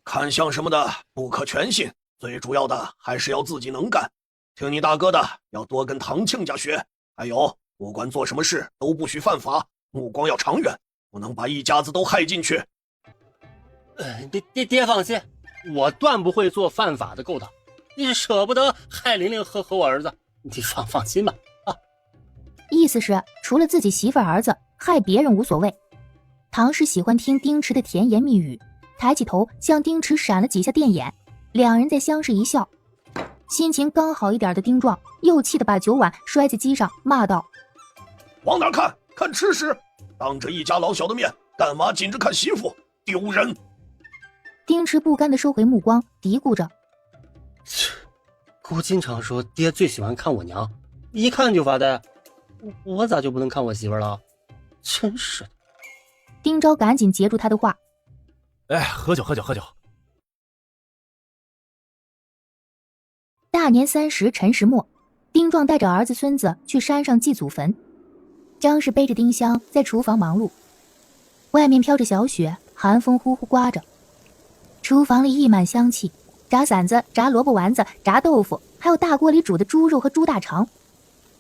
看相什么的不可全信，最主要的还是要自己能干。听你大哥的，要多跟唐庆家学。还有，不管做什么事都不许犯法，目光要长远，不能把一家子都害进去。爹放心，我断不会做犯法的勾当。你舍不得害玲玲和我儿子，你放心吧。意思是除了自己媳妇儿子，害别人无所谓。唐氏喜欢听丁池的甜言蜜语，抬起头向丁池闪了几下电眼，两人在相视一笑。心情刚好一点的丁壮又气得把酒碗摔在机上，骂道：往哪看？看吃食！当着一家老小的面，干嘛紧着看媳妇？丢人！丁池不甘地收回目光，嘀咕着：姑经常说爹最喜欢看我娘，一看就发呆，我咋就不能看我媳妇了？真是的。丁昭赶紧截住他的话：哎，喝酒。大年30辰时末，丁壮带着儿子孙子去山上祭祖坟，张氏背着丁香在厨房忙碌。外面飘着小雪，寒风呼呼刮着，厨房里溢满香气，炸馓子、炸萝卜丸子、炸豆腐，还有大锅里煮的猪肉和猪大肠。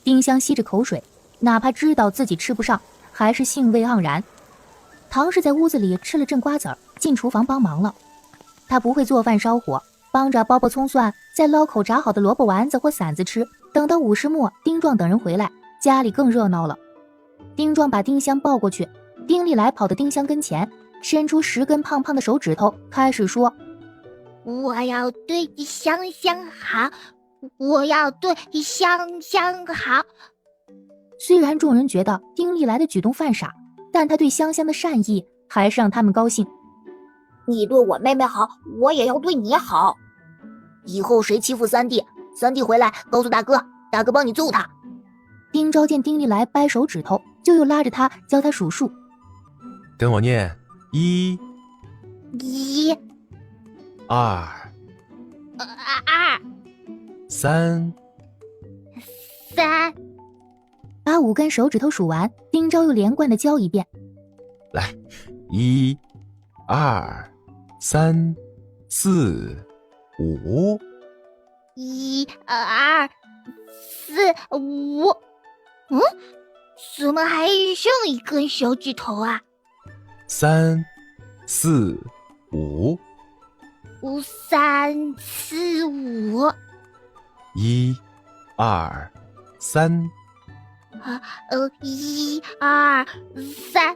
丁香吸着口水，哪怕知道自己吃不上，还是兴味盎然。唐氏在屋子里吃了阵瓜子儿，进厨房帮忙了。他不会做饭烧火，帮着剥剥葱蒜，再捞口炸好的萝卜丸子或馓子吃。等到午时末，丁壮等人回来，家里更热闹了。丁壮把丁香抱过去，丁丽来跑到丁香跟前，伸出10根胖胖的手指头，开始说：“我要对香香好，我要对香香好。”虽然众人觉得丁丽来的举动犯傻，但他对香香的善意还是让他们高兴。你对我妹妹好，我也要对你好。以后谁欺负三弟，三弟回来告诉大哥，大哥帮你揍他。丁昭见丁丽来掰手指头，就又拉着他教他数数。跟我念1、 1、 2、 2、 3、 3。把5根手指头数完，丁昭又连贯地教一遍。来，1、2、3、4、5。1、2、4、5。怎么还剩1根手指头啊？3、4、5。3、4、5。1、2、3。1、2、3。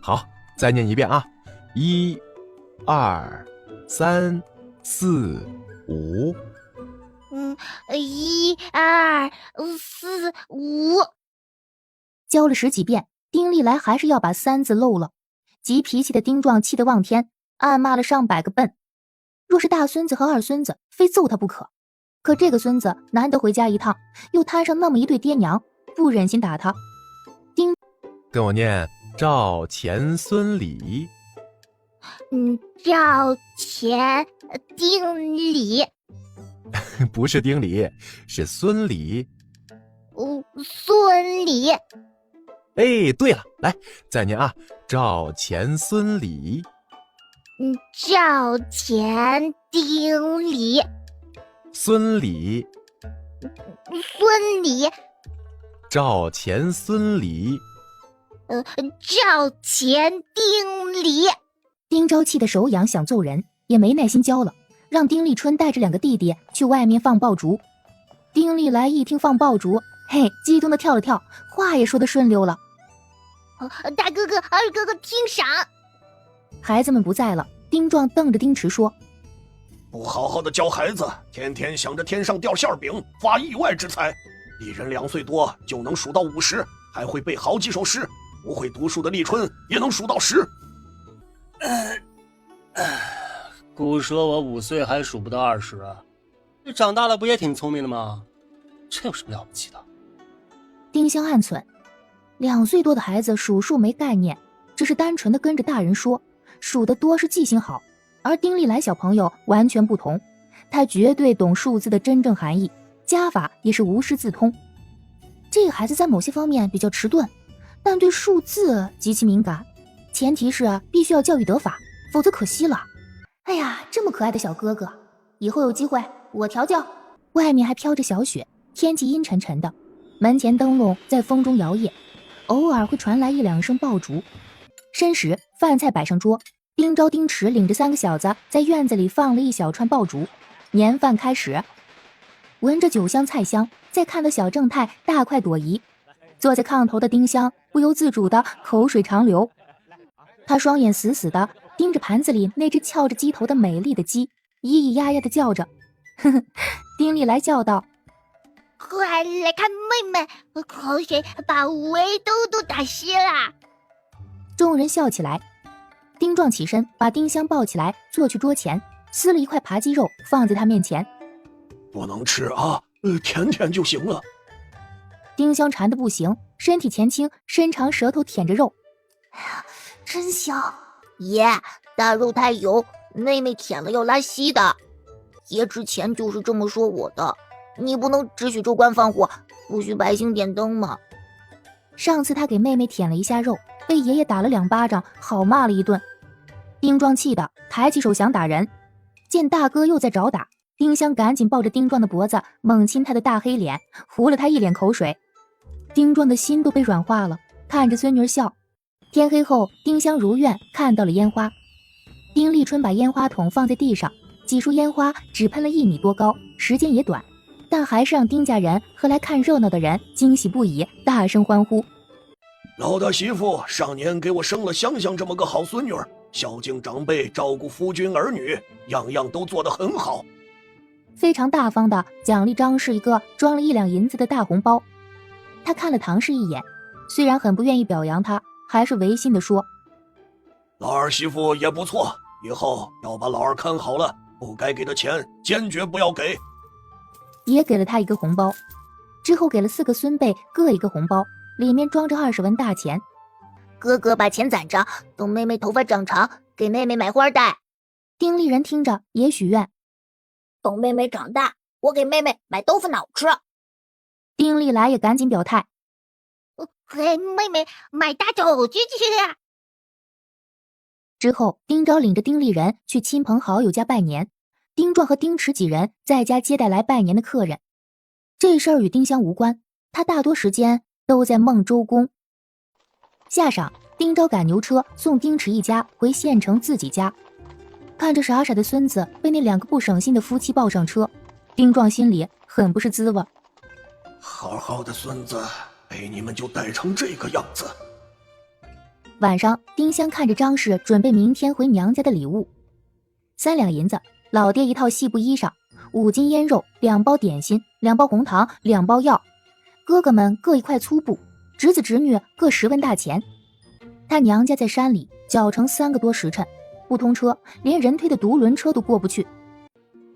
好，再念一遍啊！1、2、3、4、5。1、2、4、5。教了10几遍，丁丽来还是要把3字漏了。急脾气的丁壮气得望天，暗骂了上百个笨。若是大孙子和二孙子，非揍他不可。可这个孙子难得回家一趟，又摊上那么一对爹娘，不忍心打他。跟我念赵钱孙李。赵钱丁李。不是丁李，是孙李。孙李。哎，对了，来再念啊！赵钱孙李。赵钱丁李。孙李。孙李。赵钱孙李。赵钱丁李。丁昭气得手痒，想揍人，也没耐心教了，让丁立春带着2个弟弟去外面放爆竹。丁丽来一听放爆竹，嘿，激动的跳了跳，话也说得顺溜了。大哥哥、二哥哥听赏。孩子们不在了，丁壮瞪着丁池说：“不好好的教孩子，天天想着天上掉馅饼，发意外之财。一人2岁多就能数到50，还会背好几首诗。不会读书的立春也能数到10。姑说我5岁还数不到20啊，这长大了不也挺聪明的吗？这有什么了不起的？”丁香暗忖，2岁多的孩子数数没概念，只是单纯的跟着大人说，数得多是记性好。而丁丽来小朋友完全不同，他绝对懂数字的真正含义，加法也是无师自通。这个孩子在某些方面比较迟钝，但对数字极其敏感，前提是必须要教育得法，否则可惜了。哎呀，这么可爱的小哥哥，以后有机会我调教。外面还飘着小雪，天气阴沉沉的，门前灯笼在风中摇曳，偶尔会传来1、2声爆竹。申时，饭菜摆上桌，丁昭、丁池领着3个小子在院子里放了一小串爆竹。年饭开始，闻着酒香菜香，再看到小正太大快朵颐，坐在炕头的丁香不由自主的口水长流。他双眼死死的盯着盘子里那只翘着鸡头的美丽的鸡，咿咿呀呀的叫着。呵呵，丁丽来叫道：“快来看妹妹，口水把围兜都打湿了。”众人笑起来。丁壮起身把丁香抱起来，坐去桌前，撕了一块扒鸡肉放在他面前。不能吃啊，舔舔就行了。丁香馋得不行，身体前倾，伸长舌头舔着肉。真香！爷，大肉太油，妹妹舔了要拉稀的。爷之前就是这么说我的，你不能只许州官放火，不许百姓点灯吗？上次他给妹妹舔了一下肉，被爷爷打了2巴掌，好骂了一顿。丁壮气得抬起手想打人，见大哥又在找打，丁香赶紧抱着丁壮的脖子，猛亲他的大黑脸，糊了他一脸口水。丁壮的心都被软化了，看着孙女笑。天黑后，丁香如愿看到了烟花。丁立春把烟花筒放在地上，几束烟花只喷了1米多高，时间也短，但还是让丁家人和来看热闹的人惊喜不已，大声欢呼。老大媳妇上年给我生了香香这么个好孙女儿，孝敬长辈，照顾夫君儿女，样样都做得很好。非常大方的奖励张氏一个装了1两银子的大红包。他看了唐氏一眼，虽然很不愿意表扬他，还是违心的说：老二媳妇也不错，以后要把老二看好了，不该给的钱坚决不要给。也给了他一个红包，之后给了4个孙辈各一个红包，里面装着20文大钱。哥哥把钱攒着，等妹妹头发长长，给妹妹买花戴。丁立人听着也许愿，等妹妹长大，我给妹妹买豆腐脑吃。丁立来也赶紧表态，给妹妹买大酒去吃。之后丁昭领着丁立人去亲朋好友家拜年，丁壮和丁池几人在家接待来拜年的客人。这事儿与丁香无关，他大多时间都在孟州宫。下晌，丁昭赶牛车送丁池一家回县城自己家，看着傻傻的孙子被那2个不省心的夫妻抱上车，丁壮心里很不是滋味。好好的孙子被你们就带成这个样子。晚上，丁香看着张氏准备明天回娘家的礼物：3两银子，老爹一套细布衣裳，5斤腌肉，2包点心，2包红糖，2包药，哥哥们各一块粗布，侄子侄女各10文大钱。他娘家在山里，脚程3个多时辰，不通车，连人推的独轮车都过不去。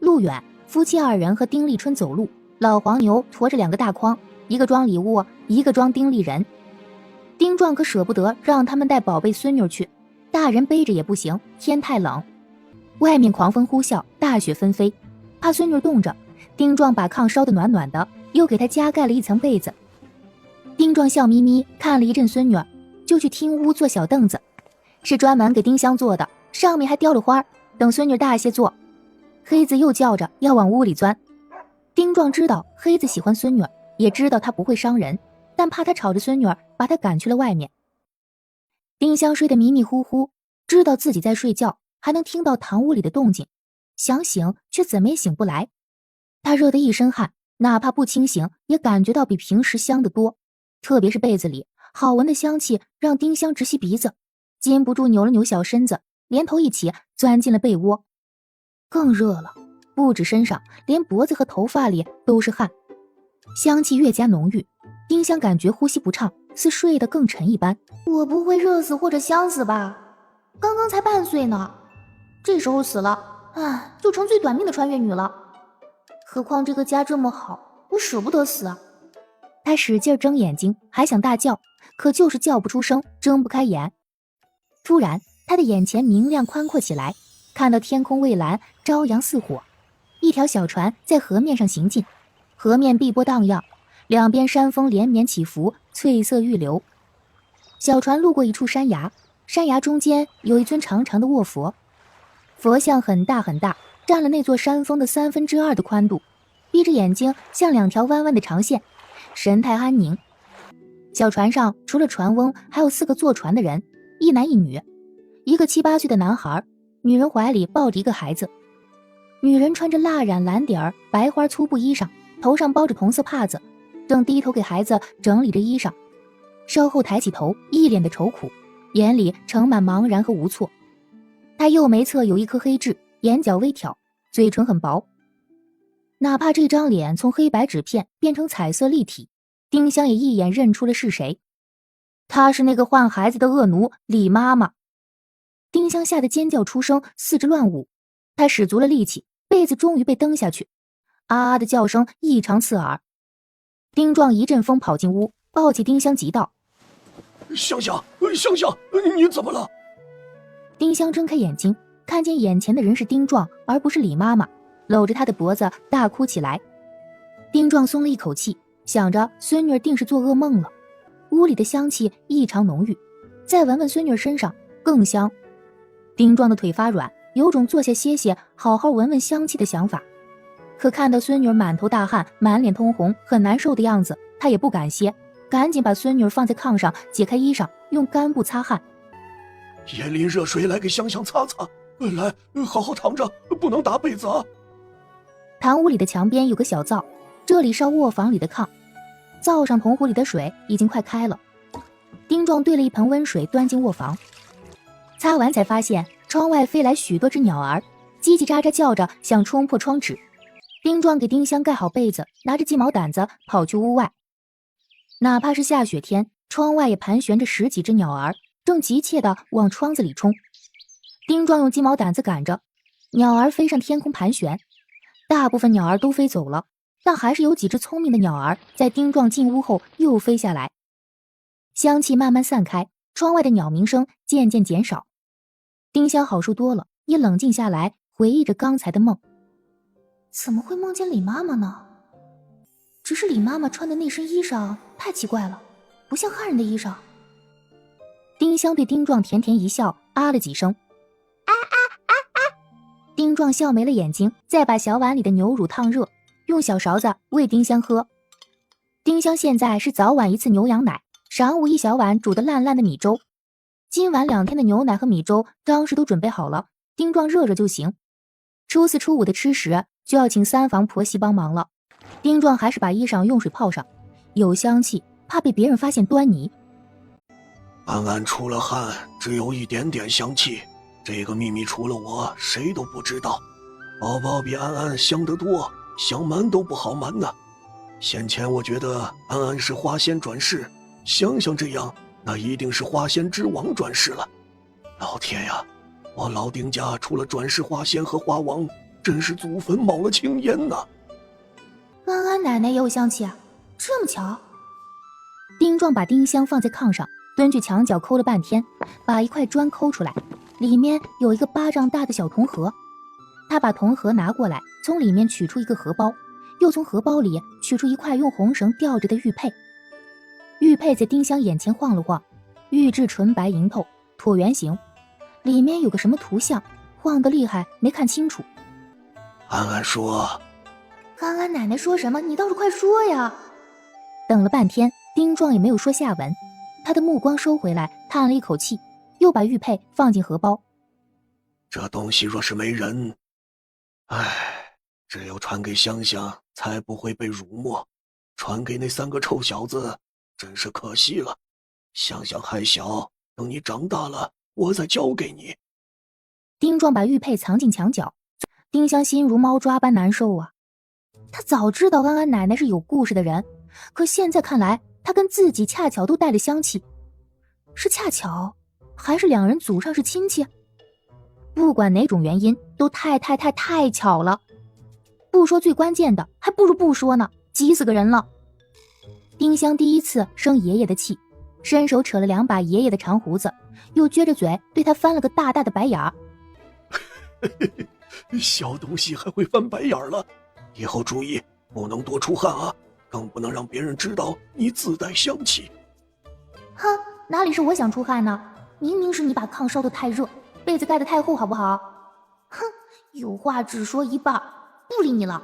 路远，夫妻2人和丁立春走路，老黄牛驮着2个大筐，一个装礼物，一个装丁立人。丁壮可舍不得让他们带宝贝孙女去，大人背着也不行，天太冷。外面狂风呼啸，大雪纷飞，怕孙女冻着，丁壮把炕烧得暖暖的，又给她加盖了一层被子。丁壮笑眯眯看了一阵孙女，就去厅屋坐小凳子，是专门给丁香做的，上面还雕了花，等孙女大些坐。黑子又叫着要往屋里钻。丁壮知道黑子喜欢孙女，也知道他不会伤人，但怕他吵着孙女把他赶去了外面。丁香睡得迷迷糊糊，知道自己在睡觉，还能听到堂屋里的动静，想醒却怎么也醒不来。他热得一身汗，哪怕不清醒也感觉到比平时香得多，特别是被子里好闻的香气让丁香直吸鼻子，禁不住扭了扭小身子，连头一起钻进了被窝。更热了，不止身上，连脖子和头发里都是汗，香气越加浓郁，丁香感觉呼吸不畅，似睡得更沉一般。我不会热死或者香死吧？刚刚才半岁呢，这时候死了，就成最短命的穿越女了。何况这个家这么好，我舍不得死啊。他使劲睁眼睛，还想大叫，可就是叫不出声，睁不开眼。突然，他的眼前明亮宽阔起来，看到天空蔚蓝，朝阳似火，一条小船在河面上行进，河面碧波荡漾，两边山峰连绵起伏，翠色欲流。小船路过一处山崖，山崖中间有一尊长长的卧佛，佛像很大很大，占了那座山峰的2/3的宽度，闭着眼睛像2条弯弯的长线，神态安宁。小船上除了船翁，还有4个坐船的人，一男一女，一个7、8岁的男孩，女人怀里抱着一个孩子。女人穿着蜡染蓝点儿白花粗布衣裳，头上包着同色帕子，正低头给孩子整理着衣裳，稍后抬起头，一脸的愁苦，眼里盛满茫然和无措。她右眉侧有一颗黑痣，眼角微挑，嘴唇很薄。哪怕这张脸从黑白纸片变成彩色立体，丁香也一眼认出了是谁。她是那个换孩子的恶奴李妈妈。丁香吓得尖叫出声，四肢乱舞，她使足了力气，被子终于被蹬下去，啊啊的叫声异常刺耳。丁壮一阵风跑进屋，抱起丁香急道：香香，香香，你怎么了？丁香睁开眼睛，看见眼前的人是丁壮，而不是李妈妈，搂着他的脖子大哭起来。丁壮松了一口气，想着孙女定是做噩梦了。屋里的香气异常浓郁，再闻闻孙女身上更香。丁壮的腿发软，有种坐下歇歇好好闻闻香气的想法，可看到孙女满头大汗，满脸通红，很难受的样子，他也不敢歇，赶紧把孙女放在炕上，解开衣裳，用干布擦汗。也淋热水来给香香擦擦。来，好好躺着，不能打被子啊。堂屋里的墙边有个小灶，这里烧卧房里的炕，灶上铜壶里的水已经快开了。丁壮兑了一盆温水端进卧房，擦完才发现窗外飞来许多只鸟儿，叽叽喳喳叫着想冲破窗纸。丁壮给丁香盖好被子，拿着鸡毛掸子跑去屋外。哪怕是下雪天，窗外也盘旋着10几只鸟儿，正急切地往窗子里冲。丁壮用鸡毛掸子赶着，鸟儿飞上天空盘旋。大部分鸟儿都飞走了，但还是有几只聪明的鸟儿在丁壮进屋后又飞下来。香气慢慢散开，窗外的鸟鸣声渐渐减少。丁香好受多了，也冷静下来，回忆着刚才的梦。怎么会梦见李妈妈呢？只是李妈妈穿的那身衣裳太奇怪了，不像汉人的衣裳。丁香对丁壮甜甜一笑，啊了几声。丁壮笑没了眼睛，再把小碗里的牛乳烫热，用小勺子喂丁香喝。丁香现在是早晚一次牛羊奶，晌午一小碗煮得烂烂的米粥。今晚2天的牛奶和米粥当时都准备好了，丁壮热热就行。初4、初5的吃食就要请3房婆媳帮忙了。丁壮还是把衣裳用水泡上，有香气，怕被别人发现端倪。安安出了汗，只有一点点香气，这个秘密除了我谁都不知道。宝宝比安安香得多，想瞒都不好瞒呢。先前我觉得安安是花仙转世，想想这样，那一定是花仙之王转世了。老天呀，我老丁家除了转世花仙和花王，真是祖坟冒了青烟呐。安安奶奶也有香气啊，这么巧。丁壮把丁香放在炕上，蹲去墙角抠了半天，把一块砖抠出来，里面有一个巴掌大的小铜盒。他把铜盒拿过来，从里面取出一个荷包，又从荷包里取出一块用红绳吊着的玉佩。玉佩在丁香眼前晃了晃，玉质纯白莹透，椭圆形，里面有个什么图像，晃得厉害，没看清楚。安安说，安安奶奶说什么？你倒是快说呀！等了半天，丁壮也没有说下文，他的目光收回来，叹了一口气，又把玉佩放进荷包。这东西若是没人，只有传给香香，才不会被辱没。传给那3个臭小子，真是可惜了。香香还小，等你长大了，我再交给你。丁壮把玉佩藏进墙角，丁香心如猫抓般难受啊。他早知道安安奶奶是有故事的人，可现在看来，她跟自己恰巧都带了香气。是恰巧，还是2人祖上是亲戚？不管哪种原因，都太巧了。不说最关键的，还不如不说呢，急死个人了。丁香第一次生爷爷的气，伸手扯了2把爷爷的长胡子，又撅着嘴对他翻了个大大的白眼儿。小东西还会翻白眼了，以后注意，不能多出汗啊，更不能让别人知道你自带香气。哼，哪里是我想出汗呢？明明是你把炕烧得太热，被子盖得太厚，好不好？哼，有话只说一半，不理你了。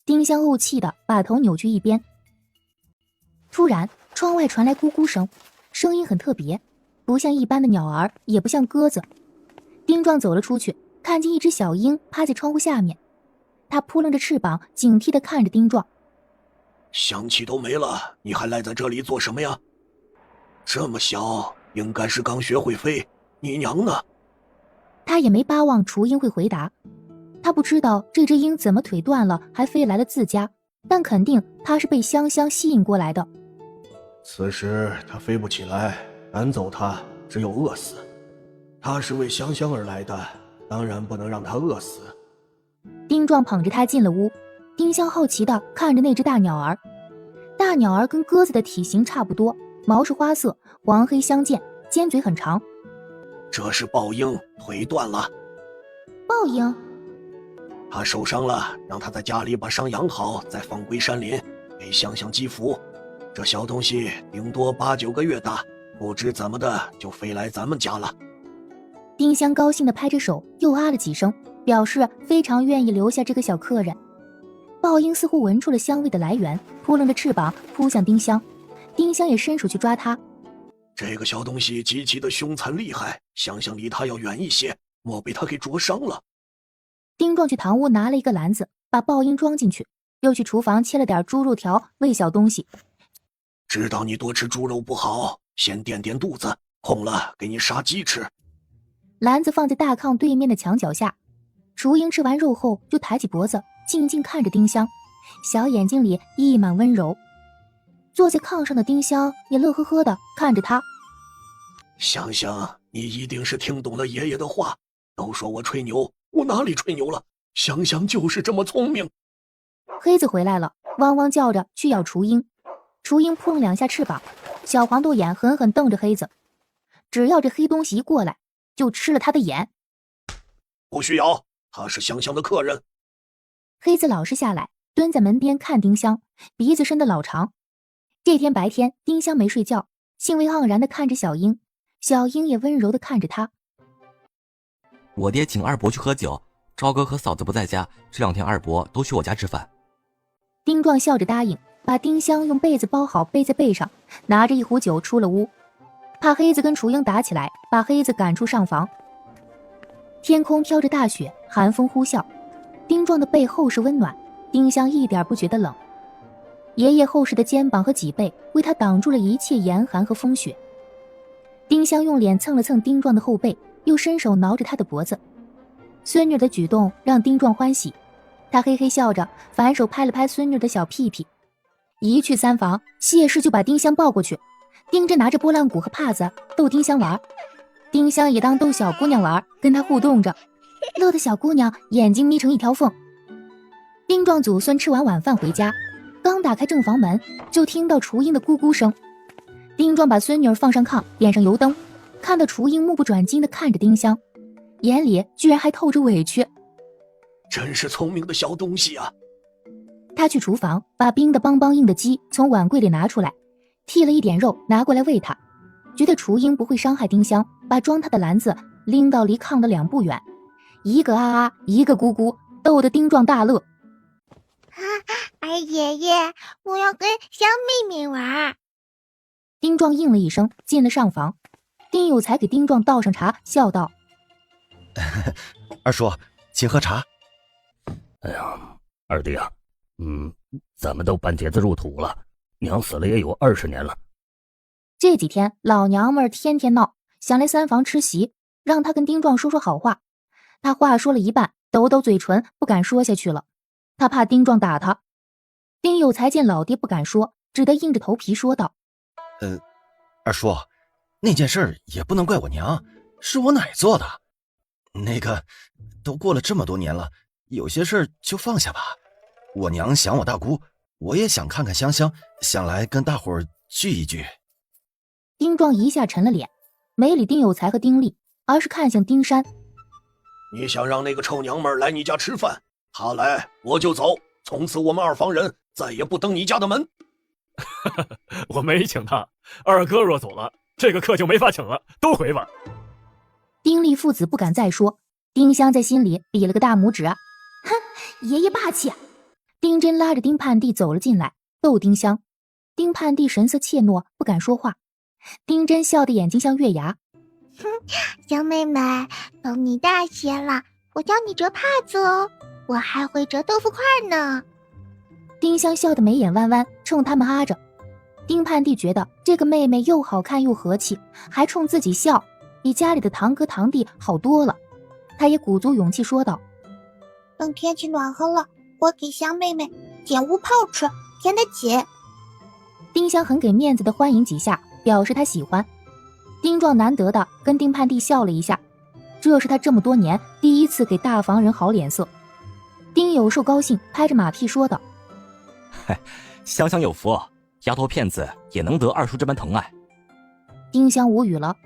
丁香怄气的把头扭去一边。突然，窗外传来咕咕声，声音很特别，不像一般的鸟儿，也不像鸽子。丁壮走了出去，看见一只小鹰趴在窗户下面，它扑棱着翅膀，警惕地看着丁壮。香气都没了，你还赖在这里做什么呀？这么小，应该是刚学会飞，你娘呢？他也没巴望雏鹰会回答，他不知道这只鹰怎么腿断了还飞来了自家，但肯定他是被香香吸引过来的。此时他飞不起来，赶走他只有饿死。他是为香香而来的，当然不能让他饿死。丁壮捧着他进了屋，丁香好奇地看着那只大鸟儿。大鸟儿跟鸽子的体型差不多，毛是花色，黄黑相间，尖嘴很长。这是豹鹰，腿断了。豹鹰？他受伤了，让他在家里把伤养好，再放归山林，给香香积福。这小东西顶多8、9个月大，不知怎么的就飞来咱们家了。丁香高兴地拍着手，又啊了几声，表示非常愿意留下这个小客人。豹鹰似乎闻出了香味的来源，扑棱着翅膀扑向丁香，丁香也伸手去抓它。这个小东西极其的凶残厉害，香香离它要远一些，莫被他给灼伤了。丁壮去堂屋拿了一个篮子，把爆鹰装进去，又去厨房切了点猪肉条喂小东西。知道你多吃猪肉不好，先垫垫肚子，空了给你杀鸡吃。篮子放在大炕对面的墙角下，雏鹰吃完肉后就抬起脖子，静静看着丁香，小眼睛里溢满温柔。坐在炕上的丁香也乐呵呵地看着他。香香，你一定是听懂了爷爷的话，都说我吹牛，我哪里吹牛了？香香就是这么聪明。黑子回来了，汪汪叫着去咬雏鹰。雏鹰扑棱两下翅膀，小黄豆眼狠狠瞪着黑子，只要这黑东西一过来，就吃了他的眼。不需要，他是香香的客人。黑子老实下来，蹲在门边看丁香，鼻子伸得老长。这天白天，丁香没睡觉，兴味盎然地看着小鹰，小鹰也温柔地看着他。我爹请二伯去喝酒，昭哥和嫂子不在家，这2天二伯都去我家吃饭。丁壮笑着答应，把丁香用被子包好背在背上，拿着一壶酒出了屋，怕黑子跟雏鹰打起来，把黑子赶出上房。天空飘着大雪，寒风呼啸，丁壮的背厚实温暖，丁香一点不觉得冷。爷爷厚实的肩膀和脊背为他挡住了一切严寒和风雪。丁香用脸蹭了蹭丁壮的后背，又伸手挠着他的脖子。孙女的举动让丁壮欢喜，他嘿嘿笑着，反手拍了拍孙女的小屁屁。一去三房，谢氏就把丁香抱过去，丁真拿着拨浪鼓和帕子逗丁香玩，丁香也当逗小姑娘玩，跟她互动着，乐得小姑娘眼睛眯成一条缝。丁壮祖孙吃完晚饭回家，刚打开正房门，就听到雏鹰的咕咕声。丁壮把孙女放上炕，点上油灯，看到雏鹰目不转睛地看着丁香，眼里居然还透着委屈。真是聪明的小东西啊！他去厨房把冰得梆梆硬的鸡从碗柜里拿出来，剔了一点肉拿过来喂他，觉得雏鹰不会伤害丁香，把装他的篮子拎到离炕的2步远，一个啊啊，一个咕咕，逗得丁壮大乐。二爷爷，我要跟香妹妹玩。丁壮应了一声，进了上房。丁有才给丁壮倒上茶，笑道：二叔，请喝茶。哎呀，二弟啊，咱们都半截子入土了，娘死了也有20年了。这几天老娘们天天闹，想来三房吃席，让他跟丁壮说说好话。他话说了一半，抖抖嘴唇，不敢说下去了。他怕丁壮打他。丁有才见老爹不敢说，只得硬着头皮说道：二叔，那件事也不能怪我娘，是我奶做的。那个，都过了这么多年了，有些事就放下吧。我娘想我大姑，我也想看看香香，想来跟大伙儿聚一聚。丁壮一下沉了脸，没理丁有才和丁力，而是看向丁山。你想让那个臭娘们来你家吃饭，她来我就走，从此我们2房人再也不登你家的门。我没请他，二哥若走了，这个客就没法请了，都回吧。丁力父子不敢再说，丁香在心里比了个大拇指。哼，爷爷霸气。丁真拉着丁盼弟走了进来，逗丁香。丁盼弟神色怯懦，不敢说话。丁真笑得眼睛像月牙。香妹妹，等你大些了，我教你折帕子哦，我还会折豆腐块呢。丁香笑得眉眼弯弯，冲他们哈着。丁盼弟觉得这个妹妹又好看又和气，还冲自己笑，比家里的堂哥堂弟好多了。他也鼓足勇气说道：等天气暖和了，我给香妹妹煎乌泡吃，甜得紧。丁香很给面子的欢迎几下，表示他喜欢。丁壮难得的跟丁盼弟笑了一下，这是他这么多年第一次给大房人好脸色。丁有寿高兴，拍着马屁说道：香香有福，丫头片子也能得二叔这般疼爱。丁香无语了，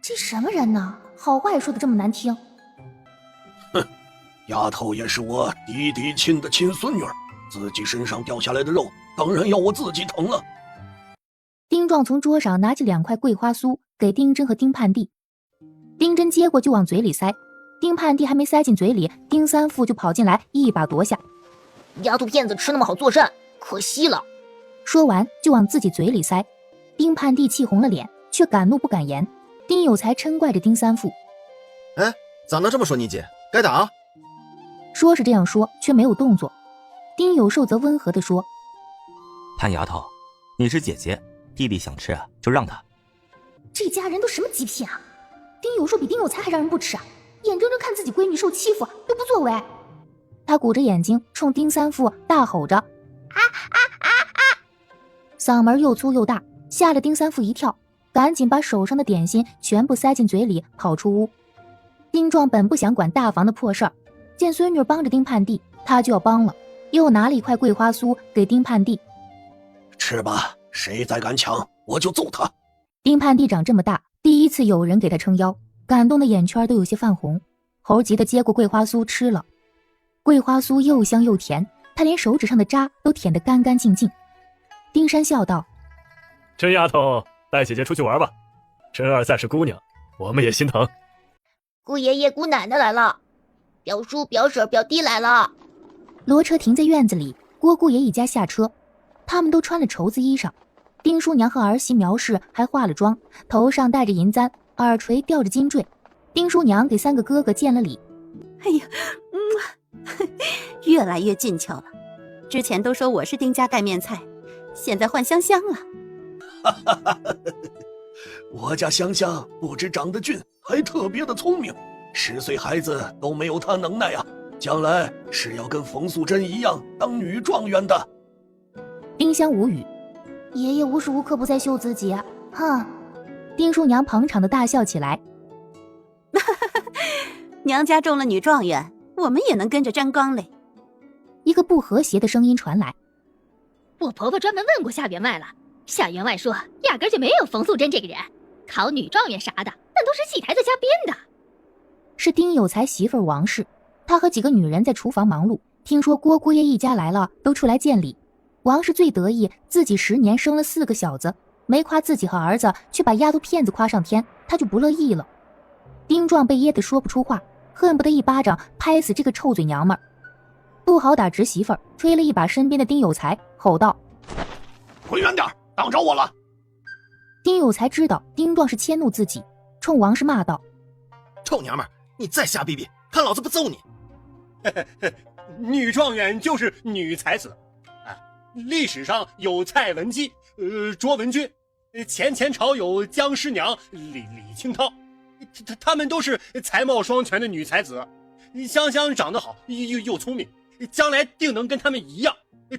这什么人呢？好话也说得这么难听。哼，丫头也是我弟弟亲的亲孙女儿，自己身上掉下来的肉，当然要我自己疼了。丁壮从桌上拿起2块桂花酥给丁真和丁盼弟，丁真接过就往嘴里塞，丁盼弟还没塞进嘴里，丁三富就跑进来一把夺下。丫头片子吃那么好作甚，可惜了。说完就往自己嘴里塞。丁盼弟气红了脸，却敢怒不敢言。丁有才嗔怪着丁三富：咋能这么说你姐？该打。说是这样说，却没有动作。丁有寿则温和地说：潘丫头，你是姐姐，弟弟想吃就让他。这家人都什么极品啊！丁有寿比丁有才还让人不齿啊！眼睁睁看自己闺女受欺负都不作为。他鼓着眼睛冲丁三富大吼着：嗓门又粗又大，吓了丁三富一跳，赶紧把手上的点心全部塞进嘴里跑出屋。丁壮本不想管大房的破事儿，见孙女帮着丁盼娣，他就要帮了，又拿了一块桂花酥给丁盼娣：吃吧，谁再敢抢我就揍他。丁盼娣长这么大，第一次有人给他撑腰，感动的眼圈都有些泛红，猴急的接过桂花酥吃了。桂花酥又香又甜，他连手指上的渣都舔得干干净净。丁山笑道：真丫头，带姐姐出去玩吧，真儿再是姑娘，我们也心疼。姑爷爷姑奶奶来了，表叔表婶表弟来了。骡车停在院子里，郭姑爷一家下车，他们都穿了绸子衣裳，丁叔娘和儿媳苗氏还化了妆，头上戴着银簪，耳垂吊着金坠。丁叔娘给三个哥哥见了礼。哎呀，越来越俊俏了。之前都说我是丁家盖面菜，现在换香香了。我家香香不止长得俊，还特别的聪明，10岁孩子都没有她能耐啊！将来是要跟冯素贞一样当女状元的。丁香无语，爷爷无时无刻不在秀自己，哼！丁叔娘捧场的大笑起来。娘家中了女状元，我们也能跟着沾光嘞。一个不和谐的声音传来。我婆婆专门问过夏员外了，夏员外说压根就没有冯素贞这个人，考女状元啥的那都是戏台子瞎编的。是丁有才媳妇儿王氏，她和几个女人在厨房忙碌，听说郭姑爷一家来了，都出来见礼。王氏最得意自己10年生了4个小子，没夸自己和儿子，却把丫头片子夸上天，他就不乐意了。丁壮被噎得说不出话，恨不得一巴掌拍死这个臭嘴娘们儿。不好打侄媳妇儿，推了一把身边的丁有才，吼道：滚远点，挡着我了！丁有才知道丁壮是迁怒自己，冲王氏骂道：臭娘们儿，你再瞎逼逼，看老子不揍你！女状元就是女才子，历史上有蔡文姬、卓文君，前朝有姜师娘、李清涛，她们都是才貌双全的女才子。香香长得好，又聪明，将来定能跟她们一样，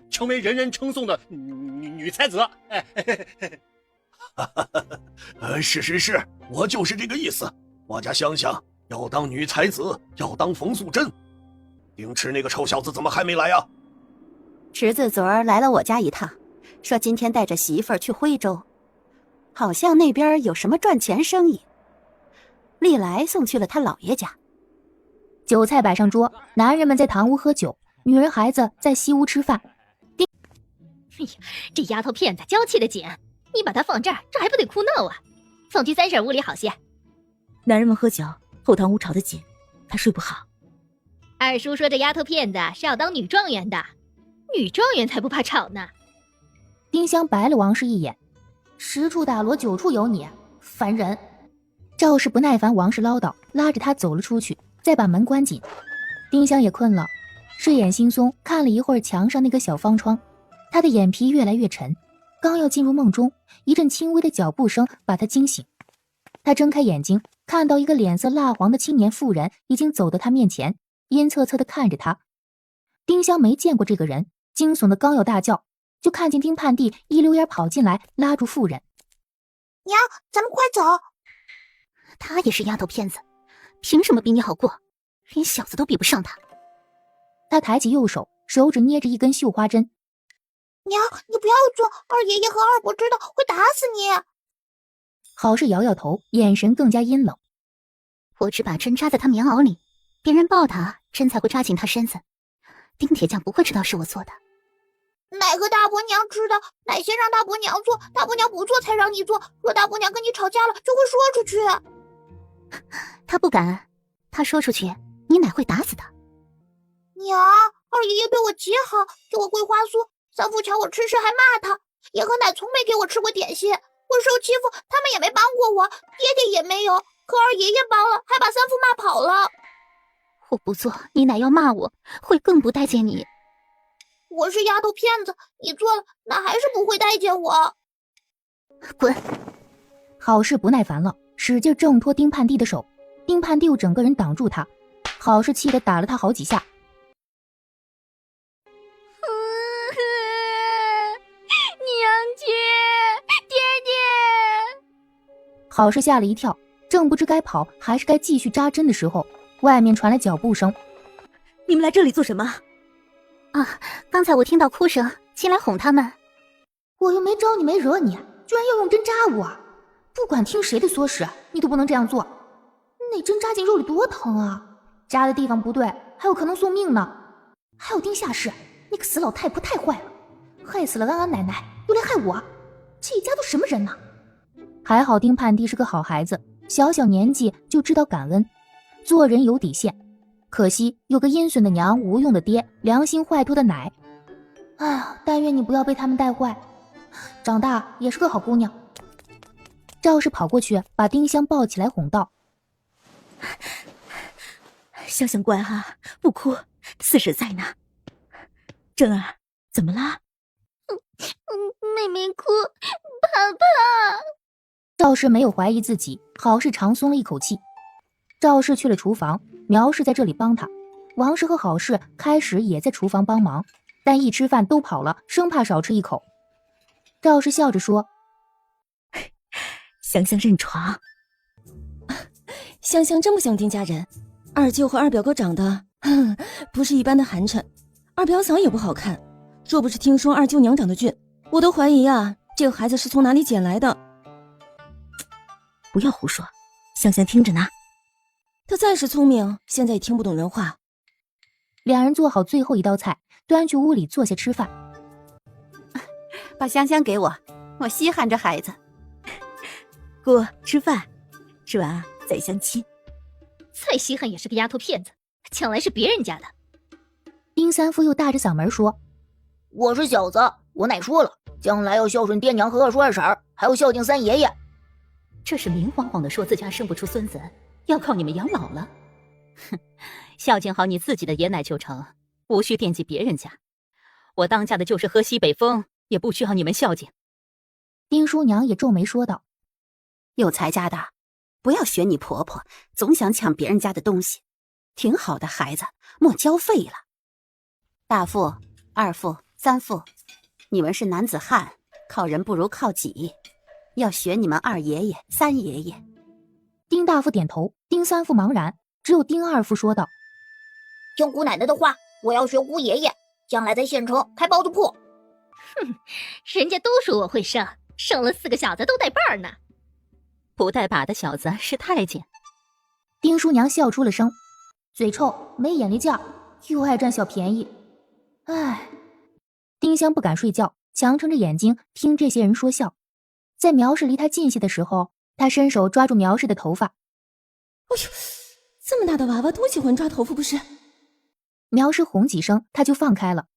成为人人称颂的女才子。是，我就是这个意思。我家香香要当女才子，要当冯素贞。丁池那个臭小子怎么还没来啊？侄子昨儿来了我家一趟，说今天带着媳妇儿去徽州，好像那边有什么赚钱生意，历来送去了他姥爷家。酒菜摆上桌，男人们在堂屋喝酒，女人孩子在西屋吃饭。哎呀，这丫头片子娇气的紧，你把她放这儿，这还不得哭闹啊？放去三婶屋里好些。男人们喝酒，后堂屋吵得紧，他睡不好。二叔说这丫头片子是要当女状元的，女状元才不怕吵呢。丁香白了王氏一眼，10处打锣9处有你，烦人。赵氏不耐烦王氏唠叨，拉着他走了出去，再把门关紧。丁香也困了，睡眼惺忪看了一会儿墙上那个小方窗，他的眼皮越来越沉，刚要进入梦中，一阵轻微的脚步声把他惊醒。他睁开眼睛，看到一个脸色蜡黄的青年妇人已经走到他面前，阴恻恻地看着他。丁香没见过这个人，惊悚的刚要大叫，就看见丁盼娣一溜烟跑进来，拉住妇人：娘，咱们快走！他也是丫头片子，凭什么比你好过？连小子都比不上他。他抬起右手，手指捏着一根绣花针。娘，你不要做，二爷爷和二伯知道会打死你。郝氏摇摇头，眼神更加阴冷。我只把针扎在他棉袄里，别人抱他，针才会扎进他身子。丁铁匠不会知道是我做的。奶和大伯娘知道，奶先让大伯娘做，大伯娘不做才让你做。若大伯娘跟你吵架了，就会说出去。他不敢，他说出去，你奶会打死他。娘，二爷爷对我极好，给我桂花酥，三父瞧我吃还骂他。爷和奶从没给我吃过点心，我受欺负，他们也没帮过我，爹爹也没有，可二爷爷帮了，还把三父骂跑了。我不做，你奶要骂我，会更不待见你。我是丫头片子，你做了，那还是不会待见我。滚！郝氏不耐烦了，使劲挣脱丁盼娣的手，丁盼娣又整个人挡住他，郝氏气得打了他好几下。娘亲，爹爹！郝氏吓了一跳，正不知该跑还是该继续扎针的时候，外面传来脚步声。你们来这里做什么？啊，刚才我听到哭声，进来哄他们。我又没招你，没惹你，居然要用针扎我！不管听谁的唆使，你都不能这样做。那针扎进肉里多疼啊！扎的地方不对，还有可能送命呢。还有丁夏氏，那个死老太婆太坏了，害死了安安奶奶，又来害我，这一家都什么人呢？还好丁盼娣是个好孩子，小小年纪就知道感恩，做人有底线。可惜有个阴损的娘，无用的爹，良心坏透的奶。哎呀，但愿你不要被他们带坏，长大也是个好姑娘。赵氏跑过去把丁香抱起来哄道：香香乖哈，不哭，四婶在呢。珍儿，怎么了？妹妹哭，爸爸。赵氏没有怀疑自己，郝氏长松了一口气。赵氏去了厨房，苗氏在这里帮他。王氏和郝氏开始也在厨房帮忙，但一吃饭都跑了，生怕少吃一口。赵氏笑着说：香香认床。香香真不像丁家人，二舅和二表哥长得不是一般的寒碜，二表嫂也不好看。若不是听说二舅娘长得俊，我都怀疑啊，这个孩子是从哪里捡来的。不要胡说，香香听着呢。他再是聪明，现在也听不懂人话。两人做好最后一道菜，端去屋里坐下吃饭。把香香给我，我稀罕这孩子。姑，吃饭，吃完啊再相亲。再稀罕也是个丫头片子，将来是别人家的。丁三夫又大着嗓门说：我是小子，我奶说了，将来要孝顺爹娘和二叔二婶，还要孝敬三爷爷。这是明晃晃的说自家生不出孙子，要靠你们养老了。哼，孝敬好你自己的爷奶就成，无需惦记别人家。我当家的就是喝西北风，也不需要你们孝敬。丁叔娘也皱眉说道：有才家的，不要学你婆婆，总想抢别人家的东西。挺好的孩子，莫交费了。大妇、二妇、三妇，你们是男子汉，靠人不如靠己，要学你们二爷爷、三爷爷。丁大夫点头，丁三妇茫然，只有丁二妇说道：听姑奶奶的话，我要学姑爷爷，将来在县城开包子铺。哼，人家都说我会生，生了4个小子都带把呢。不带把的小子是太监。丁叔娘笑出了声，嘴臭，没眼力劲儿，又爱占小便宜。唉，丁香不敢睡觉，强撑着眼睛听这些人说笑。在苗氏离他近些的时候，他伸手抓住苗氏的头发。哎呦，这么大的娃娃多喜欢抓头发不是？苗氏哄几声，他就放开了。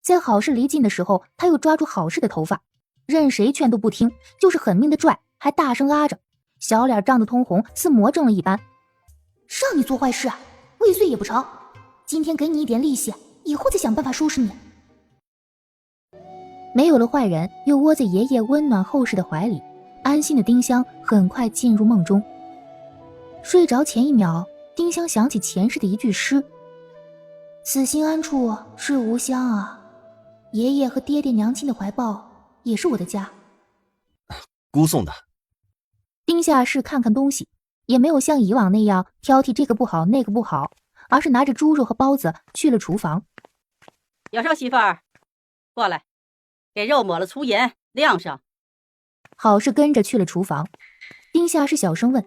在郝氏离近的时候，他又抓住郝氏的头发，任谁劝都不听，就是狠命的拽，还大声啊着，小脸涨得通红，似魔怔了一般。让你做坏事，未遂也不成。今天给你一点利息，以后再想办法收拾你。没有了坏人，又窝在爷爷温暖厚实的怀里，安心的丁香很快进入梦中。睡着前一秒，丁香想起前世的一句诗：此心安处是吾乡啊，爷爷和爹爹娘亲的怀抱也是我的家。姑送的。丁夏氏看看东西，也没有像以往那样挑剔这个不好那个不好，而是拿着猪肉和包子去了厨房。有少媳妇儿，过来，给肉抹了粗盐，晾上。郝氏跟着去了厨房。丁夏氏小声问：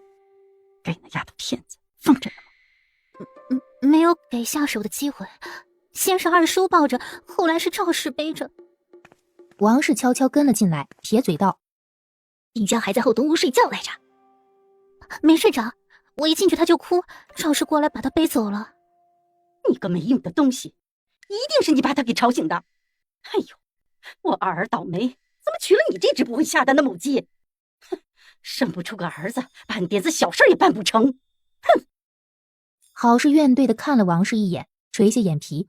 给那丫头片子放着呢吗？没有给下手的机会，先是二叔抱着，后来是赵氏背着。王氏悄悄跟了进来，撇嘴道：丁香还在后东屋睡觉来着。没睡着，我一进去他就哭，赵氏过来把他背走了。你个没用的东西，一定是你把他给吵醒的。哎呦，我二儿倒霉，怎么娶了你这只不会下蛋的母鸡？哼，生不出个儿子，半点子小事也办不成。哼！好是怨怼的看了王氏一眼，垂下眼皮。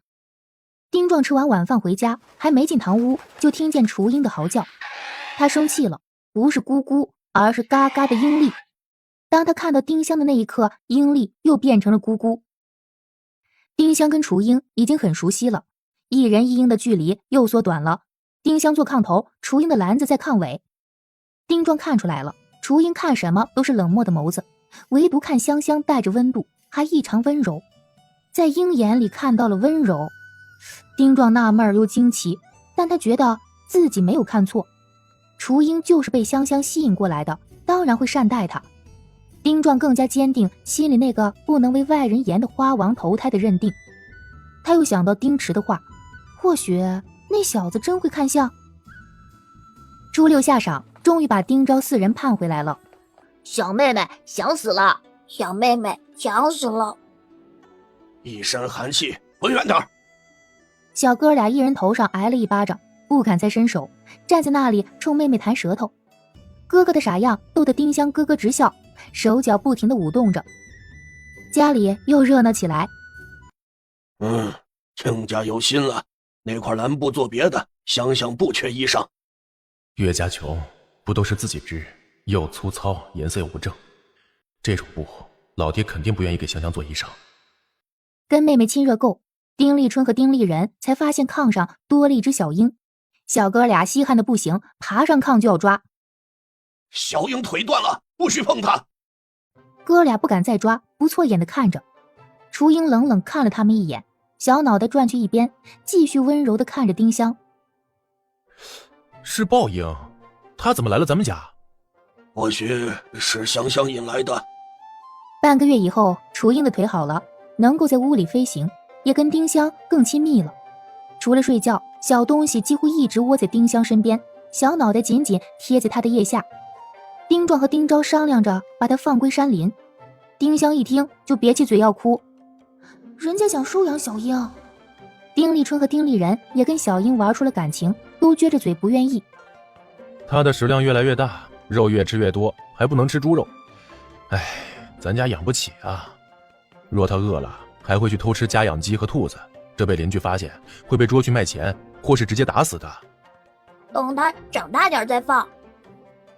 丁壮吃完晚饭回家，还没进堂屋，就听见雏鹰的嚎叫。他生气了，不是咕咕，而是嘎嘎的鹰力。当他看到丁香的那一刻，鹰力又变成了咕咕。丁香跟雏鹰已经很熟悉了，一人一鹰的距离又缩短了。丁香坐炕头，雏鹰的篮子在炕尾。丁壮看出来了，雏鹰看什么都是冷漠的眸子，唯独看香香带着温度，还异常温柔。在鹰眼里看到了温柔，丁壮纳闷又惊奇，但他觉得自己没有看错，雏鹰就是被香香吸引过来的，当然会善待他。丁壮更加坚定心里那个不能为外人言的花王投胎的认定。他又想到丁池的话，或许那小子真会看相。初六下晌，终于把丁昭4人盼回来了。小妹妹想死了，小妹妹想死了。一身寒气，滚远点！小哥俩一人头上挨了一巴掌，不敢再伸手，站在那里冲妹妹弹舌头。哥哥的傻样逗得丁香咯咯直笑，手脚不停地舞动着。家里又热闹起来。亲家有心了，那块蓝布做别的，香香不缺衣裳。岳家穷，不都是自己织，又粗糙，颜色又不正，这种布老爹肯定不愿意给香香做衣裳。跟妹妹亲热够，丁立春和丁立人才发现炕上多了一只小鹰。小哥俩稀罕的不行，爬上炕就要抓。小鹰腿断了，不许碰它！哥俩不敢再抓，不错眼的看着。雏鹰冷冷看了他们一眼，小脑袋转去一边，继续温柔的看着丁香。是豹鹰，他怎么来了咱们家？或许是香香引来的。半个月以后，雏鹰的腿好了，能够在屋里飞行，也跟丁香更亲密了。除了睡觉，小东西几乎一直窝在丁香身边，小脑袋紧紧贴在她的腋下。丁壮和丁昭商量着把他放归山林，丁香一听就瘪起嘴要哭。人家想收养小鹰。丁立春和丁立人也跟小鹰玩出了感情，都撅着嘴不愿意。他的食量越来越大，肉越吃越多，还不能吃猪肉。哎，咱家养不起啊。若他饿了，还会去偷吃家养鸡和兔子，这被邻居发现，会被捉去卖钱，或是直接打死的。等他长大点再放。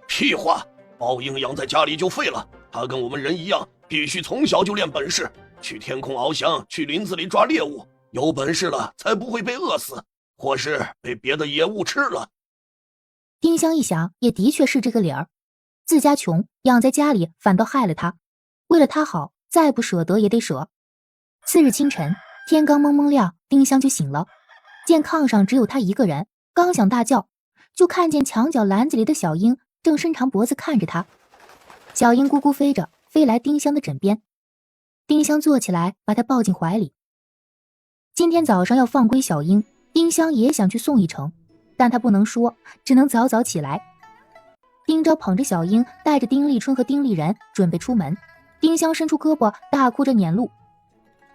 屁话！豹鹰养在家里就废了，他跟我们人一样，必须从小就练本事，去天空翱翔，去林子里抓猎物，有本事了才不会被饿死，或是被别的野物吃了。丁香一想，也的确是这个理儿。自家穷，养在家里反倒害了他。为了他好，再不舍得也得舍。次日清晨，天刚蒙蒙亮，丁香就醒了，见炕上只有他一个人，刚想大叫，就看见墙角篮子里的小鹰正伸长脖子看着他。小鹰咕咕飞着，飞来丁香的枕边。丁香坐起来，把他抱进怀里。今天早上要放归小鹰，丁香也想去送一程，但他不能说，只能早早起来。丁昭捧着小鹰，带着丁立春和丁立人准备出门。丁香伸出胳膊，大哭着撵路。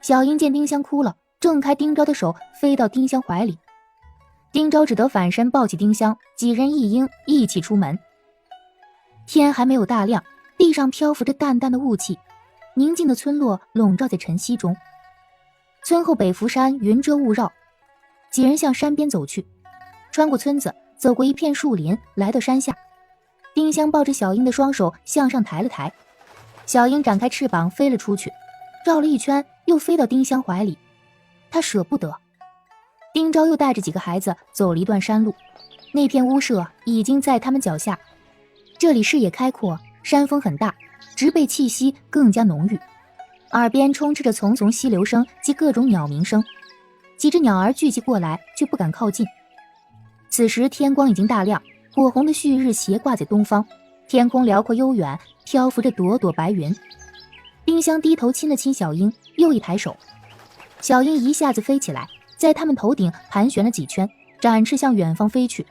小鹰见丁香哭了，挣开丁昭的手，飞到丁香怀里。丁昭只得反身抱起丁香，几人一鹰一起出门。天还没有大亮，地上漂浮着淡淡的雾气，宁静的村落笼罩在晨曦中。村后北福山云遮雾绕，几人向山边走去，穿过村子，走过一片树林，来到山下。丁香抱着小鹰的双手向上抬了抬，小鹰展开翅膀飞了出去，绕了一圈又飞到丁香怀里。他舍不得。丁昭又带着几个孩子走了一段山路，那片屋舍已经在他们脚下。这里视野开阔，山风很大，植被气息更加浓郁，耳边充斥着淙淙溪流声及各种鸟鸣声。几只鸟儿聚集过来，却不敢靠近。此时天光已经大亮，火红的旭日斜挂在东方，天空辽阔悠远，漂浮着朵朵白云。丁香低头亲了亲小鹰，又一抬手，小鹰一下子飞起来，在他们头顶盘旋了几圈，展翅向远方飞去。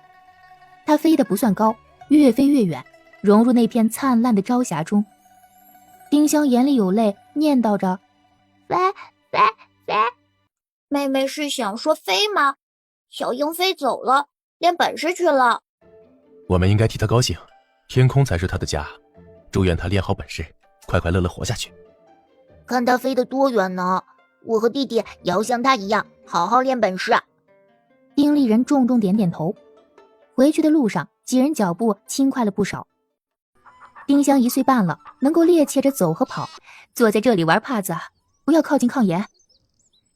它飞得不算高，越飞越远，融入那片灿烂的朝霞中。丁香眼里有泪，念叨着：“飞飞飞。”妹妹是想说飞吗？小鹰飞走了，练本事去了。我们应该替他高兴，天空才是他的家。祝愿他练好本事，快快乐乐活下去。看他飞得多远呢！我和弟弟也要像他一样，好好练本事。丁立人重重点点头。回去的路上，几人脚步轻快了不少。丁香1岁半了，能够趔趄着走和跑，坐在这里玩帕子，不要靠近炕沿。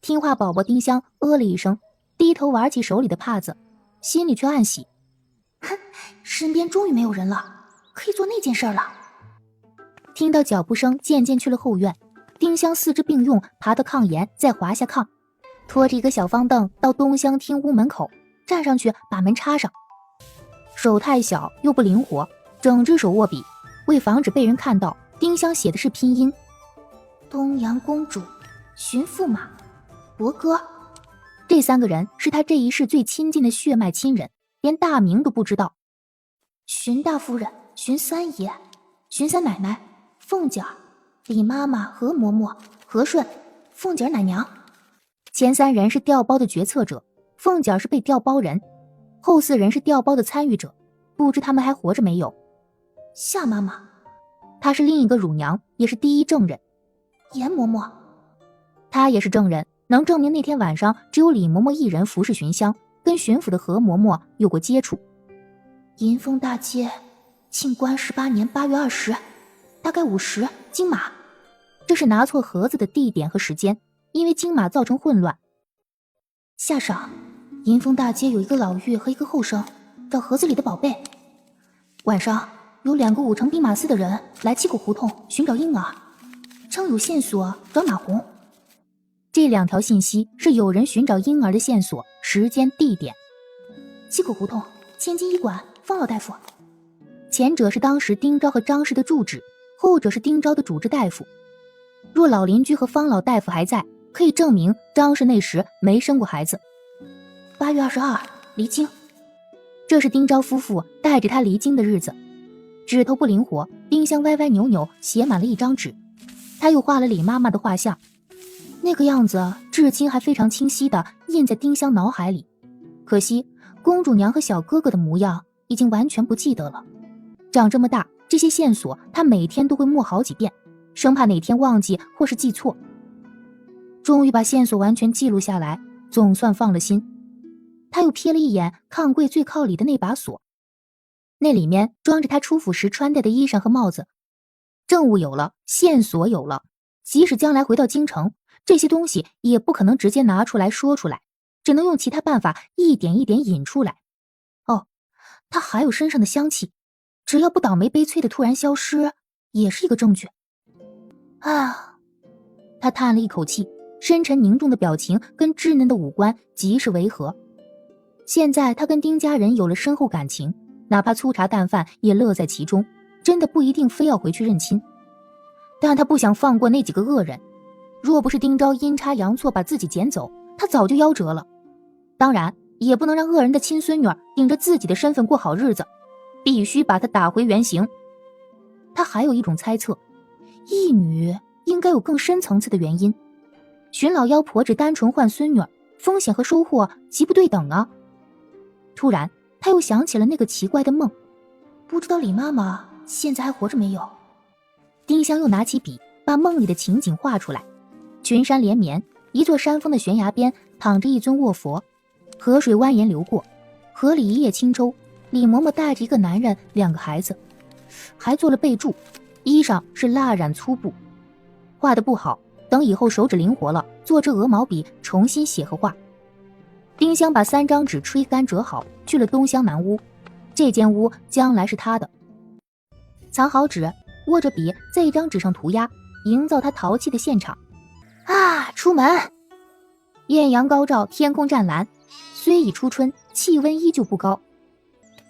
听话宝宝丁香了一声，低头玩起手里的帕子，心里却暗喜。哼，身边终于没有人了，可以做那件事了。听到脚步声渐渐去了后院，丁香四肢并用爬到炕沿，再滑下炕，拖着一个小方凳到东厢厅屋门口，站上去把门插上。手太小又不灵活，整只手握笔，为防止被人看到，丁香写的是拼音：东阳公主、荀驸马、伯哥。这3个人是他这一世最亲近的血脉亲人，连大名都不知道。荀大夫人、荀三爷、荀三奶奶、凤姐儿、李妈妈、何嬷嬷、何顺、凤姐儿奶娘。前3人是调包的决策者，凤姐儿是被调包人，后4人是调包的参与者，不知他们还活着没有。夏妈妈，她是另一个乳娘，也是第一证人。严嬷嬷，她也是证人，能证明那天晚上只有李嬷嬷一人服侍寻香，跟巡抚的何嬷嬷有过接触。银丰大街庆官18年8月20，大概50，金马。这是拿错盒子的地点和时间，因为金马造成混乱。夏赏，银丰大街有一个老妪和一个后生找盒子里的宝贝。晚上有2个5城兵马司的人来七口胡同寻找婴儿，称有线索找马红。这2条信息是有人寻找婴儿的线索、时间、地点。七口胡同千金医馆方老大夫，前者是当时丁昭和张氏的住址，后者是丁昭的主治大夫。若老邻居和方老大夫还在，可以证明张氏那时没生过孩子。8月22离京，这是丁昭夫妇带着他离京的日子。指头不灵活，丁香歪歪扭扭写满了一张纸，他又画了李妈妈的画像，那个样子至今还非常清晰地印在丁香脑海里。可惜公主娘和小哥哥的模样已经完全不记得了。长这么大，这些线索他每天都会默好几遍，生怕哪天忘记或是记错。终于把线索完全记录下来，总算放了心。他又瞥了一眼炕柜最靠里的那把锁，那里面装着他出府时穿戴的衣裳和帽子。证物有了，线索有了，即使将来回到京城，这些东西也不可能直接拿出来说出来，只能用其他办法一点一点引出来。哦，他还有身上的香气，只要不倒霉悲催的突然消失，也是一个证据。啊，他叹了一口气，深沉凝重的表情跟稚嫩的五官极是违和。现在他跟丁家人有了深厚感情，哪怕粗茶淡饭也乐在其中，真的不一定非要回去认亲。但他不想放过那几个恶人，若不是丁昭阴差阳错把自己捡走，他早就夭折了。当然也不能让恶人的亲孙女顶着自己的身份过好日子，必须把他打回原形。他还有一种猜测，义女应该有更深层次的原因。荀老妖婆只单纯换孙女，风险和收获极不对等啊。突然他又想起了那个奇怪的梦，不知道李妈妈现在还活着没有。丁香又拿起笔把梦里的情景画出来。群山连绵，一座山峰的悬崖边躺着一尊卧佛，河水蜿蜒流过，河里一叶轻舟，李嬷嬷带着一个男人2个孩子，还做了备注，衣裳是蜡染粗布。画得不好，等以后手指灵活了，做支鹅毛笔重新写和画。丁香把3张纸吹干折好，去了东厢南屋。这间屋将来是他的。藏好纸，握着笔在一张纸上涂鸦，营造他淘气的现场。啊，出门！艳阳高照，天空湛蓝，虽已初春，气温依旧不高。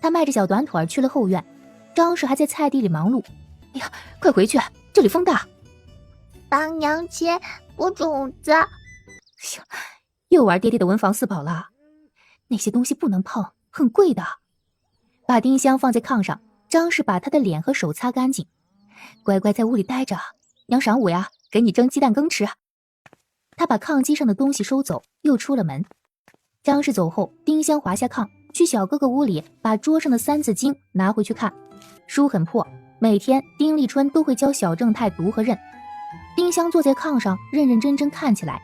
他迈着小短腿去了后院，张氏还在菜地里忙碌。哎呀，快回去，这里风大。当娘亲，播种子。又玩爹爹的文房四宝了，那些东西不能碰，很贵的。把丁香放在炕上，张氏把她的脸和手擦干净。乖乖在屋里待着，娘晌午呀，给你蒸鸡蛋羹吃。他把炕机上的东西收走，又出了门。张氏走后，丁香滑下炕，去小哥哥屋里把桌上的《三字经》拿回去看。书很破，每天丁立春都会教小正太读和认。丁香坐在炕上认认真真看起来，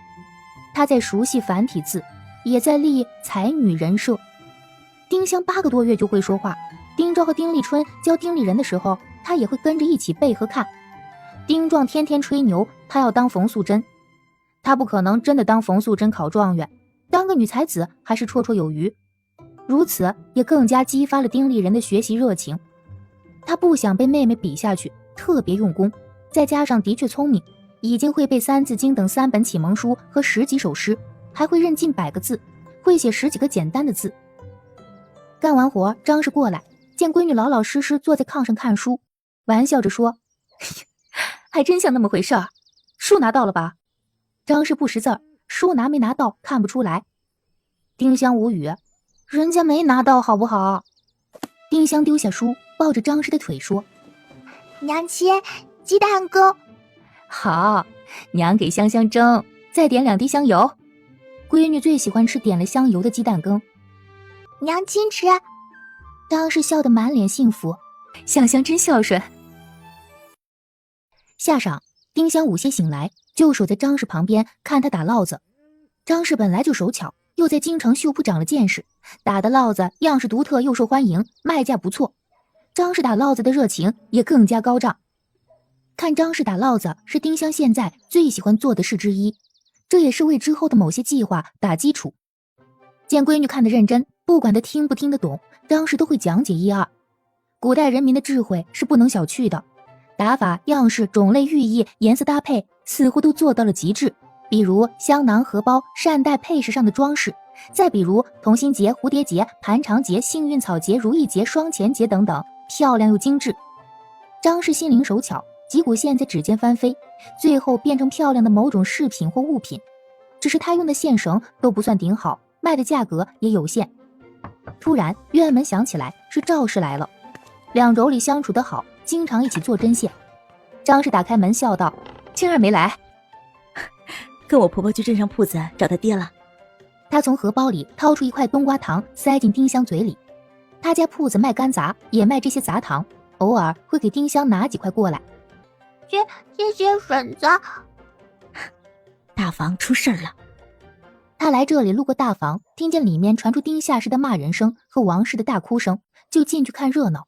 她在熟悉繁体字，也在立才女人设。丁香8个多月就会说话，丁昭和丁立春教丁立人的时候，她也会跟着一起背和看。丁壮天天吹牛，他要当冯素珍，他不可能真的当冯素珍考状元，当个女才子还是绰绰有余。如此也更加激发了丁立人的学习热情。他不想被妹妹比下去，特别用功，再加上的确聪明，已经会背《三字经》等3本启蒙书和10几首诗，还会认近100个字，会写10几个简单的字。干完活，张氏过来，见闺女老老实实坐在炕上看书，玩笑着说：“还真像那么回事儿，书拿到了吧？”张氏不识字儿，书拿没拿到看不出来。丁香无语，人家没拿到好不好？丁香丢下书，抱着张氏的腿说：“娘亲，鸡蛋羹。”好，娘给香香蒸，再点2滴香油。闺女最喜欢吃点了香油的鸡蛋羹。娘亲吃。张氏笑得满脸幸福，香香真孝顺。下晌，丁香午歇醒来，就守在张氏旁边看他打烙子。张氏本来就手巧，又在京城绣铺长了见识，打的烙子样式独特又受欢迎，卖价不错。张氏打烙子的热情也更加高涨。看张氏打烙子是丁香现在最喜欢做的事之一，这也是为之后的某些计划打基础。见闺女看得认真，不管她听不听得懂，张氏都会讲解1、2。古代人民的智慧是不能小觑的，打法、样式、种类、寓意、颜色搭配似乎都做到了极致。比如香囊、荷包、扇带配饰上的装饰，再比如同心结、蝴蝶结、盘长结、幸运草结、如意结、双钱结等等，漂亮又精致。张氏心灵手巧，几股线在指尖翻飞，最后变成漂亮的某种饰品或物品。只是他用的线绳都不算顶好，卖的价格也有限。突然院门响起来，是赵氏来了。2妯娌相处得好，经常一起做针线。张氏打开门笑道：“青儿没来。”跟我婆婆去镇上铺子找她爹了。她从荷包里掏出1块冬瓜糖，塞进丁香嘴里。她家铺子卖干杂，也卖这些杂糖，偶尔会给丁香拿几块过来。谢谢婶子。大房出事了。他来这里路过大房，听见里面传出丁夏氏的骂人声和王氏的大哭声，就进去看热闹。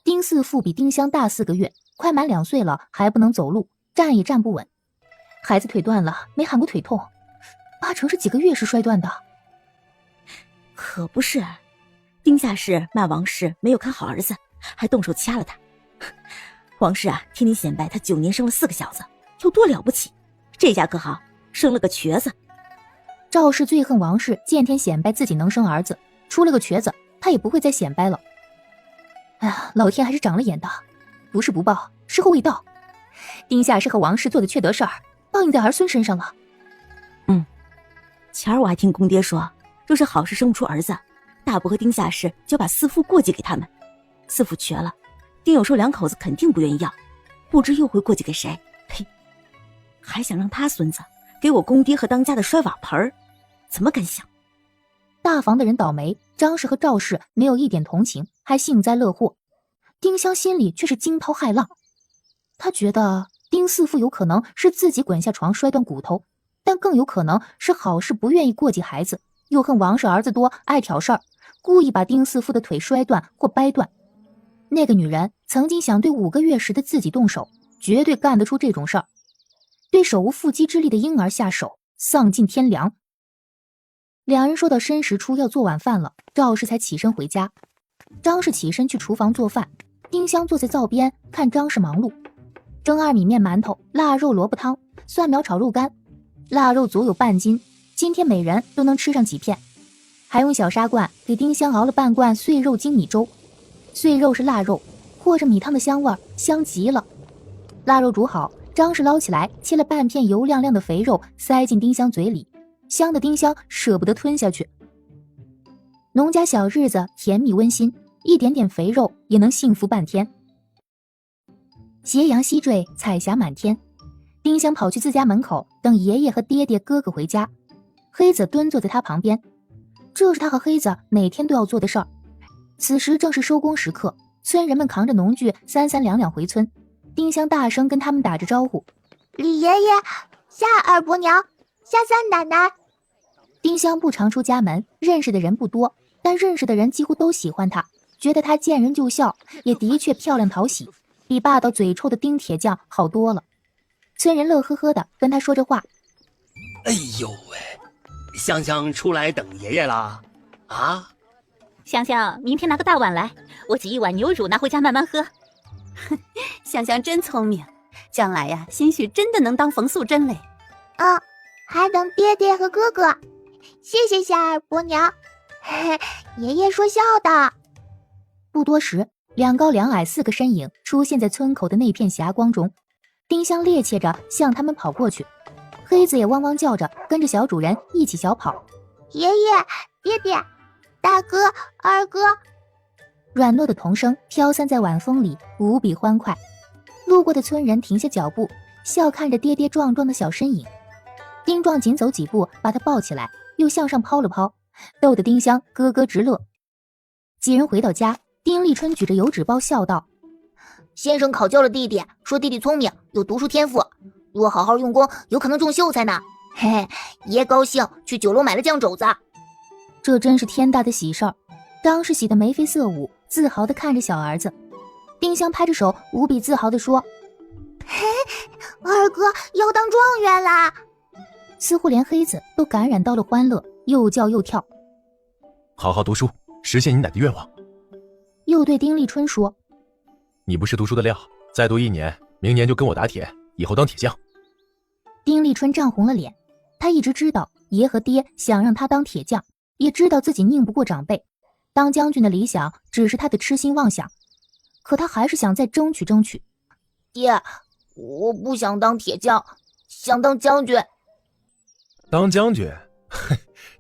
丁四父比丁香大4个月，快满2岁了，还不能走路，站也站不稳。孩子腿断了，没喊过腿痛，8成是几个月时摔断的。可不是，丁夏氏骂王氏没有看好儿子，还动手掐了他。王氏啊，天天显摆他9年生了4个小子，有多了不起？这下可好，生了个瘸子。赵氏最恨王氏见天显摆自己能生儿子，出了个瘸子，他也不会再显摆了。哎呀，老天还是长了眼的，不是不报，时候未到。丁夏氏和王氏做的缺德事儿，报应在儿孙身上了。前儿我还听公爹说，若是好事生不出儿子，大伯和丁夏氏就把四父过继给他们。四父瘸了，丁有寿2口子肯定不愿意要，不知又会过继给谁。呸！还想让他孙子给我公爹和当家的摔瓦盆儿，怎么敢想？大房的人倒霉，张氏和赵氏没有一点同情，还幸灾乐祸。丁香心里却是惊涛骇浪，他觉得丁四父有可能是自己滚下床摔断骨头，但更有可能是好事不愿意过继孩子，又恨王氏儿子多爱挑事儿，故意把丁四父的腿摔断或掰断。那个女人曾经想对5个月时的自己动手，绝对干得出这种事儿。对手无缚鸡之力的婴儿下手，丧尽天良。2人说到申时初要做晚饭了，赵氏才起身回家。张氏起身去厨房做饭，丁香坐在灶边看张氏忙碌，蒸2米面馒头、腊肉萝卜汤、蒜苗炒肉干，腊肉足有半斤，今天每人都能吃上几片。还用小砂罐给丁香熬了半罐碎肉精米粥，碎肉是腊肉，和着米汤的香味儿，香极了。腊肉煮好，张氏捞起来，切了半片油亮亮的肥肉，塞进丁香嘴里，香的丁香舍不得吞下去。农家小日子甜蜜温馨，一点点肥肉也能幸福半天。斜阳西坠，彩霞满天，丁香跑去自家门口等爷爷和爹爹哥哥回家，黑子蹲坐在他旁边，这是他和黑子每天都要做的事儿。此时正是收工时刻，村人们扛着农具3、3、2、2回村，丁香大声跟他们打着招呼。李爷爷，夏二伯娘，夏三奶奶。丁香不常出家门，认识的人不多，但认识的人几乎都喜欢她，觉得她见人就笑，也的确漂亮讨喜，比霸道嘴臭的丁铁匠好多了。村人乐呵呵的跟他说着话。哎呦喂，香香出来等爷爷啦？啊？香香，明天拿个大碗来，我挤一碗牛乳拿回家慢慢喝。香香真聪明，将来呀，兴许真的能当冯素珍嘞。还等爹爹和哥哥。谢谢夏二伯娘，嘿嘿，爷爷说笑的。不多时，2高2矮4个身影出现在村口的那片霞光中。丁香趔趄着向他们跑过去，黑子也汪汪叫着跟着小主人一起小跑。爷爷，爹爹，大哥，二哥。软糯的童声飘散在晚风里，无比欢快。路过的村人停下脚步，笑看着跌跌撞撞的小身影。丁壮紧走几步把他抱起来，又向上抛了抛，逗得丁香咯咯直乐。几人回到家，丁立春举着油纸包笑道：先生考教了弟弟，说弟弟聪明，有读书天赋，若好好用功，有可能中秀才呢。嘿嘿，爷高兴，去酒楼买了酱肘子。这真是天大的喜事儿，当时喜得眉飞色舞，自豪地看着小儿子。丁香拍着手，无比自豪地说：嘿，二哥要当状元啦！似乎连黑子都感染到了欢乐，又叫又跳。好好读书，实现你奶的愿望。又对丁立春说：你不是读书的料，再读1年，明年就跟我打铁，以后当铁匠。丁立春涨红了脸，他一直知道爷和爹想让他当铁匠，也知道自己拧不过长辈，当将军的理想只是他的痴心妄想，可他还是想再争取争取。爹，我不想当铁匠，想当将军。当将军？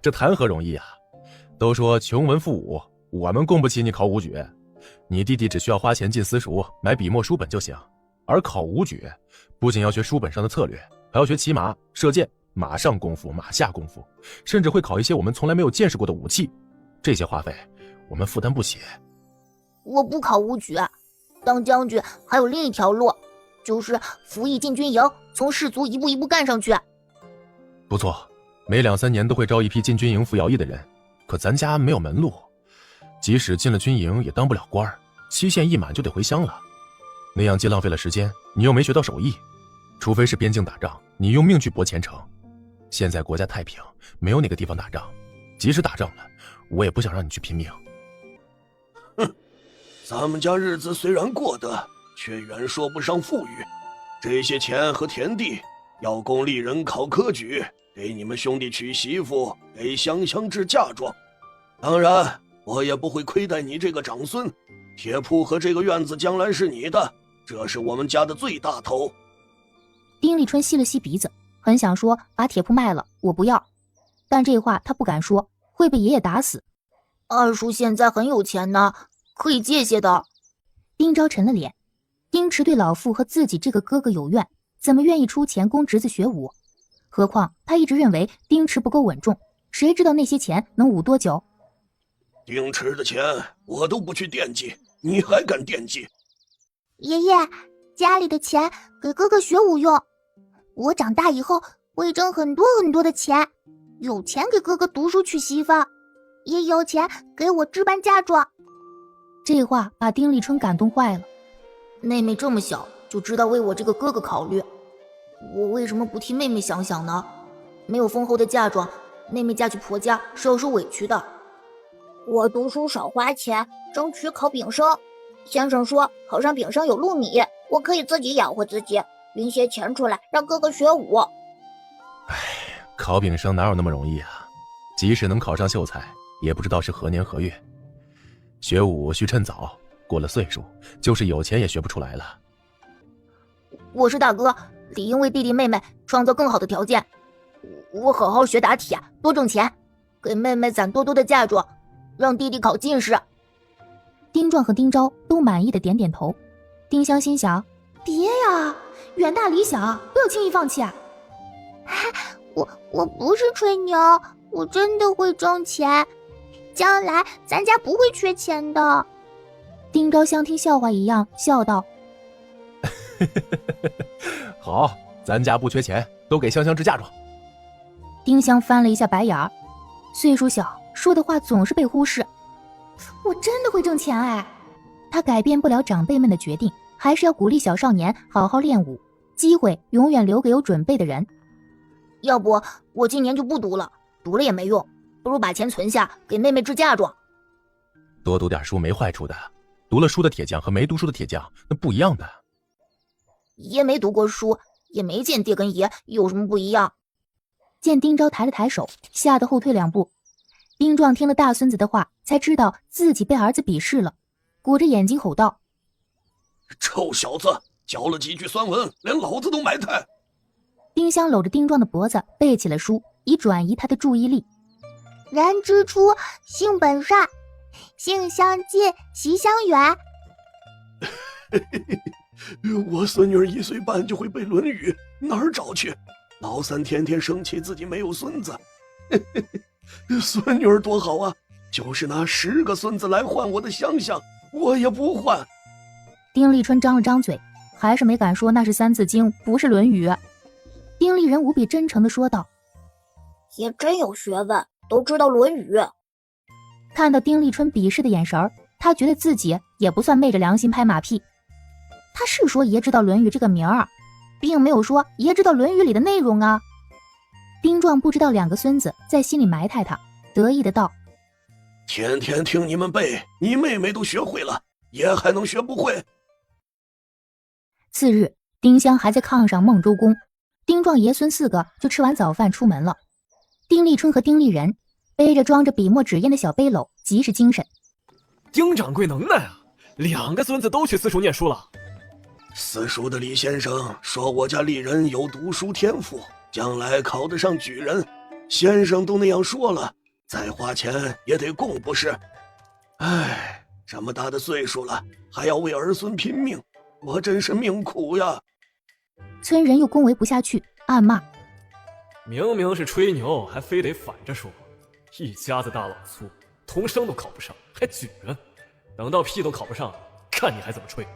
这谈何容易啊！都说穷文富武，我们供不起你考武举。你弟弟只需要花钱进私塾买笔墨书本就行，而考武举不仅要学书本上的策略，还要学骑马、射箭、马上功夫、马下功夫，甚至会考一些我们从来没有见识过的武器。这些花费我们负担不起。我不考武举，当将军还有另一条路，就是服役进军营，从士卒一步一步干上去。不错，每2、3年都会招一批进军营服徭役的人，可咱家没有门路，即使进了军营也当不了官，期限一满就得回乡了。那样既浪费了时间，你又没学到手艺，除非是边境打仗，你用命去搏前程。现在国家太平，没有哪个地方打仗，即使打仗了，我也不想让你去拼命。哼，咱们家日子虽然过得，却远说不上富裕。这些钱和田地，要供丽人考科举，给你们兄弟娶媳妇，给香香置嫁妆。当然，我也不会亏待你这个长孙。铁铺和这个院子将来是你的，这是我们家的最大头。丁立春吸了吸鼻子，很想说把铁铺卖了，我不要，但这话他不敢说，会被爷爷打死。二叔现在很有钱呢，可以借些的。丁昭沉了脸，丁池对老父和自己这个哥哥有怨，怎么愿意出钱供侄子学武？何况他一直认为丁池不够稳重，谁知道那些钱能武多久？丁池的钱我都不去惦记，你还敢惦记？爷爷，家里的钱给哥哥学武用，我长大以后会挣很多很多的钱，有钱给哥哥读书娶媳妇，也有钱给我置办嫁妆。这话把丁立春感动坏了。妹妹这么小就知道为我这个哥哥考虑，我为什么不替妹妹想想呢？没有丰厚的嫁妆，妹妹嫁去婆家是要受委屈的。我读书少花钱，争取考丙生。先生说考上丙生有禄米，我可以自己养活自己，拎些钱出来让哥哥学武。考丙生哪有那么容易啊？即使能考上秀才，也不知道是何年何月。学武需趁早，过了岁数，就是有钱也学不出来了。我是大哥，理应为弟弟妹妹创造更好的条件。我好好学打铁，多挣钱，给妹妹攒多多的嫁妆，让弟弟考进士。丁壮和丁昭都满意的点点头。丁香心想：别呀，远大理想，不要轻易放弃啊！我不是吹牛，我真的会挣钱，将来咱家不会缺钱的。丁昭像听笑话一样笑道：好，咱家不缺钱，都给香香支嫁妆。丁香翻了一下白眼儿，岁数小，说的话总是被忽视。我真的会挣钱哎！他改变不了长辈们的决定，还是要鼓励小少年好好练武，机会永远留给有准备的人。要不我今年就不读了，读了也没用，不如把钱存下，给妹妹支嫁妆。多读点书没坏处的，读了书的铁匠和没读书的铁匠那不一样的。爷没读过书，也没见爹跟爷有什么不一样。见丁昭抬了抬手，吓得后退2步。丁壮听了大孙子的话，才知道自己被儿子鄙视了，鼓着眼睛吼道：臭小子，教了几句酸文，连老子都埋汰。丁香搂着丁壮的脖子背起了书，以转移他的注意力。人之初，性本善，性相近，习相远。我孙女1岁半就会背《论语》，哪儿找去？老三天天生气自己没有孙子。孙女多好啊，就是拿10个孙子来换我的香香，我也不换。丁立春张了张嘴，还是没敢说那是3字经，不是《论语》。丁立人无比真诚地说道：爷真有学问，都知道《论语》。看到丁立春鄙视的眼神，他觉得自己也不算昧着良心拍马屁。他是说爷知道《论语》这个名儿，并没有说爷知道《论语》里的内容啊。丁壮不知道2个孙子在心里埋汰他，得意的道：天天听你们背，你妹妹都学会了，爷还能学不会？次日，丁香还在炕上梦周公，丁壮爷孙4个就吃完早饭出门了。丁立春和丁立人背着装着笔墨纸砚的小背篓，极是精神。丁掌柜能耐啊，2个孙子都去私塾念书了。私塾的李先生说我家丽人有读书天赋，将来考得上举人。先生都那样说了，再花钱也得供不是？哎，这么大的岁数了，还要为儿孙拼命，我真是命苦呀。村人又恭维不下去，暗骂：明明是吹牛，还非得反着说，一家子大老粗，童生都考不上，还举人，等到屁都考不上，看你还怎么吹。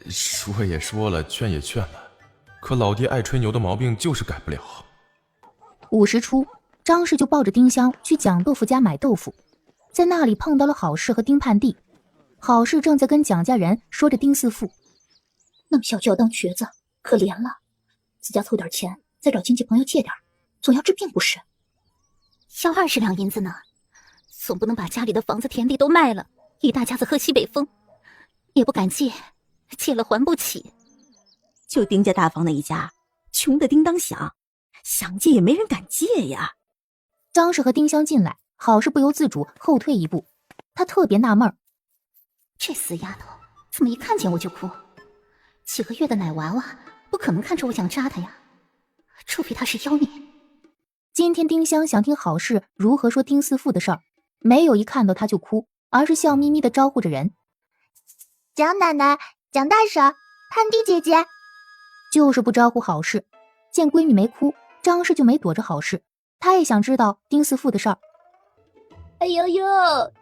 说也说了，劝也劝了，可老爹爱吹牛的毛病就是改不了。5时初，张氏就抱着丁香去蒋豆腐家买豆腐，在那里碰到了郝氏和丁盼地。郝氏正在跟蒋家人说着丁四富，那么小就要当瘸子，可怜了，自家凑点钱，再找亲戚朋友借点，总要治病不是？要20两银子呢，总不能把家里的房子田地都卖了，一大家子喝西北风，也不敢借，借了还不起。就丁家大房那一家，穷得叮当响，想借也没人敢借呀。张氏和丁香进来，郝氏不由自主后退一步，他特别纳闷儿，这死丫头怎么一看见我就哭？几个月的奶娃娃不可能看出我想扎她呀，除非她是妖孽。今天丁香想听郝氏如何说丁四富的事儿，没有一看到他就哭，而是笑眯眯地招呼着人：蒋奶奶、蒋大婶、盼地姐姐。就是不招呼郝氏。见闺女没哭，张氏就没躲着郝氏，他也想知道丁四富的事儿。哎呦呦，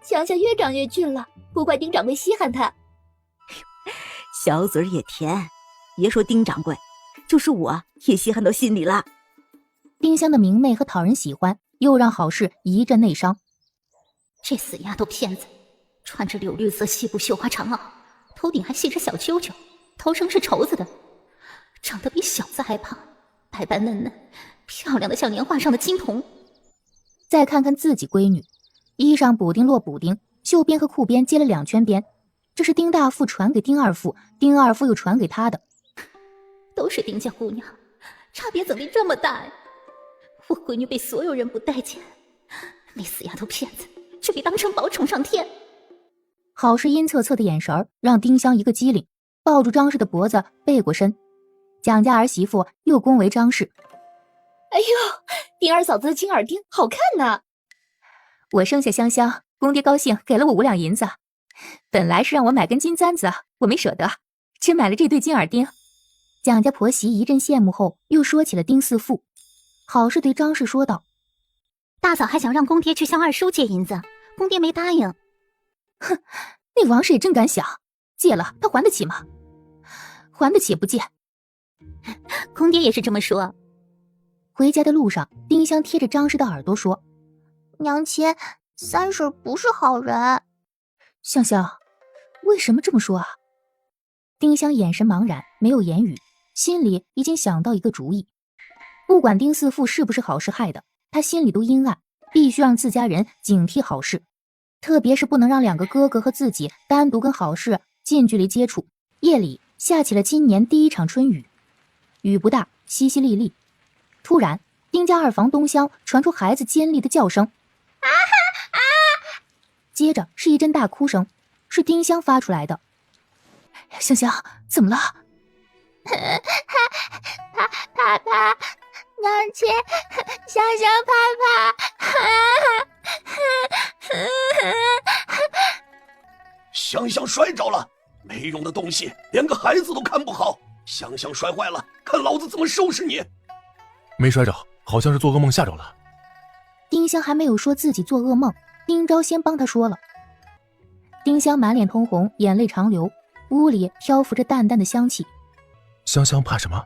香香越长越俊了，不怪丁掌柜稀罕他。小嘴也甜，别说丁掌柜，就是我也稀罕到心里了。丁香的明媚和讨人喜欢，又让郝氏一阵内伤。这死丫头片子，穿着柳绿色细布绣花长袄，头顶还系着小揪揪，头上是绸子的，长得比小子还胖，白白嫩嫩，漂亮的像年画上的金童。再看看自己闺女，衣上补丁落补丁，袖边和裤边接了2圈边，这是丁大富传给丁二富，丁二富又传给他的。都是丁家姑娘，差别怎么这么大呀？我闺女被所有人不待见，那死丫头片子却被当成宝宠上天。郝氏阴恻恻的眼神让丁香一个机灵，抱住张氏的脖子背过身。蒋家儿媳妇又恭维张氏：哎呦，丁二嫂子的金耳钉好看呢！我生下香香，公爹高兴给了我5两银子，本来是让我买根金簪子，我没舍得，只买了这对金耳钉。蒋家婆媳一阵羡慕后，又说起了丁四富。郝氏对张氏说道：大嫂还想让公爹去向二叔借银子，公爹没答应。哼，那王氏也真敢想，借了他还得起吗？还得起不借。公爹也是这么说。回家的路上，丁香贴着张氏的耳朵说：“娘亲，三婶不是好人。”香香，为什么这么说啊？丁香眼神茫然，没有言语，心里已经想到一个主意。不管丁四父是不是好事害的，他心里都阴暗，必须让自家人警惕好事，特别是不能让两个哥哥和自己单独跟好事近距离接触。夜里下起了今年第一场春雨，雨不大，淅淅沥沥。突然，丁家二房东厢传出孩子尖利的叫声，啊哈啊！接着是一阵大哭声，是丁香发出来的。香香，怎么了？爸爸，娘亲，香香爸爸，香香摔着了，没用的东西，连个孩子都看不好。香香摔坏了，看老子怎么收拾你！没摔着，好像是做噩梦吓着了。丁香还没有说自己做噩梦，丁昭先帮他说了。丁香满脸通红，眼泪长流，屋里漂浮着淡淡的香气。香香怕什么？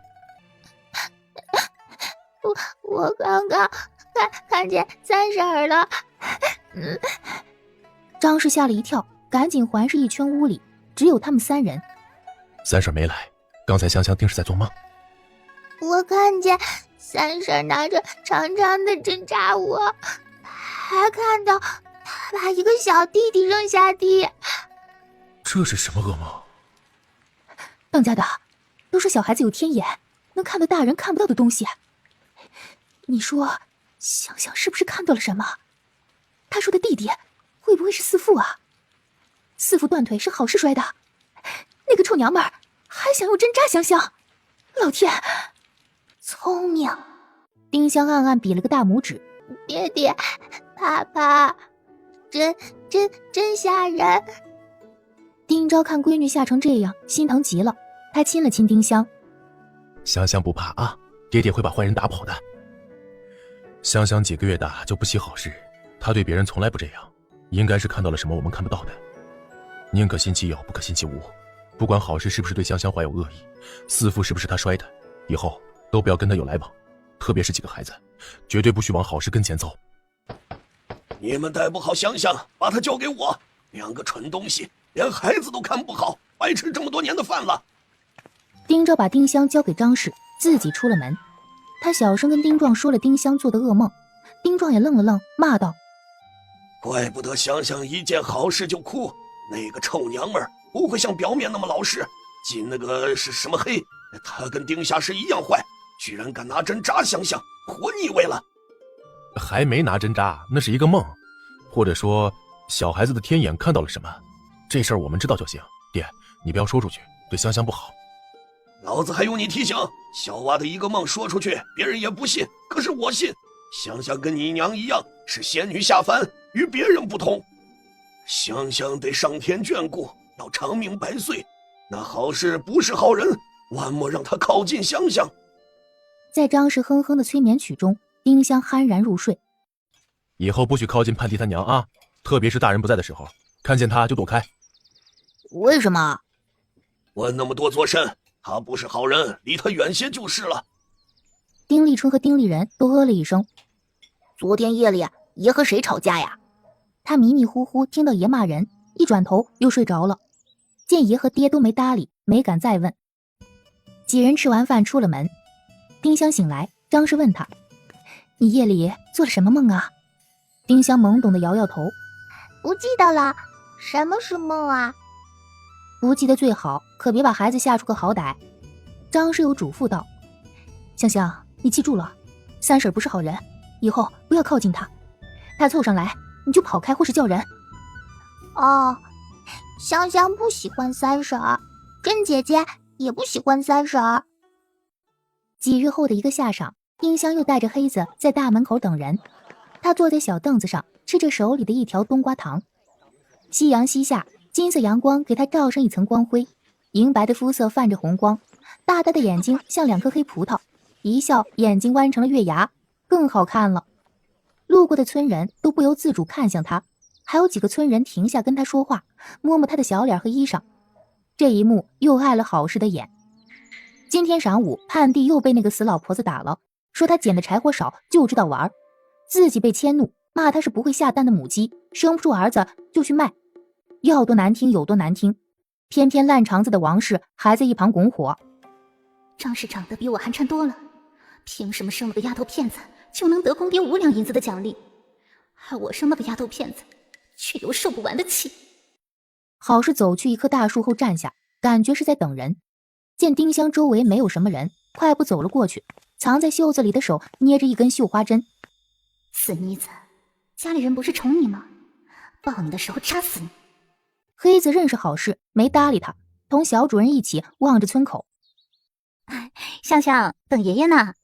我刚刚看见三婶儿了。张氏吓了一跳，赶紧环视一圈屋里，只有他们三人。三婶没来，刚才香香定是在做梦。我看见三婶拿着长长的针扎我，还看到她把一个小弟弟扔下地。这是什么噩梦？当家的都说小孩子有天眼，能看到大人看不到的东西。你说香香是不是看到了什么？他说的弟弟会不会是四父啊？四父断腿是好事摔的，那个臭娘们儿还想用针扎香香。老天，聪明！丁香暗暗比了个大拇指。爹爹，爸爸，真吓人。丁昭看闺女吓成这样，心疼极了，他亲了亲丁香。香香不怕啊，爹爹会把坏人打跑的。香香几个月大就不喜好事，她对别人从来不这样，应该是看到了什么我们看不到的。宁可信其有，不可信其无。不管好事是不是对香香怀有恶意，四父是不是他摔的，以后都不要跟他有来往，特别是几个孩子，绝对不许往好事跟前走。你们带不好香香，把她交给我。两个蠢东西，连孩子都看不好，白吃这么多年的饭了。丁昭把丁香交给张氏，自己出了门。他小声跟丁壮说了丁香做的噩梦，丁壮也愣了愣，骂道：怪不得香香一件好事就哭，那个臭娘们儿不会像表面那么老实，进那个是什么黑，她跟丁夏是一样坏，居然敢拿针扎香香，活腻味了。还没拿针扎，那是一个梦，或者说小孩子的天眼看到了什么，这事儿我们知道就行。爹，你不要说出去，对香香不好。老子还用你提醒？小娃的一个梦说出去，别人也不信，可是我信。香香跟你娘一样，是仙女下凡，与别人不同。香香得上天眷顾，要长命百岁。那好事不是好人，万莫让他靠近香香。在张氏哼哼的催眠曲中，丁香酣然入睡。以后不许靠近盼娣他娘啊，特别是大人不在的时候，看见他就躲开。为什么？问那么多做甚？他不是好人，离他远些就是了。丁立春和丁立人都了一声。昨天夜里爷和谁吵架呀？他迷迷糊糊听到爷骂人，一转头又睡着了。见爷和爹都没搭理，没敢再问。几人吃完饭出了门，丁香醒来，张氏问他：你夜里做了什么梦啊？丁香懵懂的摇摇头，不记得了。什么是梦啊？不记得最好，可别把孩子吓出个好歹。张氏又嘱咐道：香香，你记住了，三婶不是好人，以后不要靠近她，她凑上来你就跑开或是叫人。哦，香香不喜欢三婶儿，珍姐姐也不喜欢三婶儿。几日后的一个夏晌，丁香又带着黑子在大门口等人。她坐在小凳子上，吃着手里的一条冬瓜糖。夕阳西下，金色阳光给她罩上一层光辉，银白的肤色泛着红光，大大的眼睛像两颗黑葡萄，一笑眼睛弯成了月牙，更好看了。路过的村人都不由自主看向她，还有几个村人停下跟她说话，摸摸她的小脸和衣裳。这一幕又碍了好事的眼。今天晌午，盼弟又被那个死老婆子打了，说他捡的柴火少，就知道玩，自己被迁怒，骂他是不会下蛋的母鸡，生不出儿子就去卖，要多难听有多难听。偏偏烂肠子的王氏还在一旁拱火。张氏长得比我寒碜多了，凭什么生了个丫头片子就能得公爹5两银子的奖励，而我生了个丫头片子却有受不完的气。好是走去一棵大树后站下，感觉是在等人。见丁香周围没有什么人，快步走了过去，藏在袖子里的手捏着一根绣花针。死妮子，家里人不是宠你吗？抱你的时候插死你！黑子认识好事，没搭理他，同小主人一起望着村口。香香，等爷爷呢。